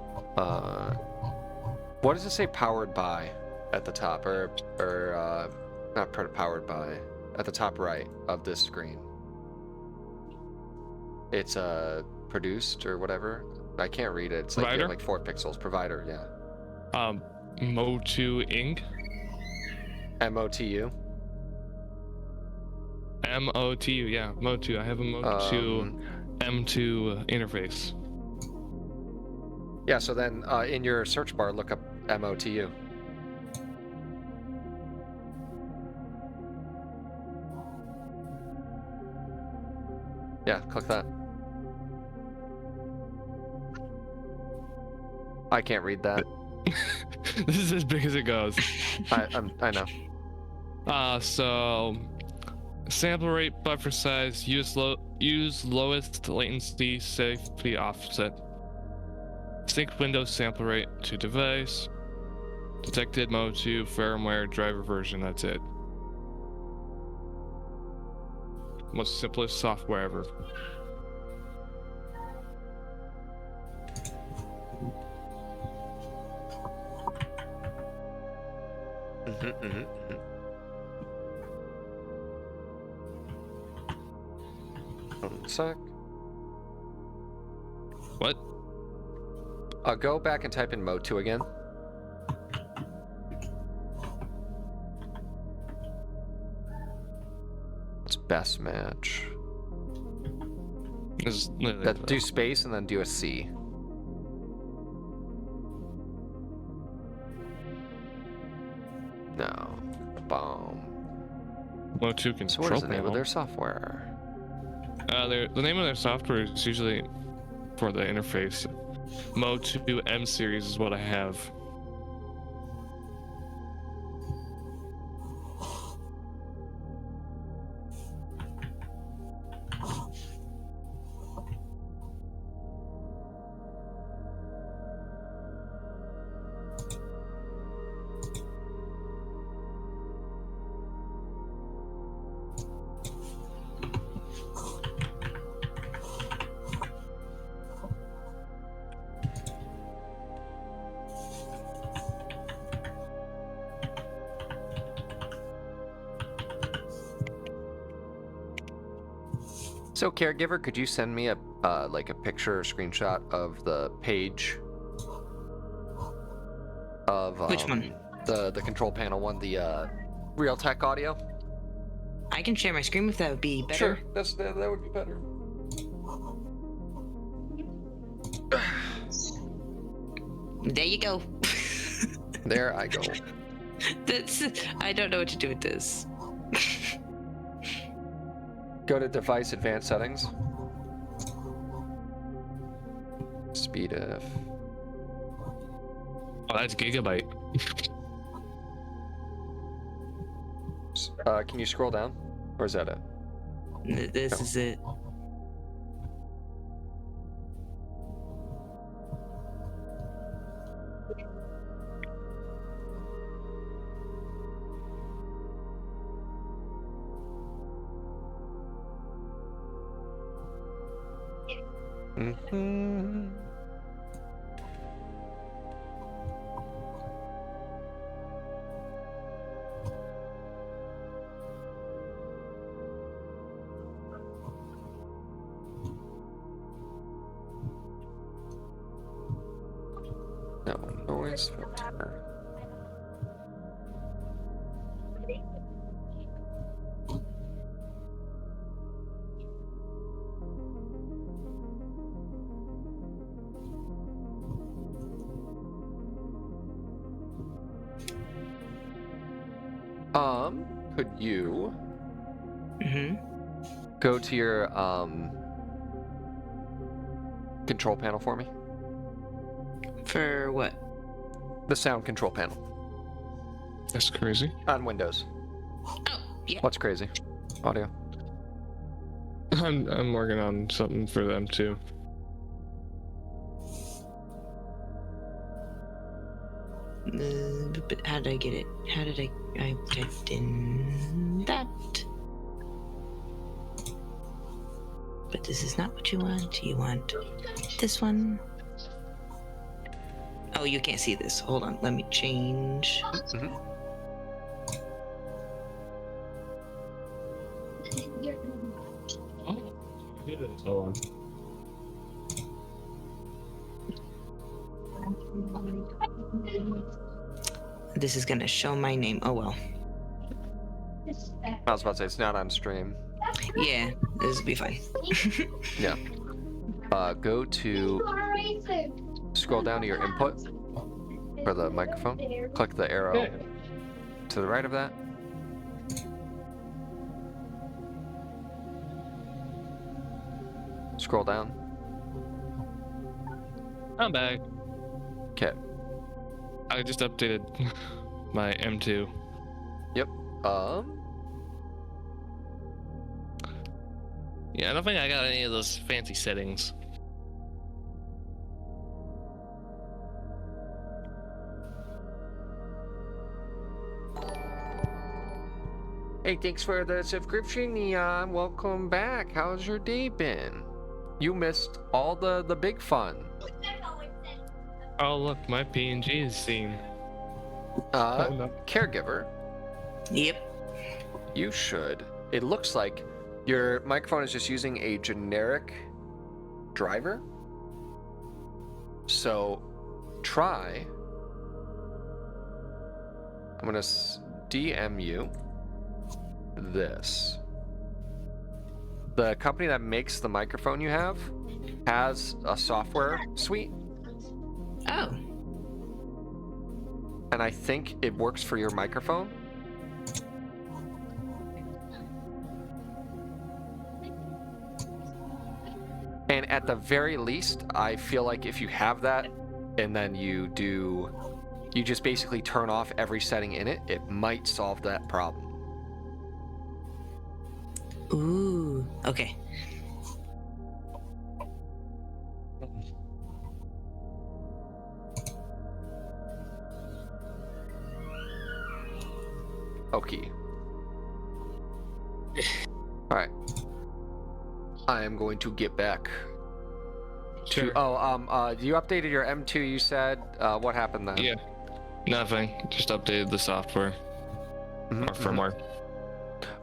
What does it say? Powered by at the top, or not powered by at the top right of this screen. It's produced or whatever. I can't read it. It's Provider? like 4 pixels. Provider, yeah. Motu Inc. MOTU. M-O-T-U, yeah, Mo2. I have a Mo2 M2 interface. Yeah, so then in your search bar, look up MOTU. Yeah, click that. I can't read that. This is as big as it goes. I know. So sample rate, buffer size, use lowest latency safety offset. Sync Windows sample rate to device. Detected Mo2 firmware driver version. That's it. Most simplest software ever. One sec. What? Go back and type in Mo2 again. It's best match. Do space and then do a C. No. Boom. Mo2 control So what is the name panel. of their software? The name of their software is usually for the interface. Mo2 M series is what I have. So, caregiver, could you send me a like a picture or screenshot of the page of Which one? The control panel one, the Realtek audio? I can share my screen if that would be better. Sure, that would be better. There you go. There I go. I don't know what to do with this. Go to device advanced settings. Speed of. Oh, that's gigabyte. Can you scroll down? Or is that it? This is it. Mm-hmm. No noise filter. Could you go to your control panel for me? For what? The sound control panel That's crazy. on Windows. Oh, yeah. What's crazy? Audio. I'm working on something for them too. But how did I get it? How did I typed in that? But this is not what you want. You want this one. Oh, you can't see this. Hold on. Let me change. Oh, This is gonna show my name. Oh well. I was about to say it's not on stream. Yeah, this will be fine. Yeah. Go to scroll down to your input for the microphone. Click the arrow Okay. to the right of that. Scroll down. I'm back. Okay. I just updated my M2. Yep. Yeah, I don't think I got any of those fancy settings. Hey, thanks for the subscription, Neon. Welcome back. How's your day been? You missed all the big fun. Oh look, my PNG is seen. No. Caregiver, Yep. you should. It looks like your microphone is just using a generic driver. So try. I'm gonna DM you this. The company that makes the microphone you have has a software suite, Oh. and I think it works for your microphone. And at the very least, I feel like if you have that and then you just basically turn off every setting in it, it might solve that problem. Ooh. Okay. Okay. Alright. I am going to get back to... Sure. Oh, you updated your M2, you said. What happened then? Yeah. Nothing. Just updated the software Mhm, or firmware.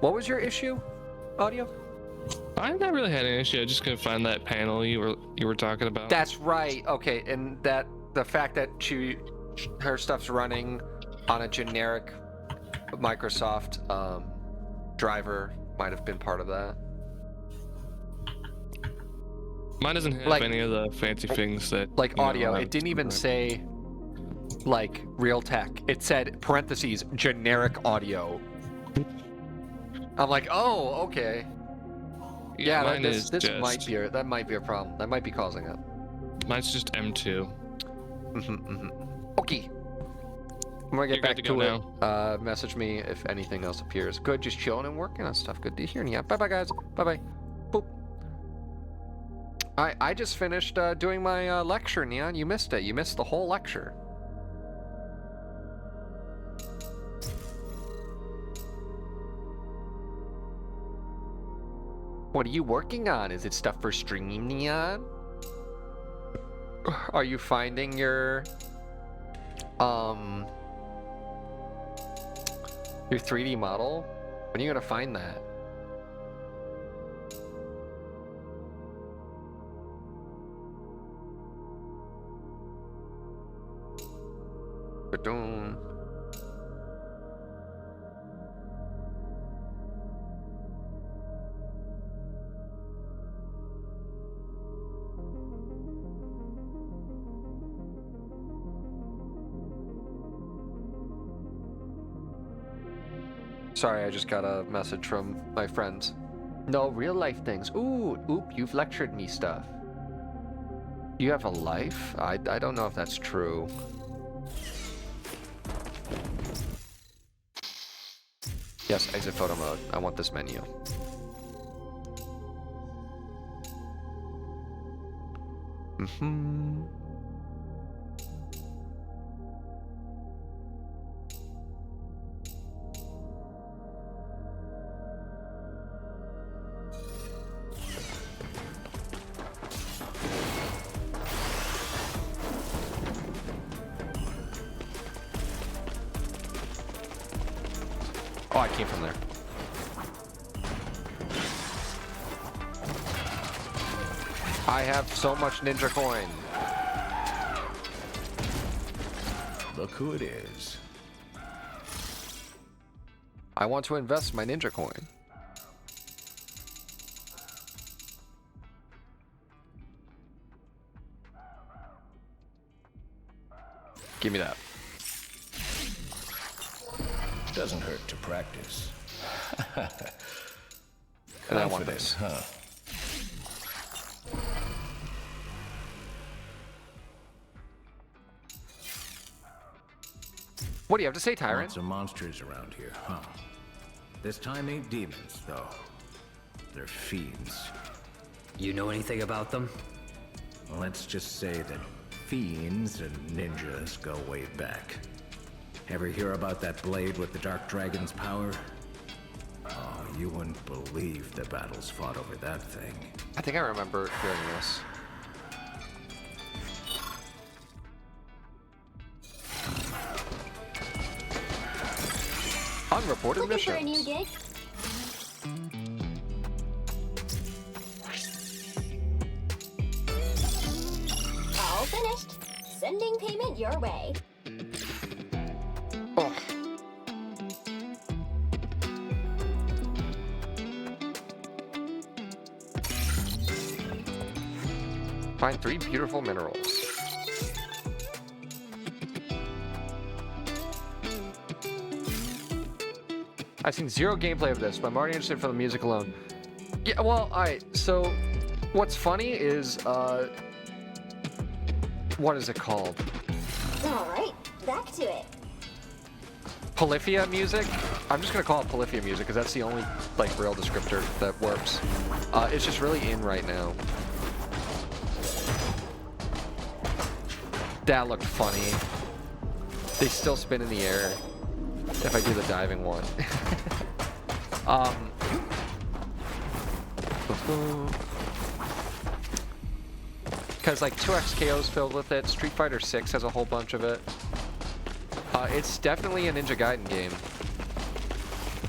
What was your issue, Audio? I've not really had an issue. I just couldn't find that panel you were talking about. That's right. Okay, and that the fact that her stuff's running on a generic Microsoft driver might have been part of that. Mine doesn't have Like- any of the fancy things that Like you know, audio, I it didn't even was- say like real tech. It said parentheses generic audio. I'm like, oh, okay. Yeah, mine this is might just- be that might be a problem. That might be causing it. Mine's just M2. Okay. I'm gonna get You're back good to to it. go Message me if anything else appears. Good, just chilling and working on stuff. Good to hear. Yeah. Bye bye, guys. Bye bye. Boop. I just finished doing my lecture, Neon. You missed it. You missed the whole lecture. What are you working on? Is it stuff for streaming, Neon? Are you finding your 3D model? When are you gonna find that? Ba-dum. Sorry, I just got a message from my friends. No real life things. Ooh, oop, you've lectured me stuff. You have a life? I don't know if that's true. Yes, exit photo mode. I want this menu. Oh, I came from there. I have so much ninja coin. Look who it is. I want to invest my ninja coin. Give me that. Doesn't hurt to practice. And I want Confident, this. huh? What do you have to say, Tyrant? Lots of monsters around here, huh? This time ain't demons, though. They're fiends. You know anything about them? Let's just say that fiends and ninjas go way back. Ever hear about that blade with the Dark Dragon's power? Oh, you wouldn't believe the battles fought over that thing. I think I remember hearing this. Unreported Looking for a new missions. gig? All finished. Sending payment your way. Oh. Find 3 beautiful minerals. I've seen 0 gameplay of this, but I'm already interested for the music alone. Yeah, well, alright, so what's funny is, what is it called? All right, back to it. Polyphia music? I'm just gonna call it Polyphia music because that's the only, like, real descriptor that works. It's just really in right now. That looked funny. They still spin in the air if I do the diving one. Because like 2XKO's filled with it, Street Fighter 6 has a whole bunch of it. It's definitely a Ninja Gaiden game.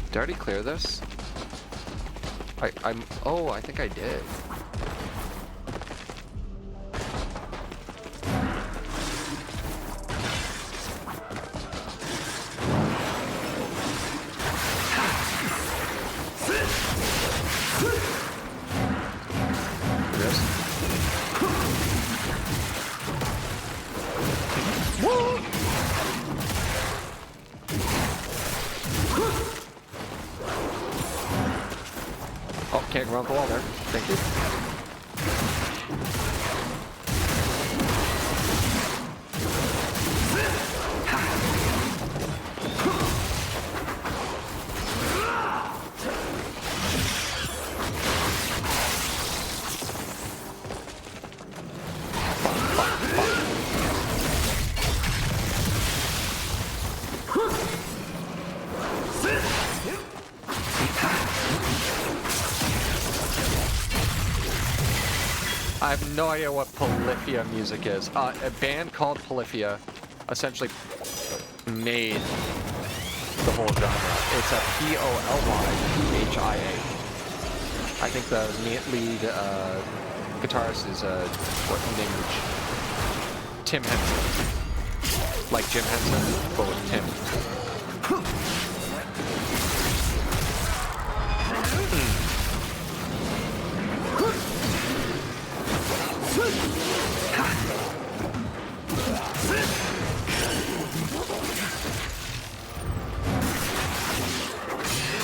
Did I already clear this? Oh, I think I did. Oh, can't go around the wall there. Thank you. I have no idea what Polyphia music is. A band called Polyphia essentially made the whole genre. It's a Polyphia. I think the lead guitarist is what named Tim Henson. Like Jim Henson, but with Tim.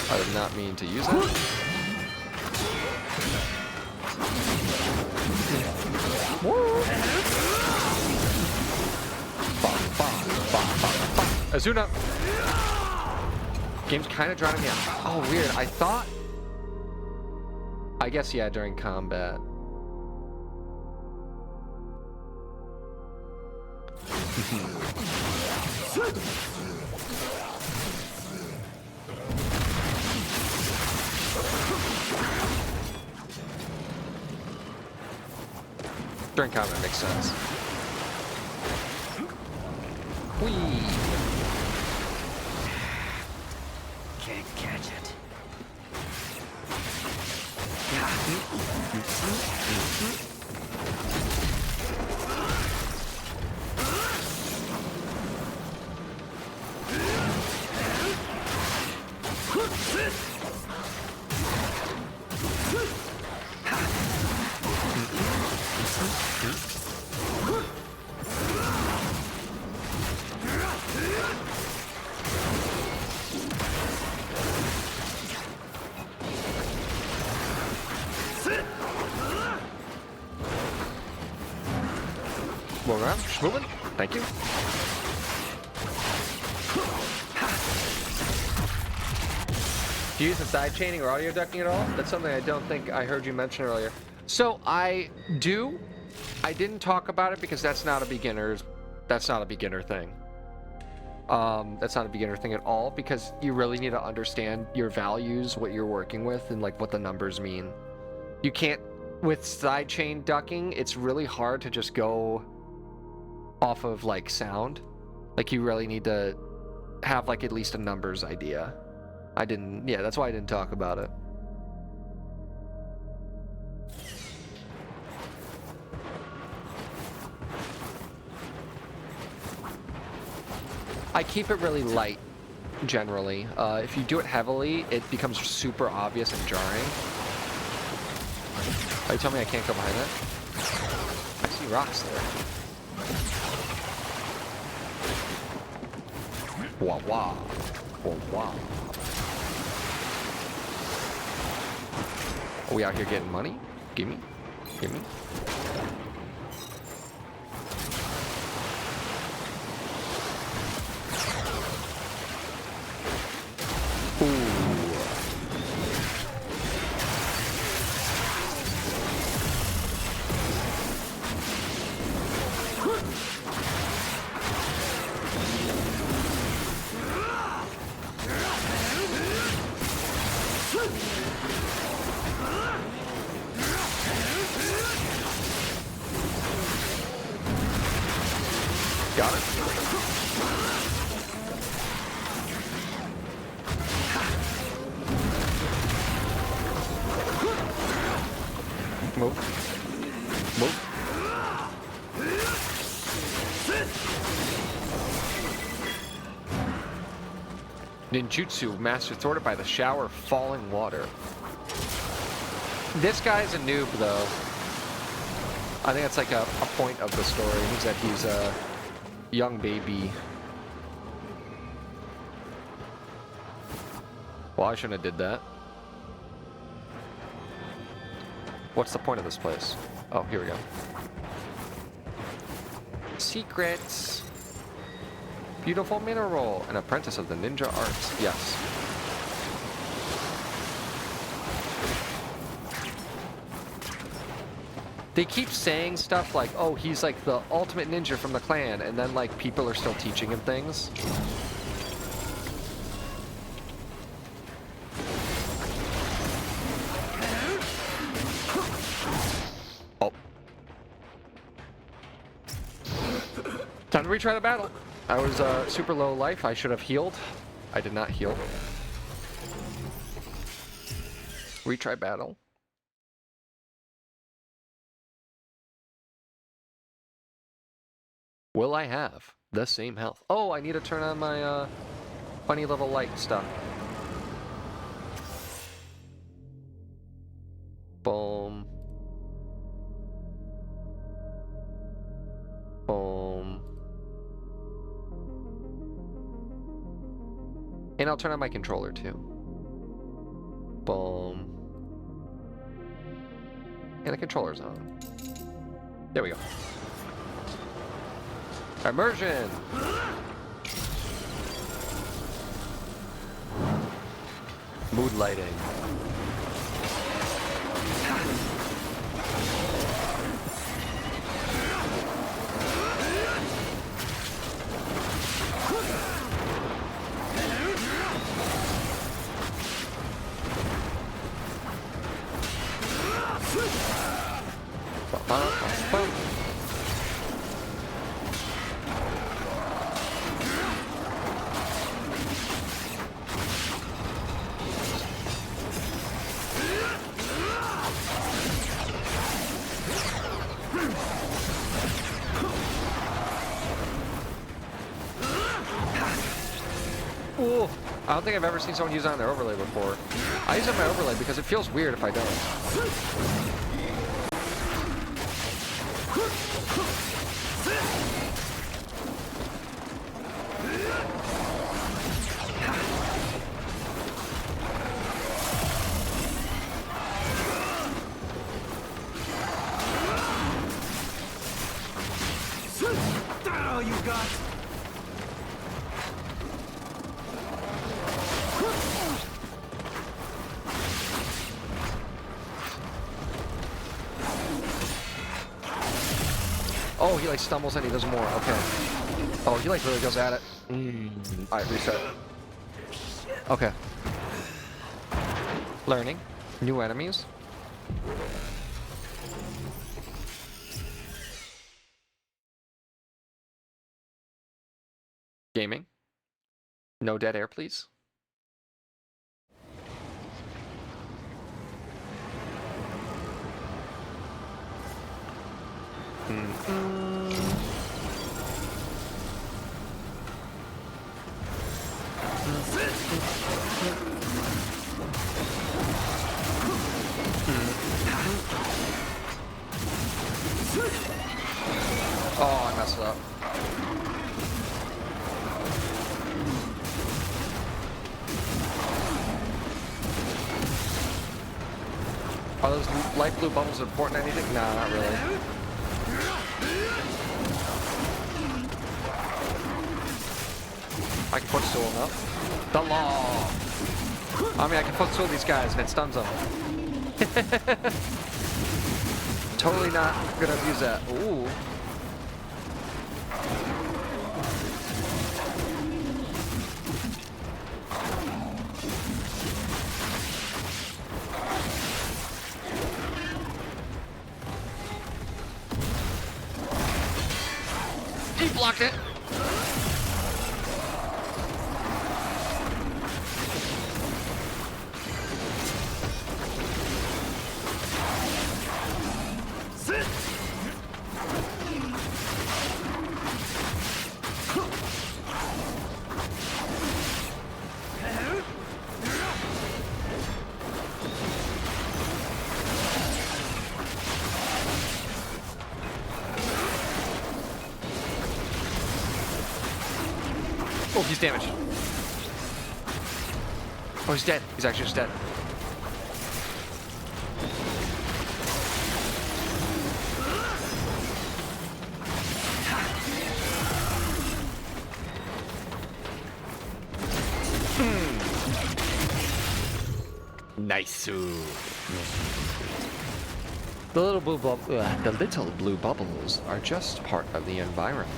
I did not mean to use that. Azuna! Game's kind of drowning me out. Oh, weird. I thought... I guess, yeah, during combat. During combat makes sense. Whee! Can't catch it. Move around. Just moving. Thank you. Do you use the side chaining or audio ducking at all? That's something I don't think I heard you mention earlier. So I do. I didn't talk about it because that's not a beginner thing. That's not a beginner thing at all, because you really need to understand your values, what you're working with, and like what the numbers mean. You can't, with sidechain ducking, it's really hard to just go off of like sound. Like you really need to have like at least a numbers idea. That's why I didn't talk about it. I keep it really light, generally. If you do it heavily, it becomes super obvious and jarring. Oh, you tell me I can't go behind that? I see rocks there. Wah wah. Wah wah. Are we out here getting money? Gimme. Gimme. Got it. Move. Move. Ninjutsu, mastered thwarted by the shower of falling water. This guy's a noob, though. I think that's like a point of the story, is that he's a young baby. Well, I shouldn't have did that. What's the point of this place? Oh, here we go. Secrets. Beautiful mineral. An apprentice of the ninja arts. Yes. They keep saying stuff like, oh, he's like the ultimate ninja from the clan, and then like people are still teaching him things. Oh. Time to retry the battle. I was super low life. I should have healed. I did not heal. Retry battle. Will I have the same health? Oh, I need to turn on my funny little light stuff. Boom. Boom. And I'll turn on my controller too. Boom. And the controller's on. There we go. Immersion! Mood lighting. Ooh, I don't think I've ever seen someone use it on their overlay before. I use it on my overlay because it feels weird if I don't. Oh, he like stumbles and he does more. Okay. Oh, he like really goes at it. Alright, reset. Okay. Learning. New enemies. Gaming. No dead air, please. Oh, I messed up. Are those light blue bubbles important to anything? Nah, not really. I can footstool them up. The law! I mean, I can footstool these guys and it stuns them. Totally not gonna abuse that. Ooh. He blocked it. Oh, he's damaged. Oh, he's dead. He's actually just dead. Nice. The little blue bubbles are just part of the environment.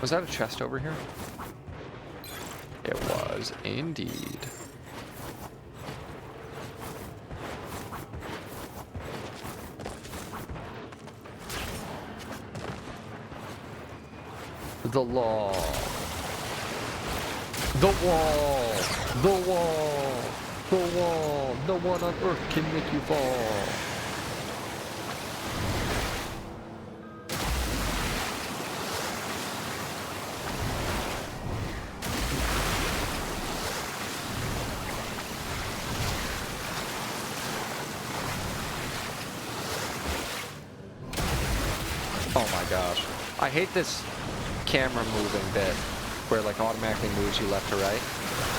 Was that a chest over here? It was indeed. The law. The wall. The wall. The wall. No one on earth can make you fall. Oh my gosh. I hate this camera moving bit where it like automatically moves you left to right.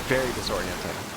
Very disorienting.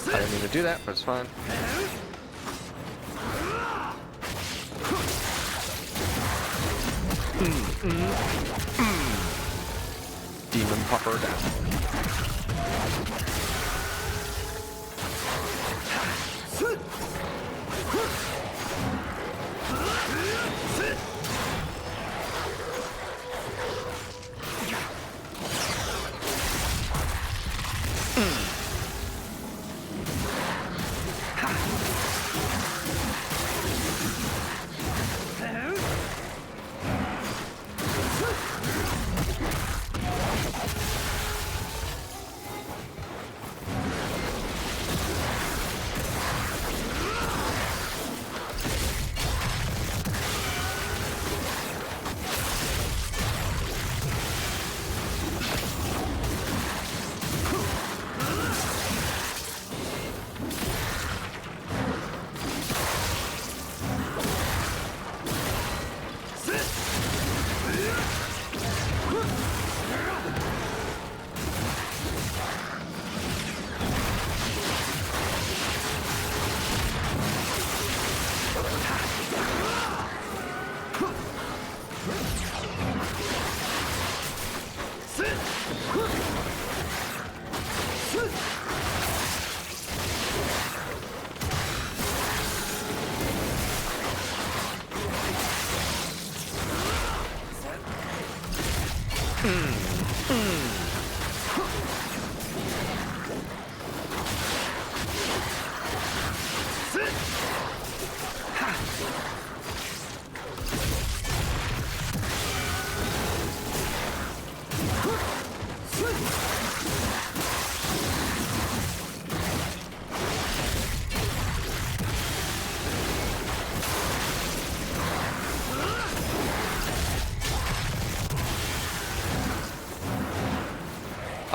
I didn't mean to do that, but it's fine. Demon popper down.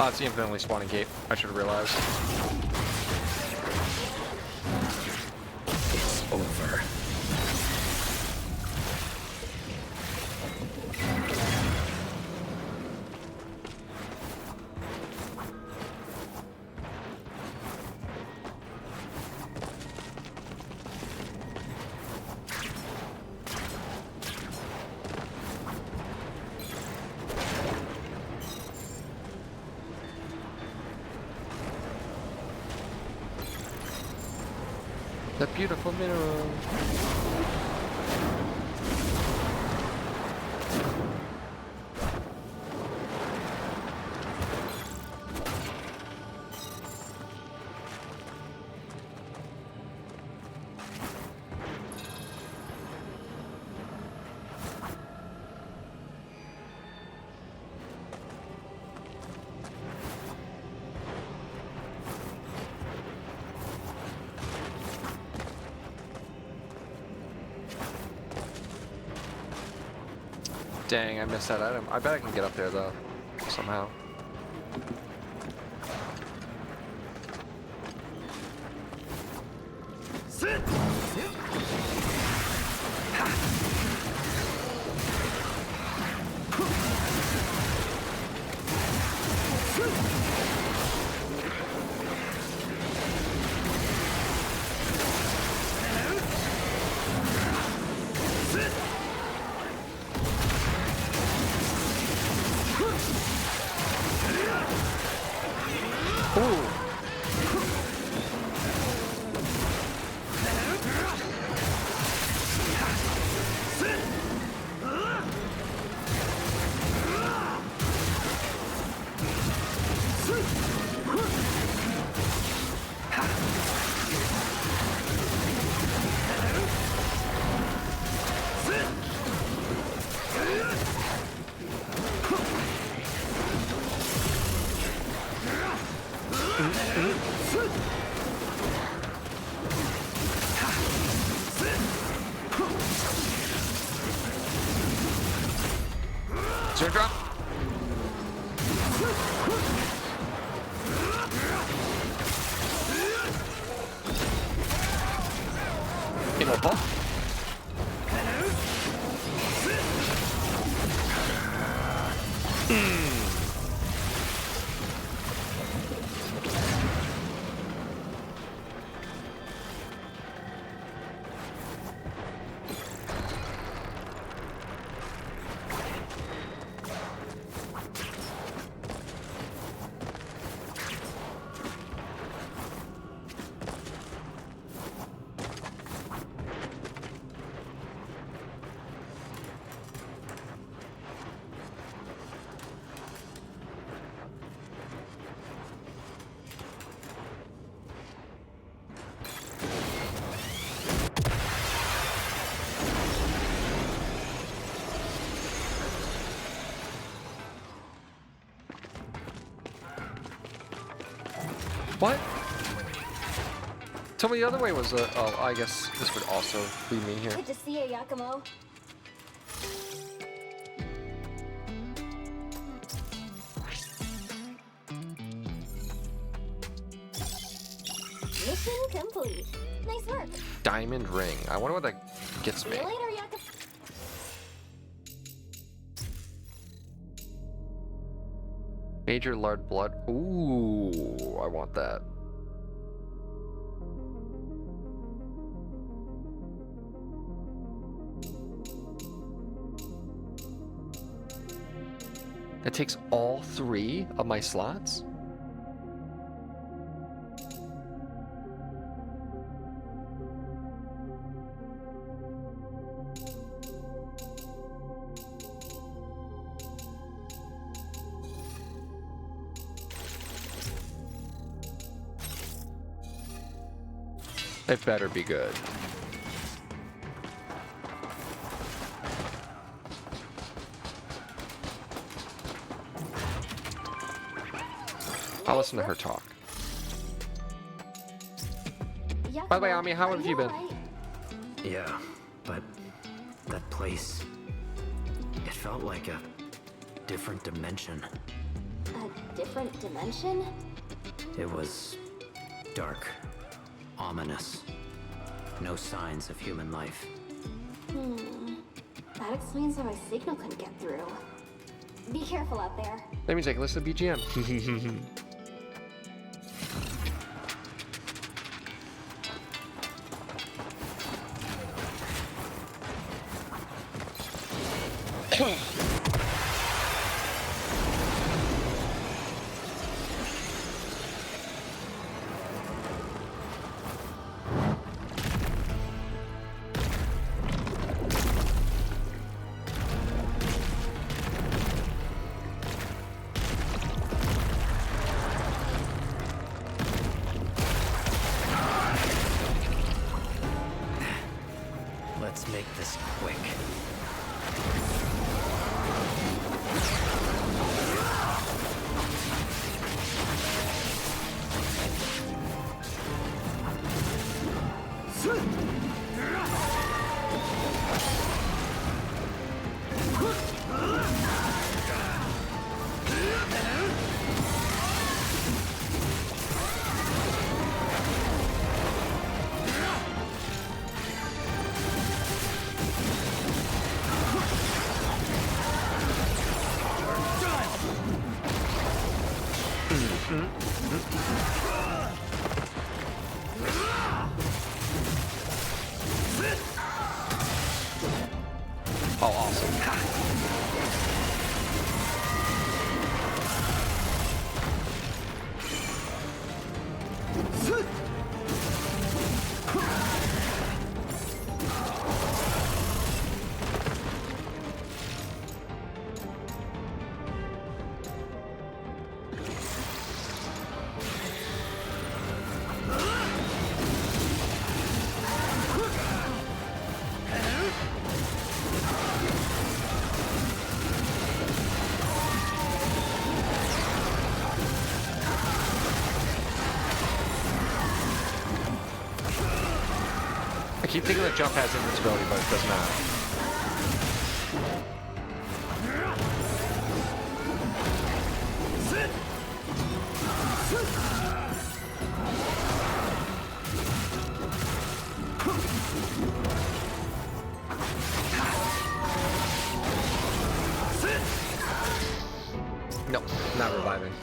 Oh, it's the infinitely spawning gate. I should have realized. It's over. The beautiful mineral. Dang, I missed that item. I bet I can get up there though, somehow. Zero drop. Emo ball. What? Tell me the other way was oh, I guess this would also be me here. Good to see you, Yakumo. Mission complete. Nice work. Diamond ring. I wonder what that gets See me. you later, Yakumo. Major lard blood. Ooh, I want that. That takes all 3 of my slots? It better be good. I'll listen to her talk. By the way, Ami, how have you been? Yeah, but that place, it felt like a different dimension. A different dimension? It was dark, ominous. No signs of human life. That explains why my signal couldn't get through. Be careful out there. That means I can listen to BGM. Let's make this quick. Oh, awesome. I keep thinking that jump has invincibility, but it does not. No, not reviving.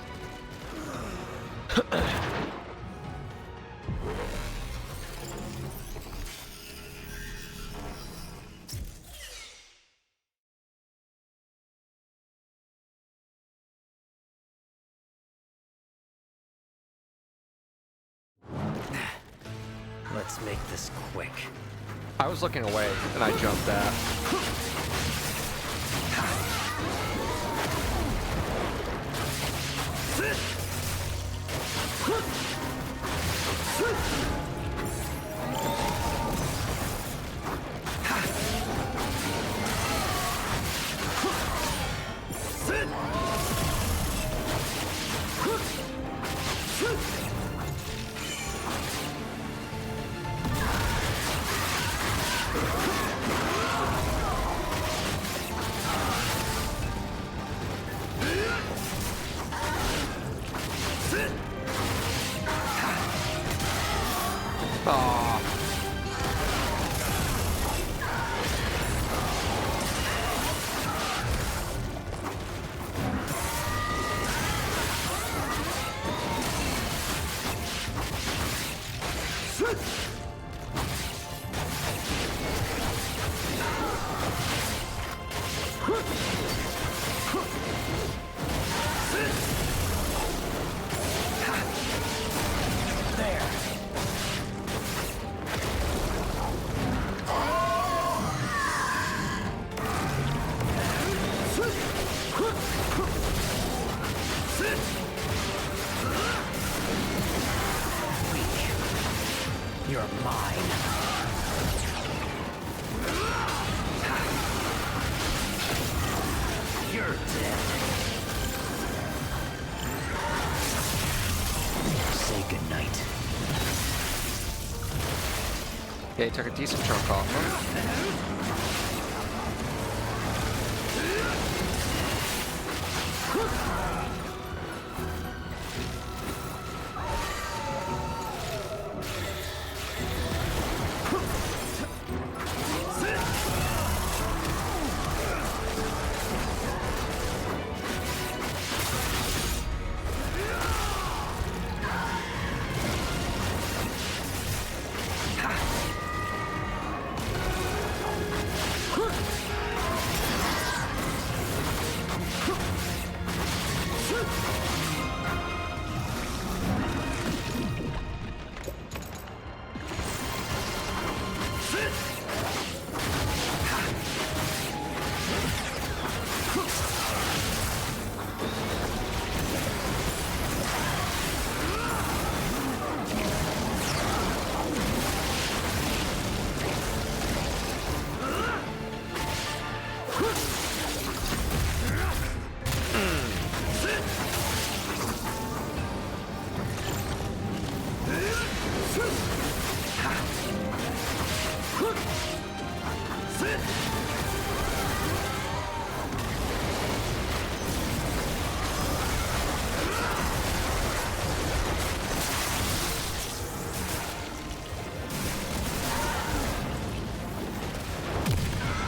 Let's make this quick. I was looking away and I jumped that. Okay, took a decent chunk off him.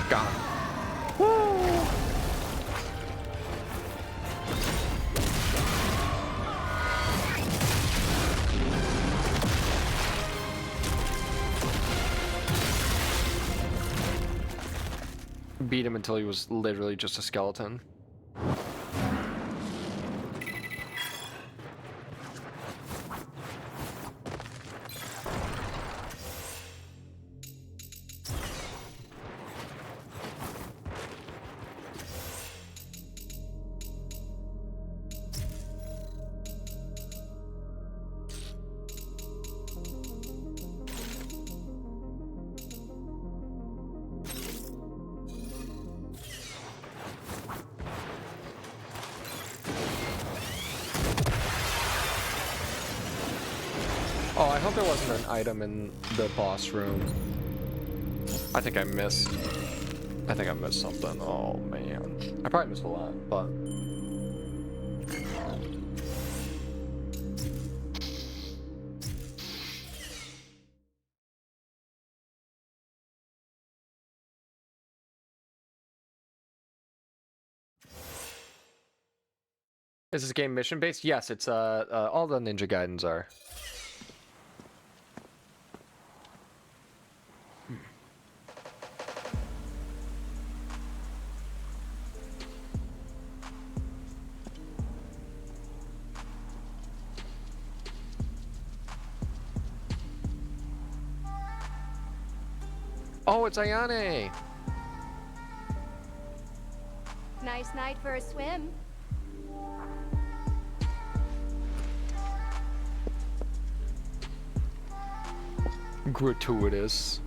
Got him. Beat him until he was literally just a skeleton. Oh, I hope there wasn't an item in the boss room. I think I missed something. Oh man. I probably missed a lot, but is this game mission based? Yes, it's all the Ninja Gaidens are. Oh, it's Ayane! Nice night for a swim. Gratuitous.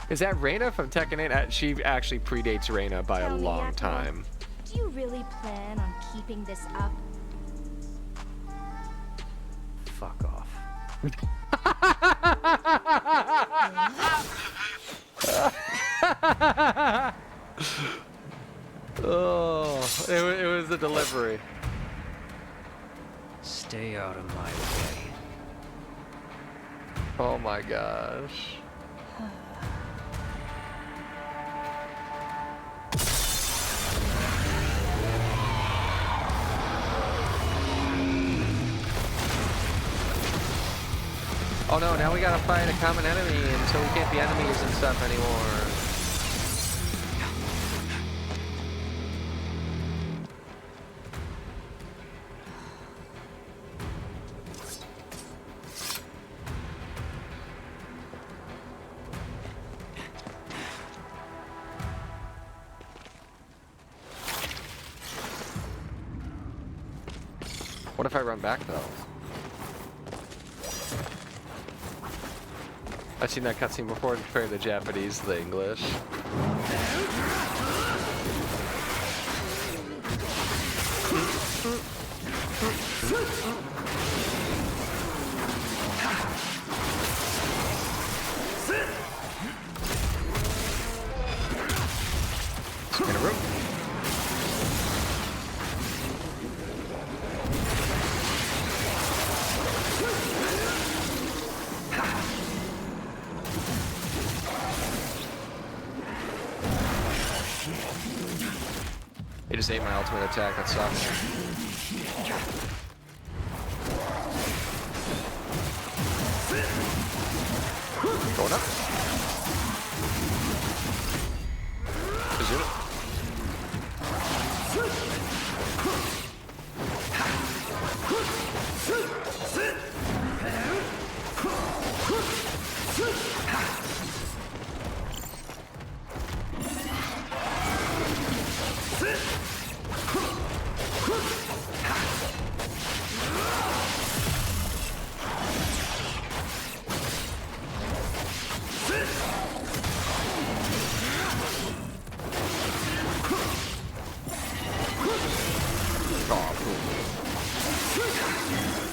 Is that Reina from Tekken 8? She actually predates Reina by a Tell me, long Yakima, time. Do you really plan on keeping this up? Fuck off. Oh, it was the delivery. Stay out of my way. Oh my gosh. Oh no, now we gotta fight a common enemy, and so we can't be enemies and stuff anymore. What if I run back though? I've seen that cutscene before comparing the Japanese to the English. He just ate my ultimate attack. That sucks. Going up. Kazuna.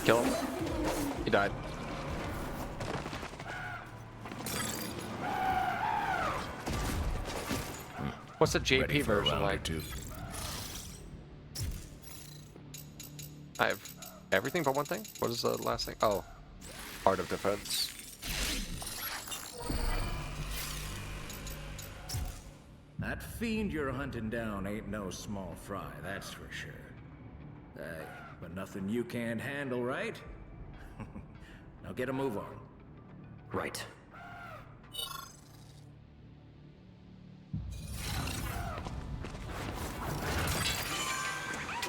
Kill him. He died. What's the Ready JP for a version round or like? two? I have everything but one thing? What is the last thing? Oh. Art of Defense. That fiend you're hunting down ain't no small fry, that's for sure. Hey, but nothing you can't handle, right? Now get a move on. Right.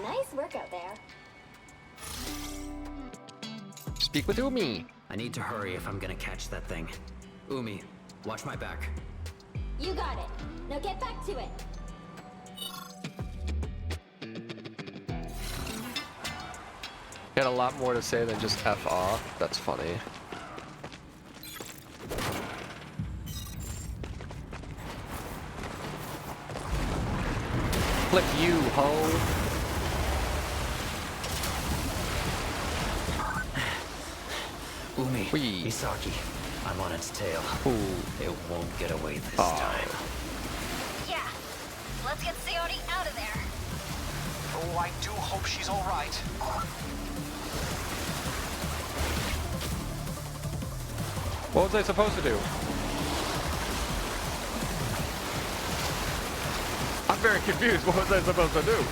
Nice work out there. Speak with Umi. I need to hurry if I'm gonna catch that thing. Umi, watch my back. You got it. Now get back to it. He had a lot more to say than just F off. That's funny. Flip you, ho. Umi, Whee. Misaki, I'm on its tail. Ooh. It won't get away this Oh. time. Yeah. Let's get Sayori out of there. Oh, I do hope she's all right. What was I supposed to do? I'm very confused. What was I supposed to do?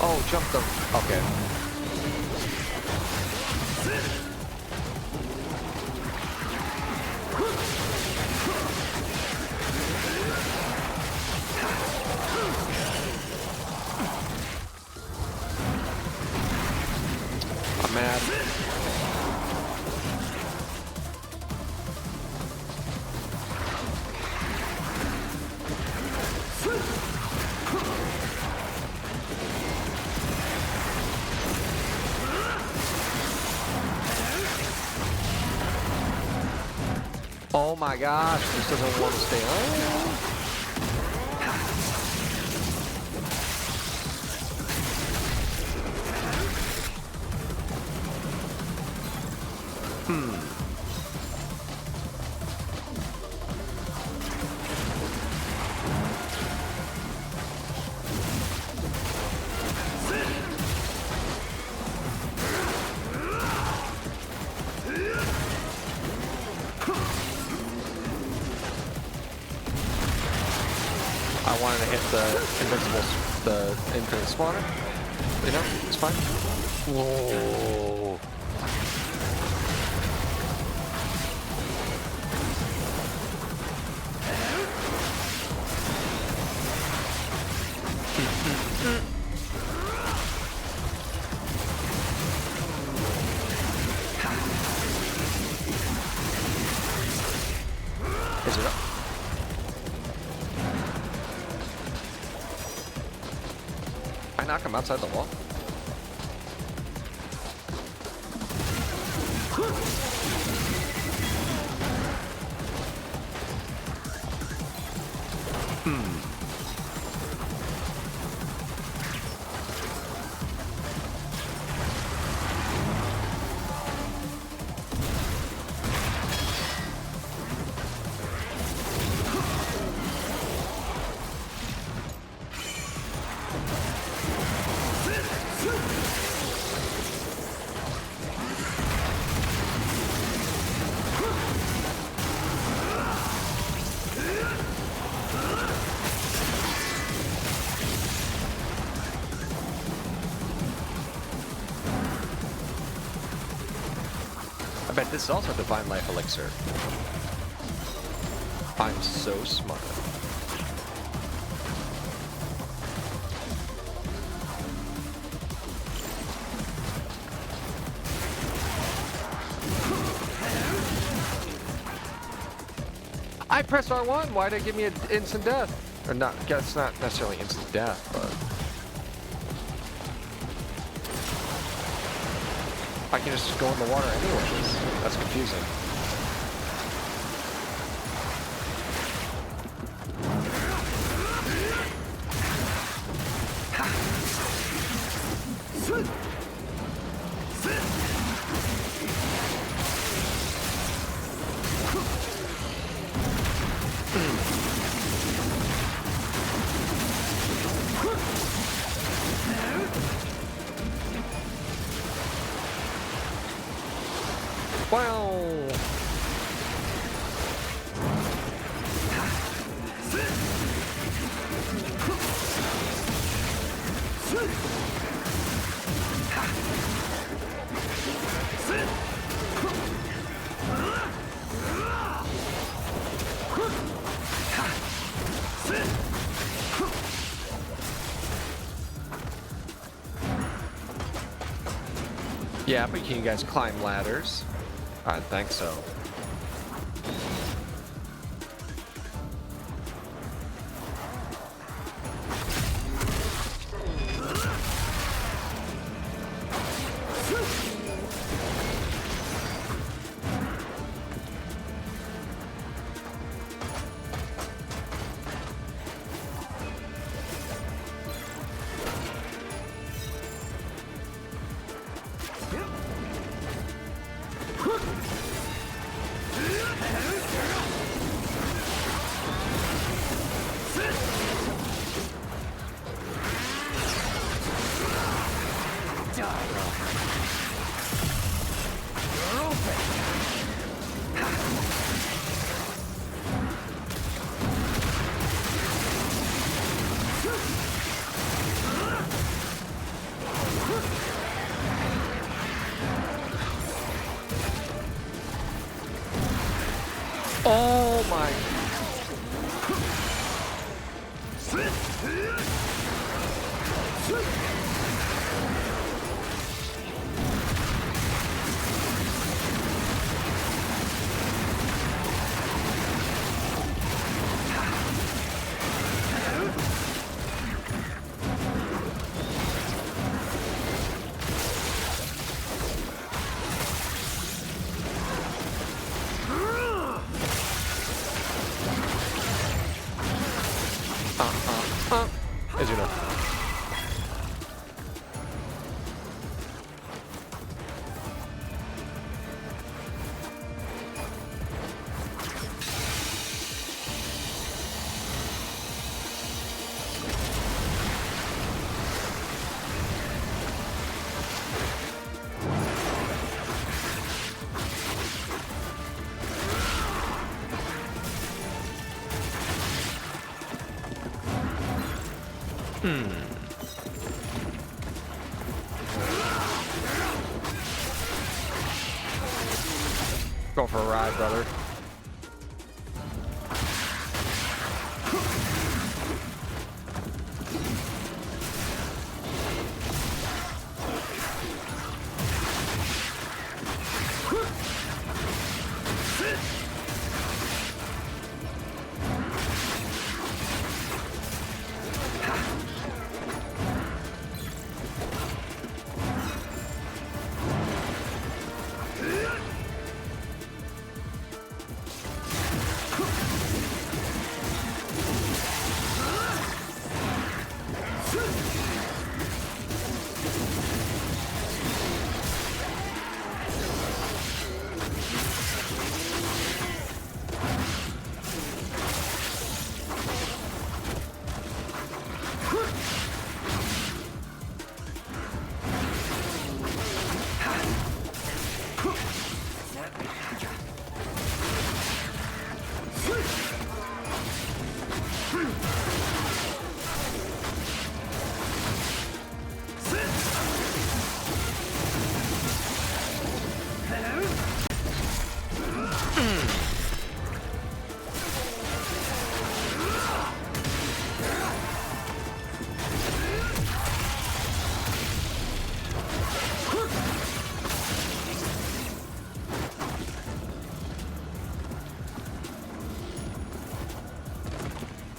Oh, jump the... Okay. I'm mad. Oh my gosh, this doesn't want to stay on. I wanted to hit the infinite spawner. You know, it's fine. Whoa. Is it up? I knock him outside the wall. bet this is also Divine Life Elixir. I'm so smart. I pressed R1. Why'd it give me an instant death? Or not? Guess not necessarily instant death, but I can just go in the water anyways. That's confusing. Wow. Yeah, but can you guys climb ladders? I think so. Oh my. As you know. Go for a ride, brother.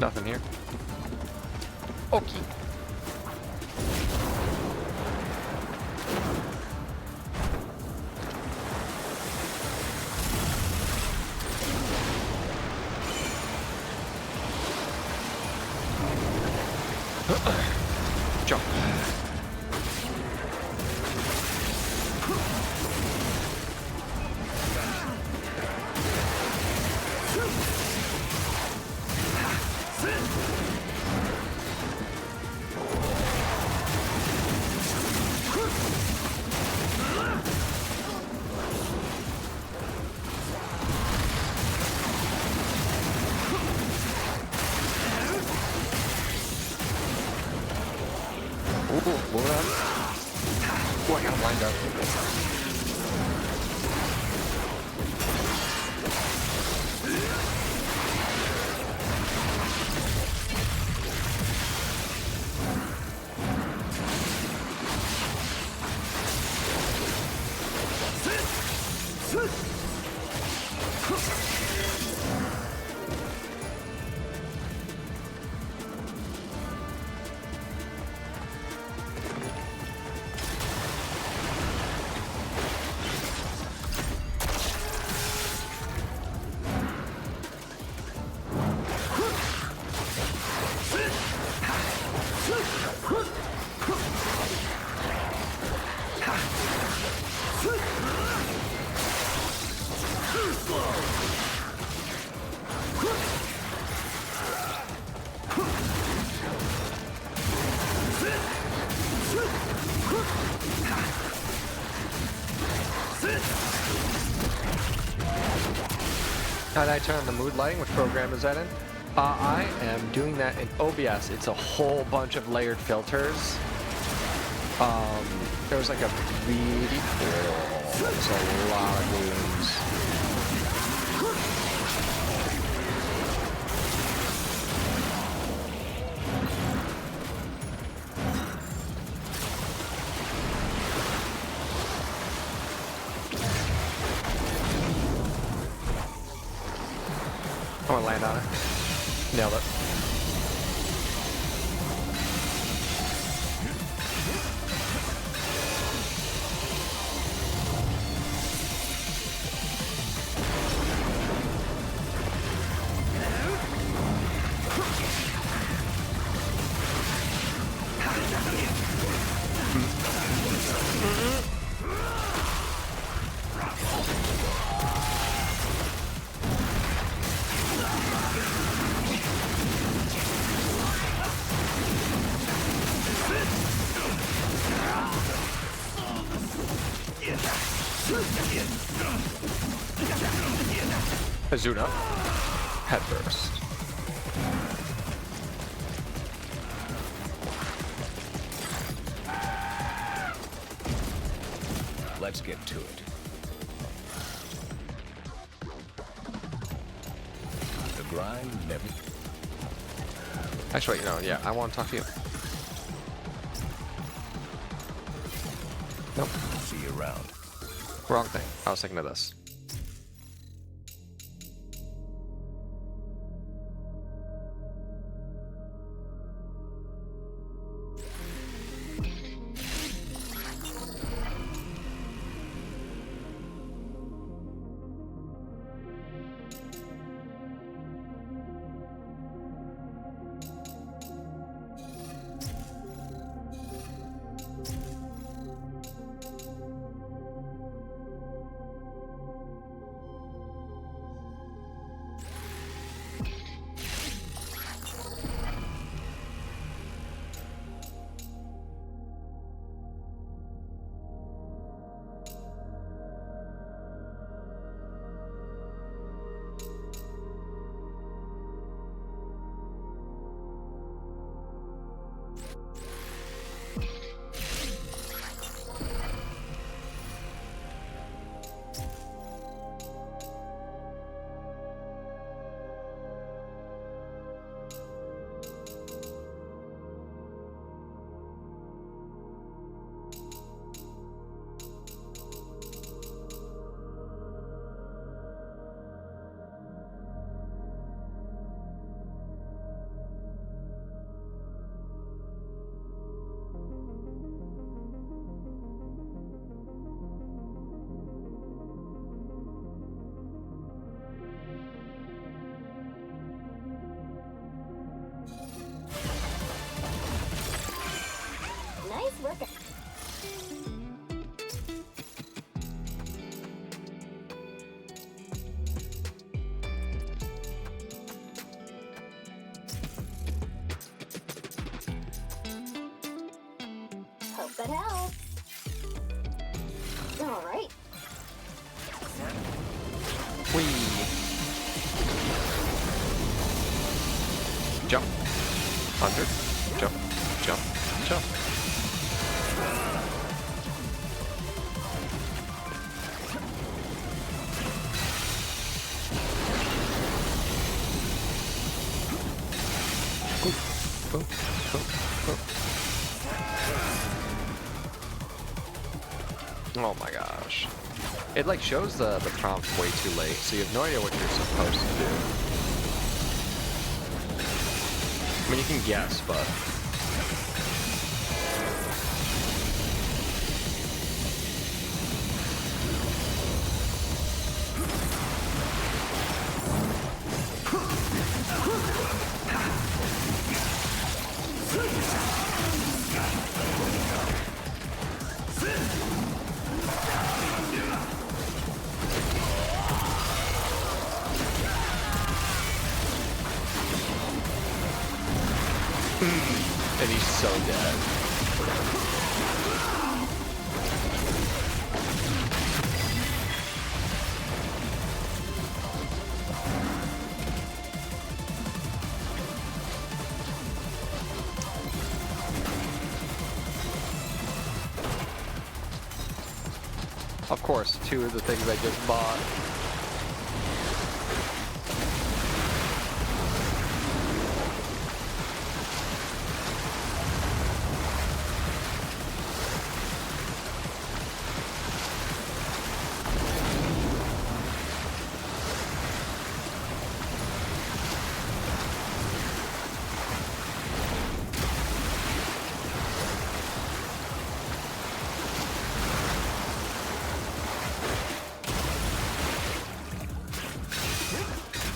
Nothing here. Okay. Jump. Ooh, moving on. Ooh, I got him lined up. How did I turn on the mood lighting? Which program is that in? I am doing that in OBS. It's a whole bunch of layered filters. There was like a video. There's a lot of games. I want to land on it. Nailed it. Azuna. Headburst. Let's get to it. The grind never... Actually, no, yeah, I want to talk to you. Nope. See you around. Wrong thing. I was thinking of this. That helps. All right. Whee! Jump. Under. Jump. Jump. Jump. Boom. Boom. Boom. Oh my gosh. It like shows the prompt way too late, so you have no idea what you're supposed to do. I mean, you can guess, but... And he's so dead. Of course, two of the things I just bought.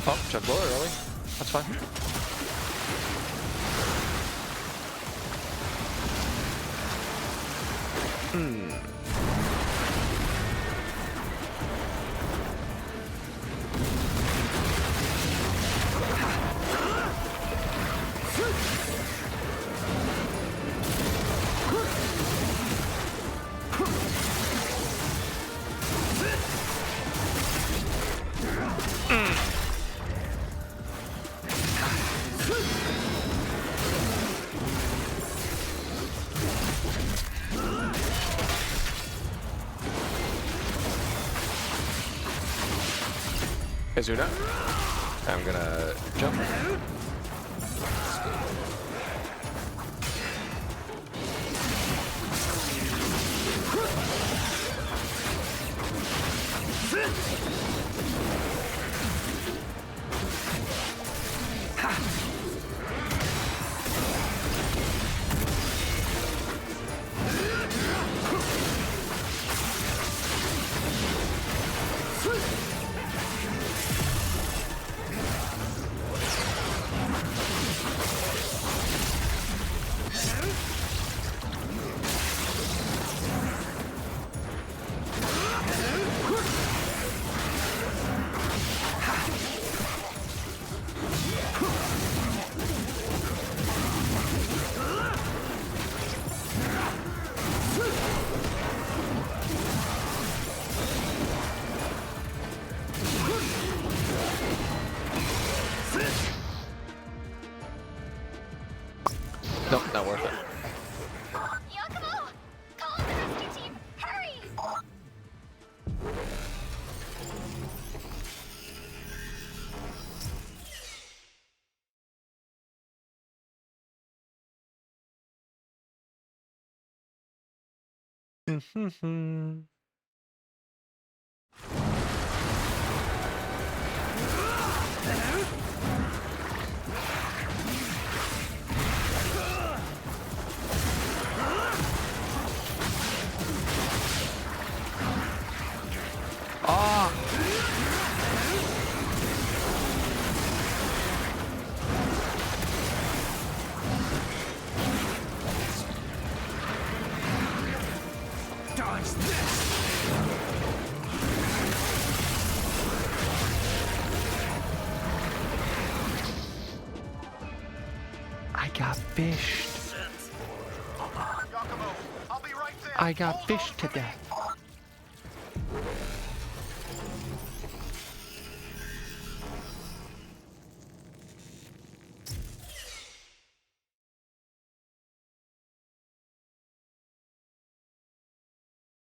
Oh, Chuck Blower early. That's fine. Izuna. I'm gonna jump. Nope, not worth it. Yakumo! Call the rescue team! Hurry! I got fished. Yakumo, I'll be I got fished to death.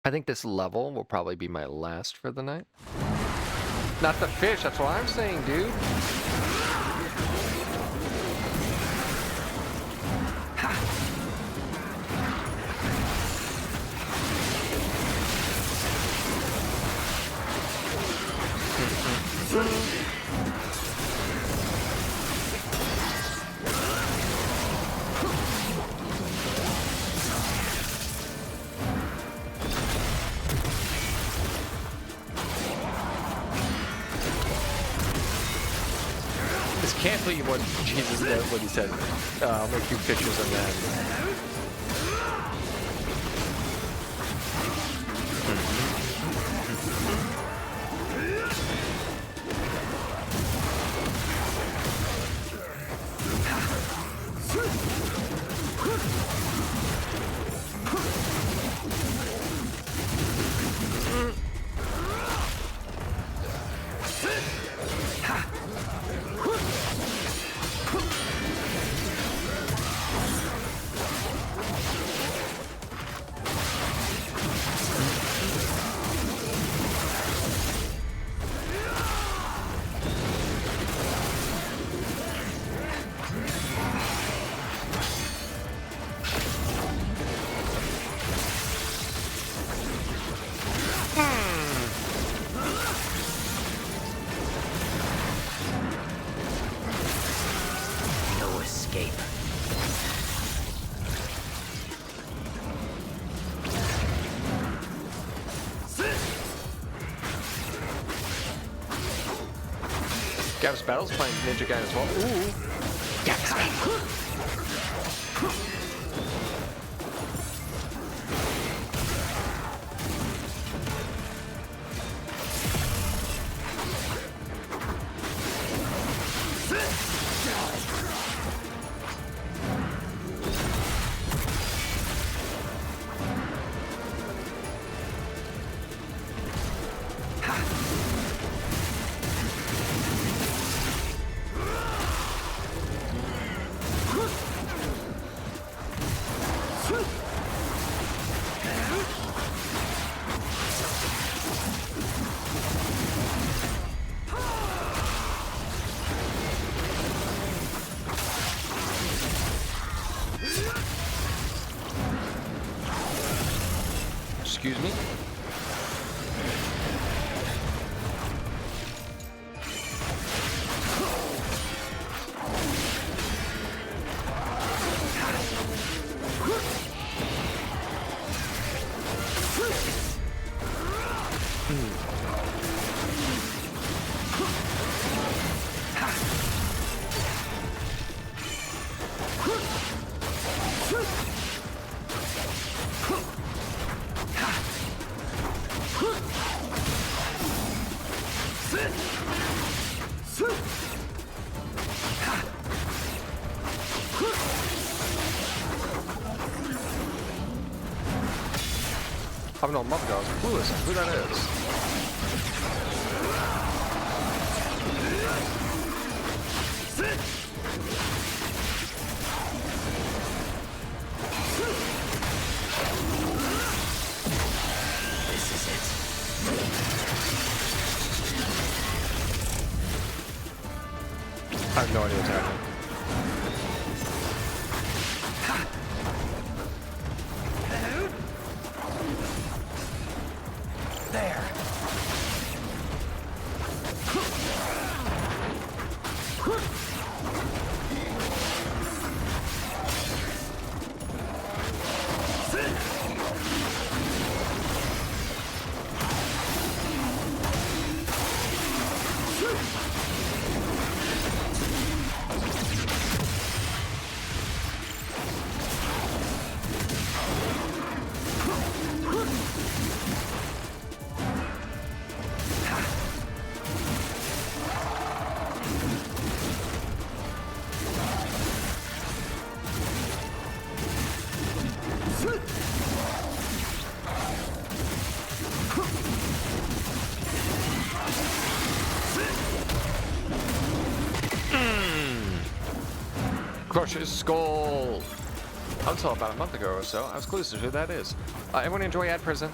I think this level will probably be my last for the night. Not the fish, that's what I'm saying, dude. Can't believe what Jesus did, what he said. I'll make you pictures of that. No escape. Gav's Battle's playing Ninja Gaiden as well. Ooh. Gav's Battle. Excuse me? I've no mother girls. Clueless who that is. This is it. I have no idea what's happening. There. Crush his skull. Until about a month ago or so, I was clueless to who that is. Everyone enjoy Ad Prison.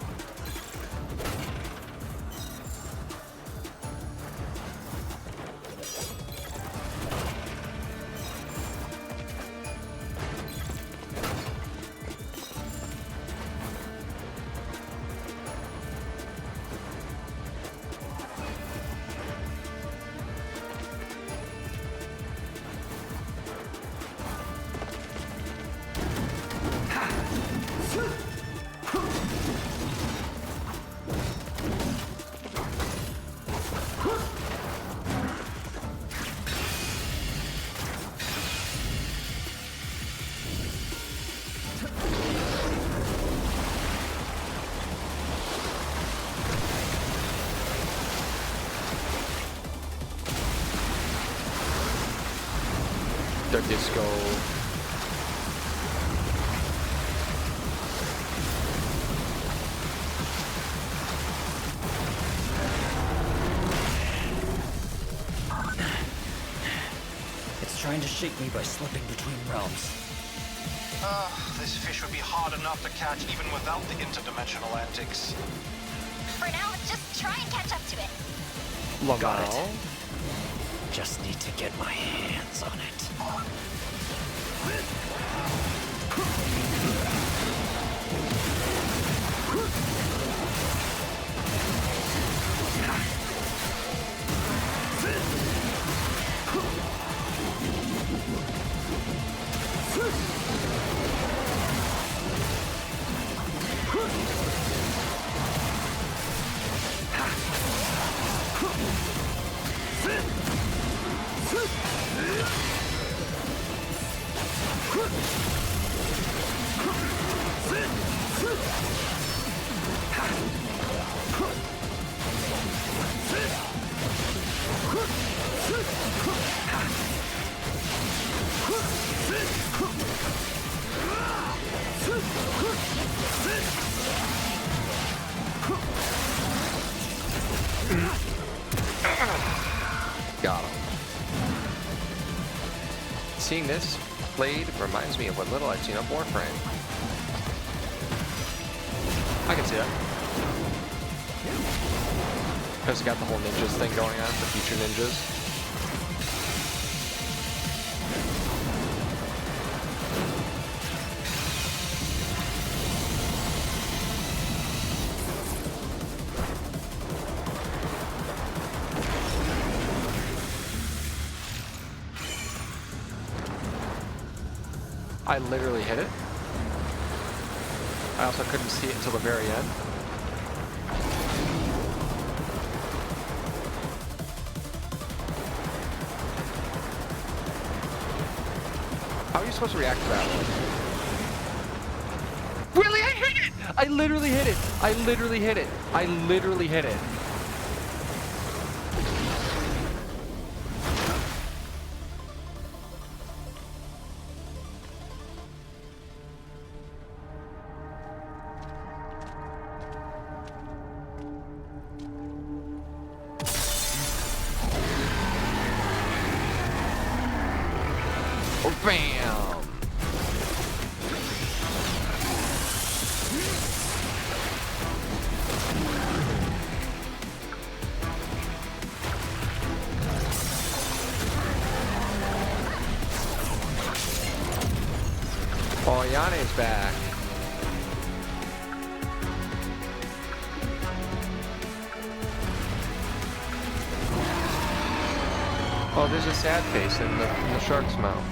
The disco. It's trying to shake me by slipping between realms. This fish would be hard enough to catch even without the interdimensional antics. For now, just try and catch up to it. Got it. Just need to get my hands on it. Got him. Seeing this blade reminds me of what little I've seen of Warframe. I can see that. Because it got the whole ninjas thing going on, the future ninjas. I literally hit it. I also couldn't see it until the very end. How are you supposed to react to that one? Really? I hit it! I literally hit it! I literally hit it! I literally hit it! Bam! Oh, Yane's back. Oh, there's a sad face in the shark's mouth.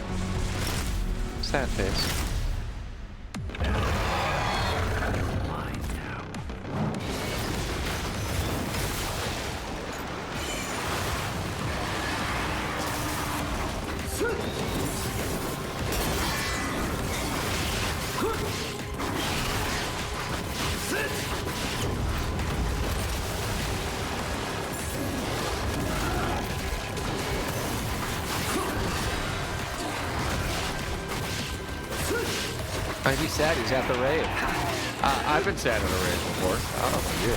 Sad face. I'd be sad he's at the rave. I've been sad at a rave before. I don't know about you.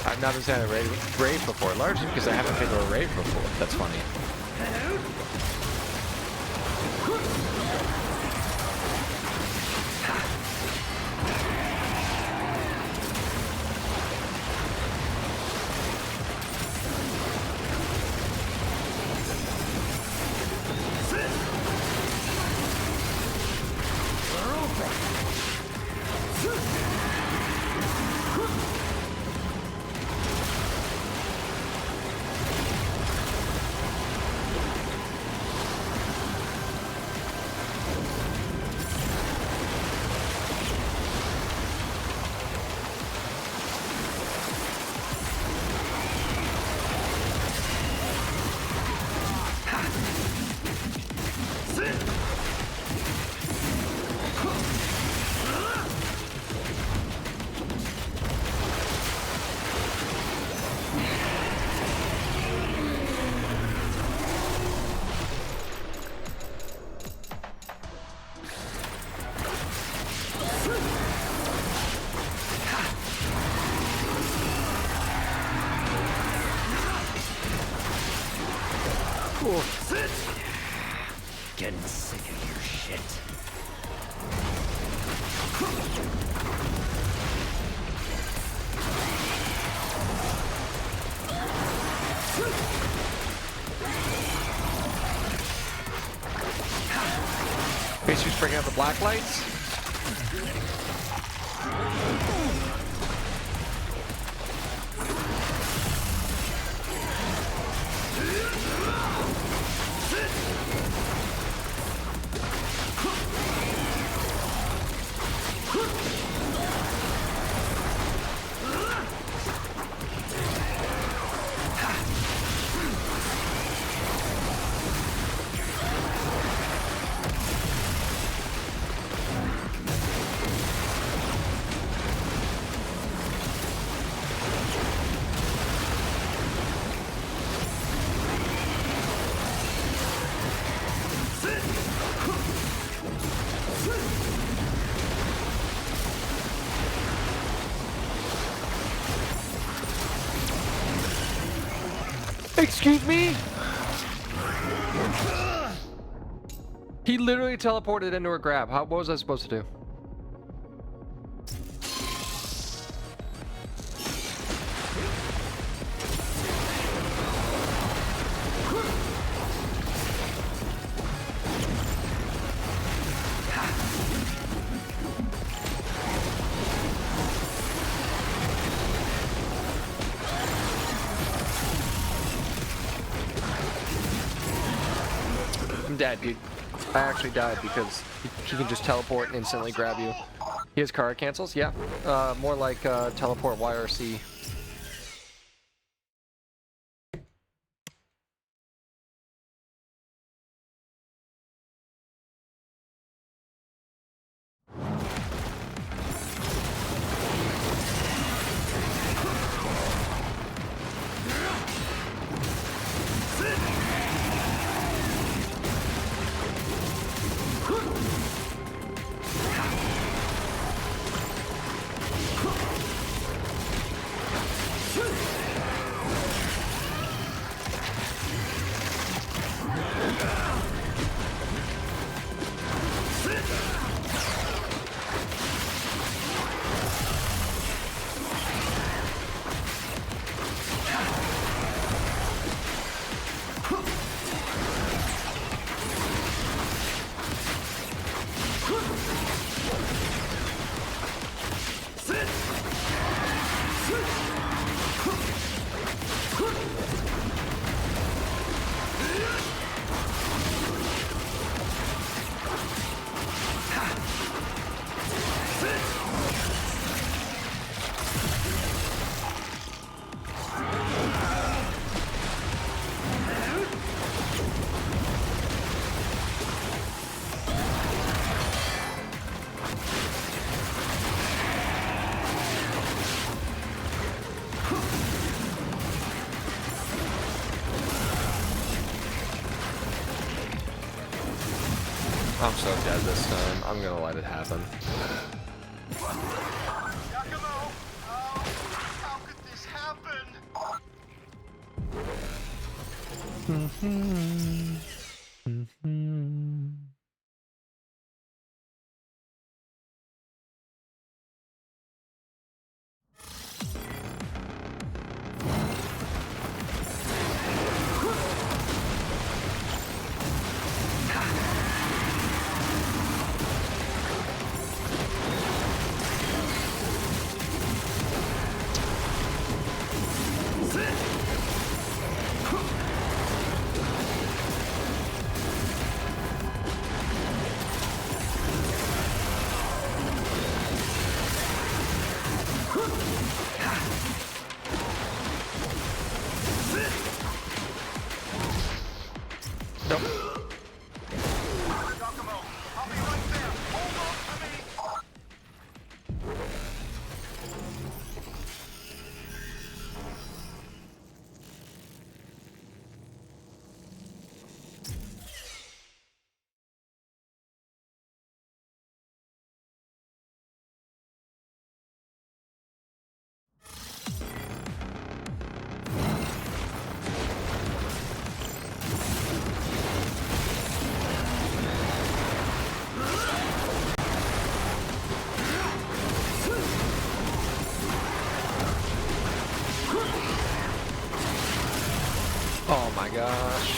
I've not been saying a rave before, largely because I haven't been to a rave before. That's funny. Cool. Getting sick of your shit. Basically bringing out the black lights. Excuse me? He literally teleported into a grab. What was I supposed to do? I'm dead, dude. I actually died because he can just teleport and instantly grab you. He has card cancels? Yeah. More like teleport YRC. I'm so dead this time. I'm gonna let it happen. Yakumo! Oh, how could this happen? Yakumo, I'll be right there. Hold on to me. Oh my gosh.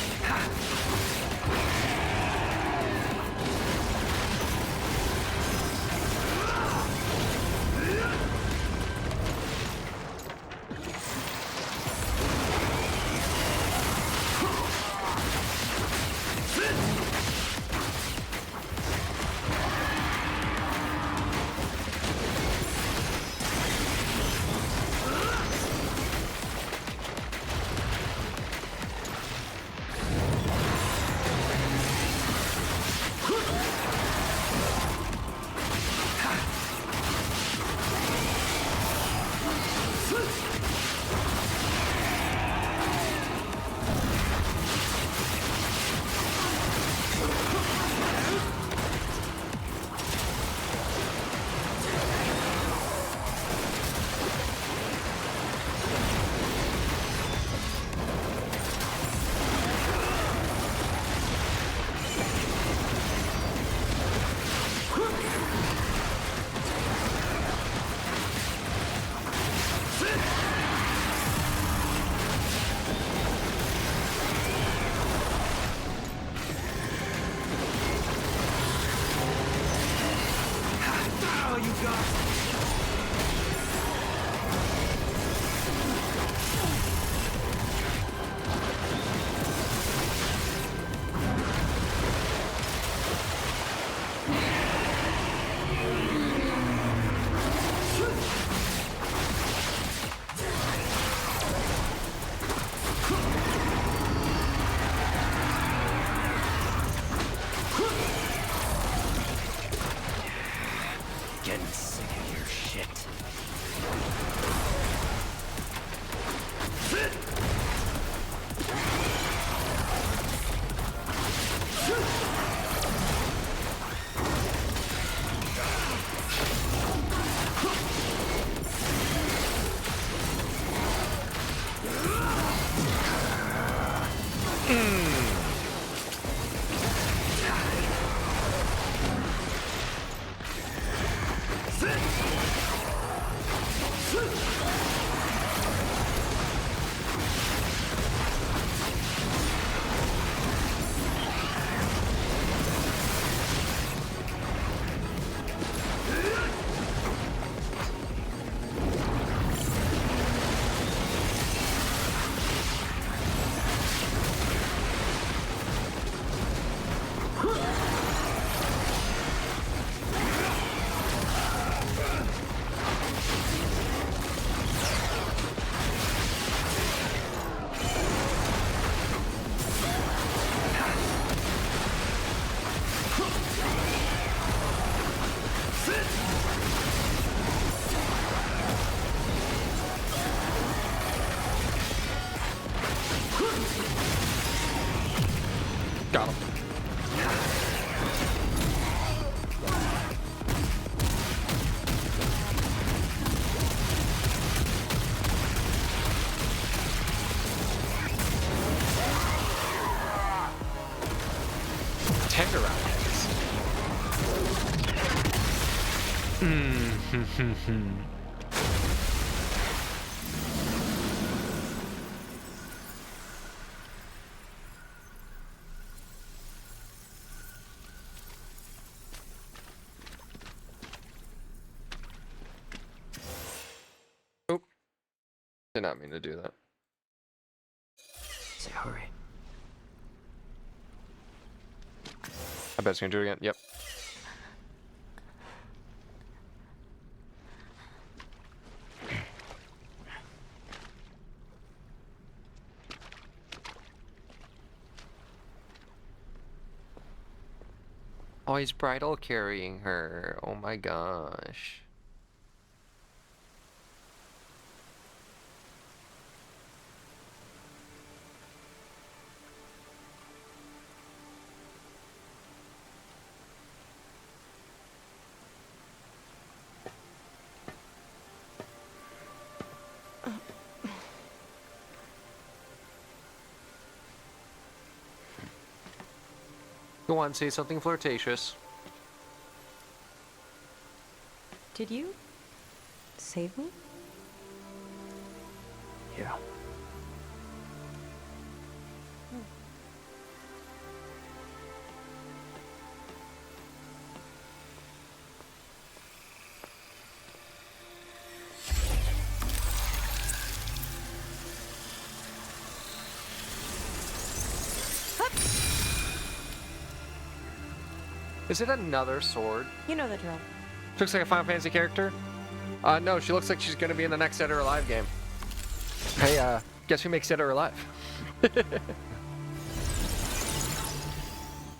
Getting sick of your shit. Oop. Did not mean to do that. Say hurry. I bet it's gonna do it again. Yep. Oh, he's bridal carrying her. Oh my gosh. Go on, say something flirtatious. Did you save me? Yeah. Is it another sword? You know the drill. Looks like a Final Fantasy character. No, she looks like she's gonna be in the next Dead or Alive game. Hey, guess who makes Dead or Alive?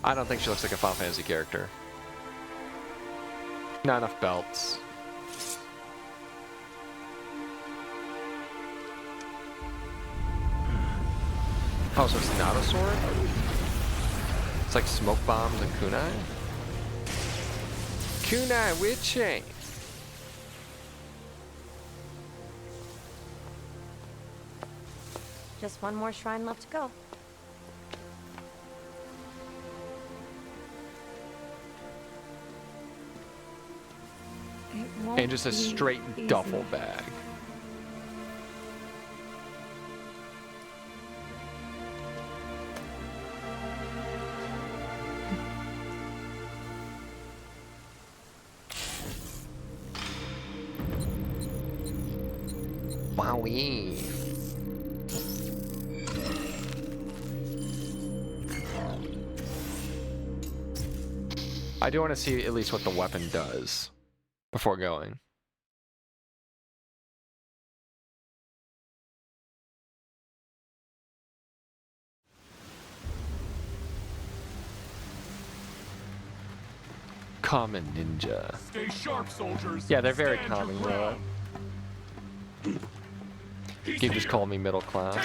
I don't think she looks like a Final Fantasy character. Not enough belts. Oh, so it's not a sword? It's like smoke bombs and kunai? Kunai with chain. Just one more shrine left to go. And just a straight duffel bag. Wowee. I do want to see at least what the weapon does before going. Common ninja. Stay sharp, soldiers. Yeah, they're very Stand your common. ground. You just call me middle class.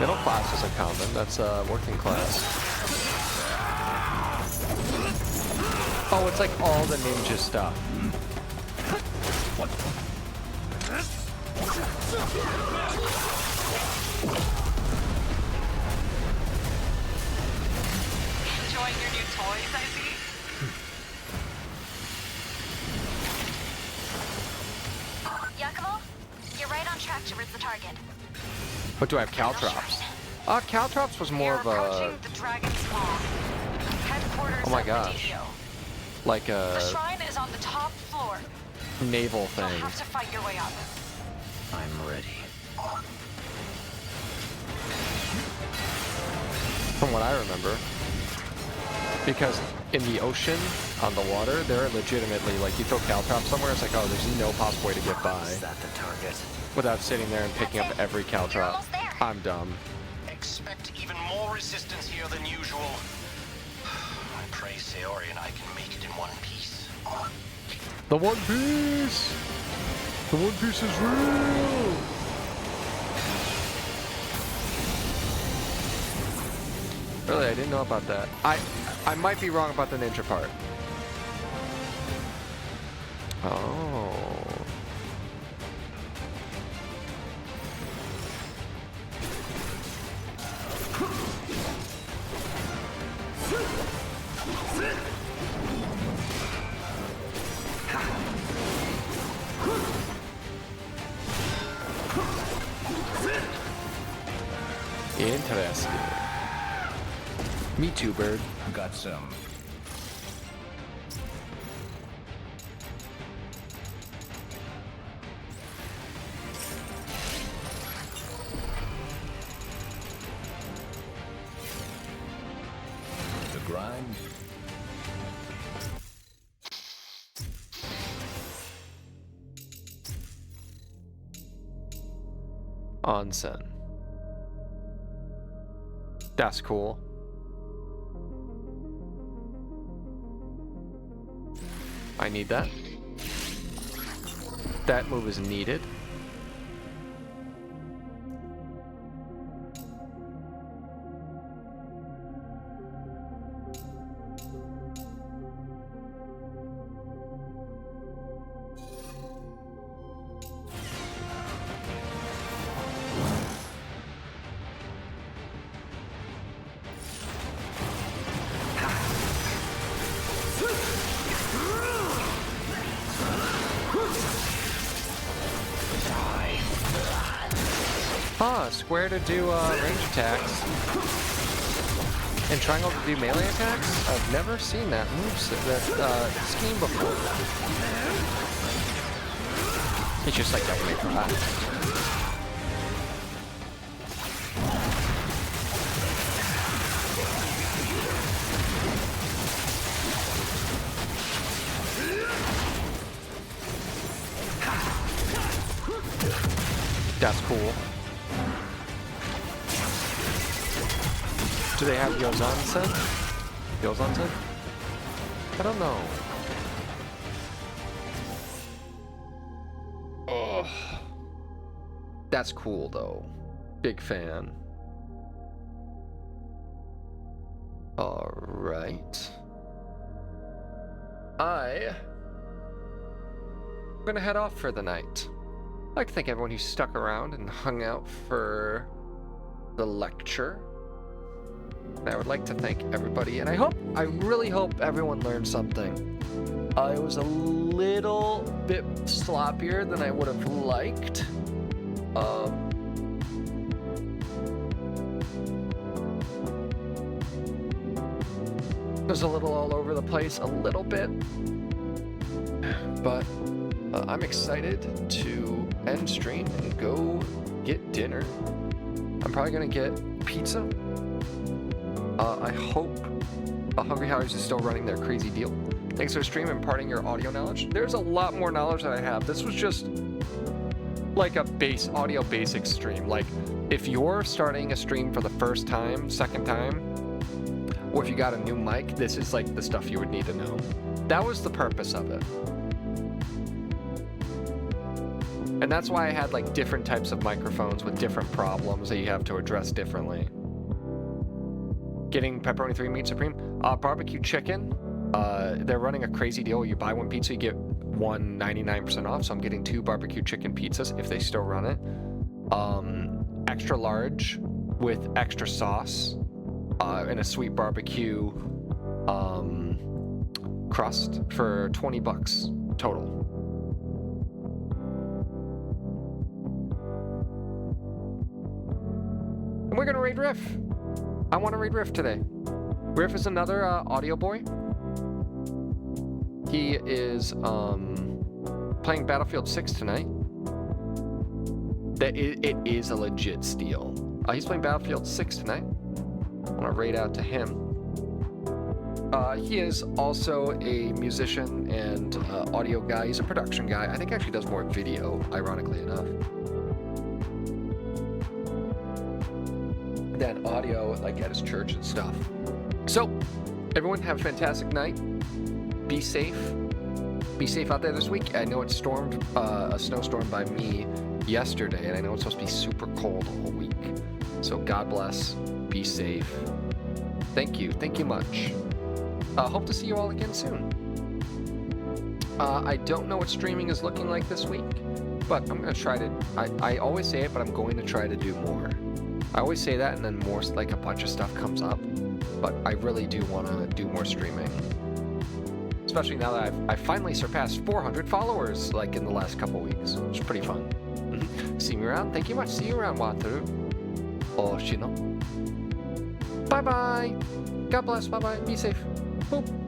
Middle class isn't common. That's working class. Oh, it's like all the ninja stuff. Enjoying your new toys, I see? Yakumo, you're right on track towards the target. What do I have? Caltrops. Caltrops was more of a. Approaching the Dragon's Maw, headquarters Oh my of gosh. the DDO. Like The a shrine is on the top floor. naval You'll thing. have to fight your way up. I'm ready. From what I remember. Because in the ocean, on the water, they're legitimately, like, you throw caltrops somewhere, it's like, oh, there's no possible way to get by Is that the target? without sitting there and picking up every caltrop. almost there. I'm dumb. Expect even more resistance here than usual. I pray Sayori and I can make it in one piece. The One Piece! The One Piece is real! Really, I didn't know about that. I might be wrong about the ninja part. Oh. Interesting. Me too, Bird. Got some. The grind. Onsen. That's cool. I need that. That move is needed. Square to do range attacks, and triangle to do melee attacks. I've never seen that scheme before. It's just like Devil May Cry. That's cool. Do they have Yozansen? Yozansen? I don't know. Oh, that's cool though. Big fan. All right. I'm gonna head off for the night. I'd like to thank everyone who stuck around and hung out for the lecture. And I would like to thank everybody, and I really hope everyone learned something. It was a little bit sloppier than I would have liked. It was a little all over the place, a little bit. But I'm excited to end stream and go get dinner. I'm probably gonna get pizza. I hope Hungry Howie's is still running their crazy deal. Thanks for stream and imparting your audio knowledge. There's a lot more knowledge that I have. This was just like a audio basic stream. Like if you're starting a stream for the first time, second time, or if you got a new mic, this is like the stuff you would need to know. That was the purpose of it. And that's why I had like different types of microphones with different problems that you have to address differently. Getting pepperoni 3 meat supreme. Barbecue chicken. They're running a crazy deal. You buy one pizza, you get one 99% off. So I'm getting 2 barbecue chicken pizzas if they still run it. Extra large with extra sauce and a sweet barbecue crust for $20 total. And we're gonna raid Riff. I want to raid Riff today. Riff is another audio boy. He is playing Battlefield 6 tonight. It is a legit steal. He's playing Battlefield 6 tonight. I want to raid out to him. He is also a musician and audio guy. He's a production guy. I think he actually does more video, ironically enough, than audio, like at his church and stuff. So, everyone have a fantastic night. Be safe. Be safe out there this week. I know it stormed a snowstorm by me yesterday, and I know it's supposed to be super cold all week. So God bless. Be safe. Thank you. Thank you much. Hope to see you all again soon. I don't know what streaming is looking like this week, but I'm going to try to... I always say it, but I'm going to try to do more. I always say that, and then more, like a bunch of stuff comes up. But I really do want to do more streaming. Especially now that I've finally surpassed 400 followers, like in the last couple weeks, which is pretty fun. See me around? Thank you much. See you around, Wataru. Oshino. Bye bye. God bless. Bye bye. Be safe. Boop.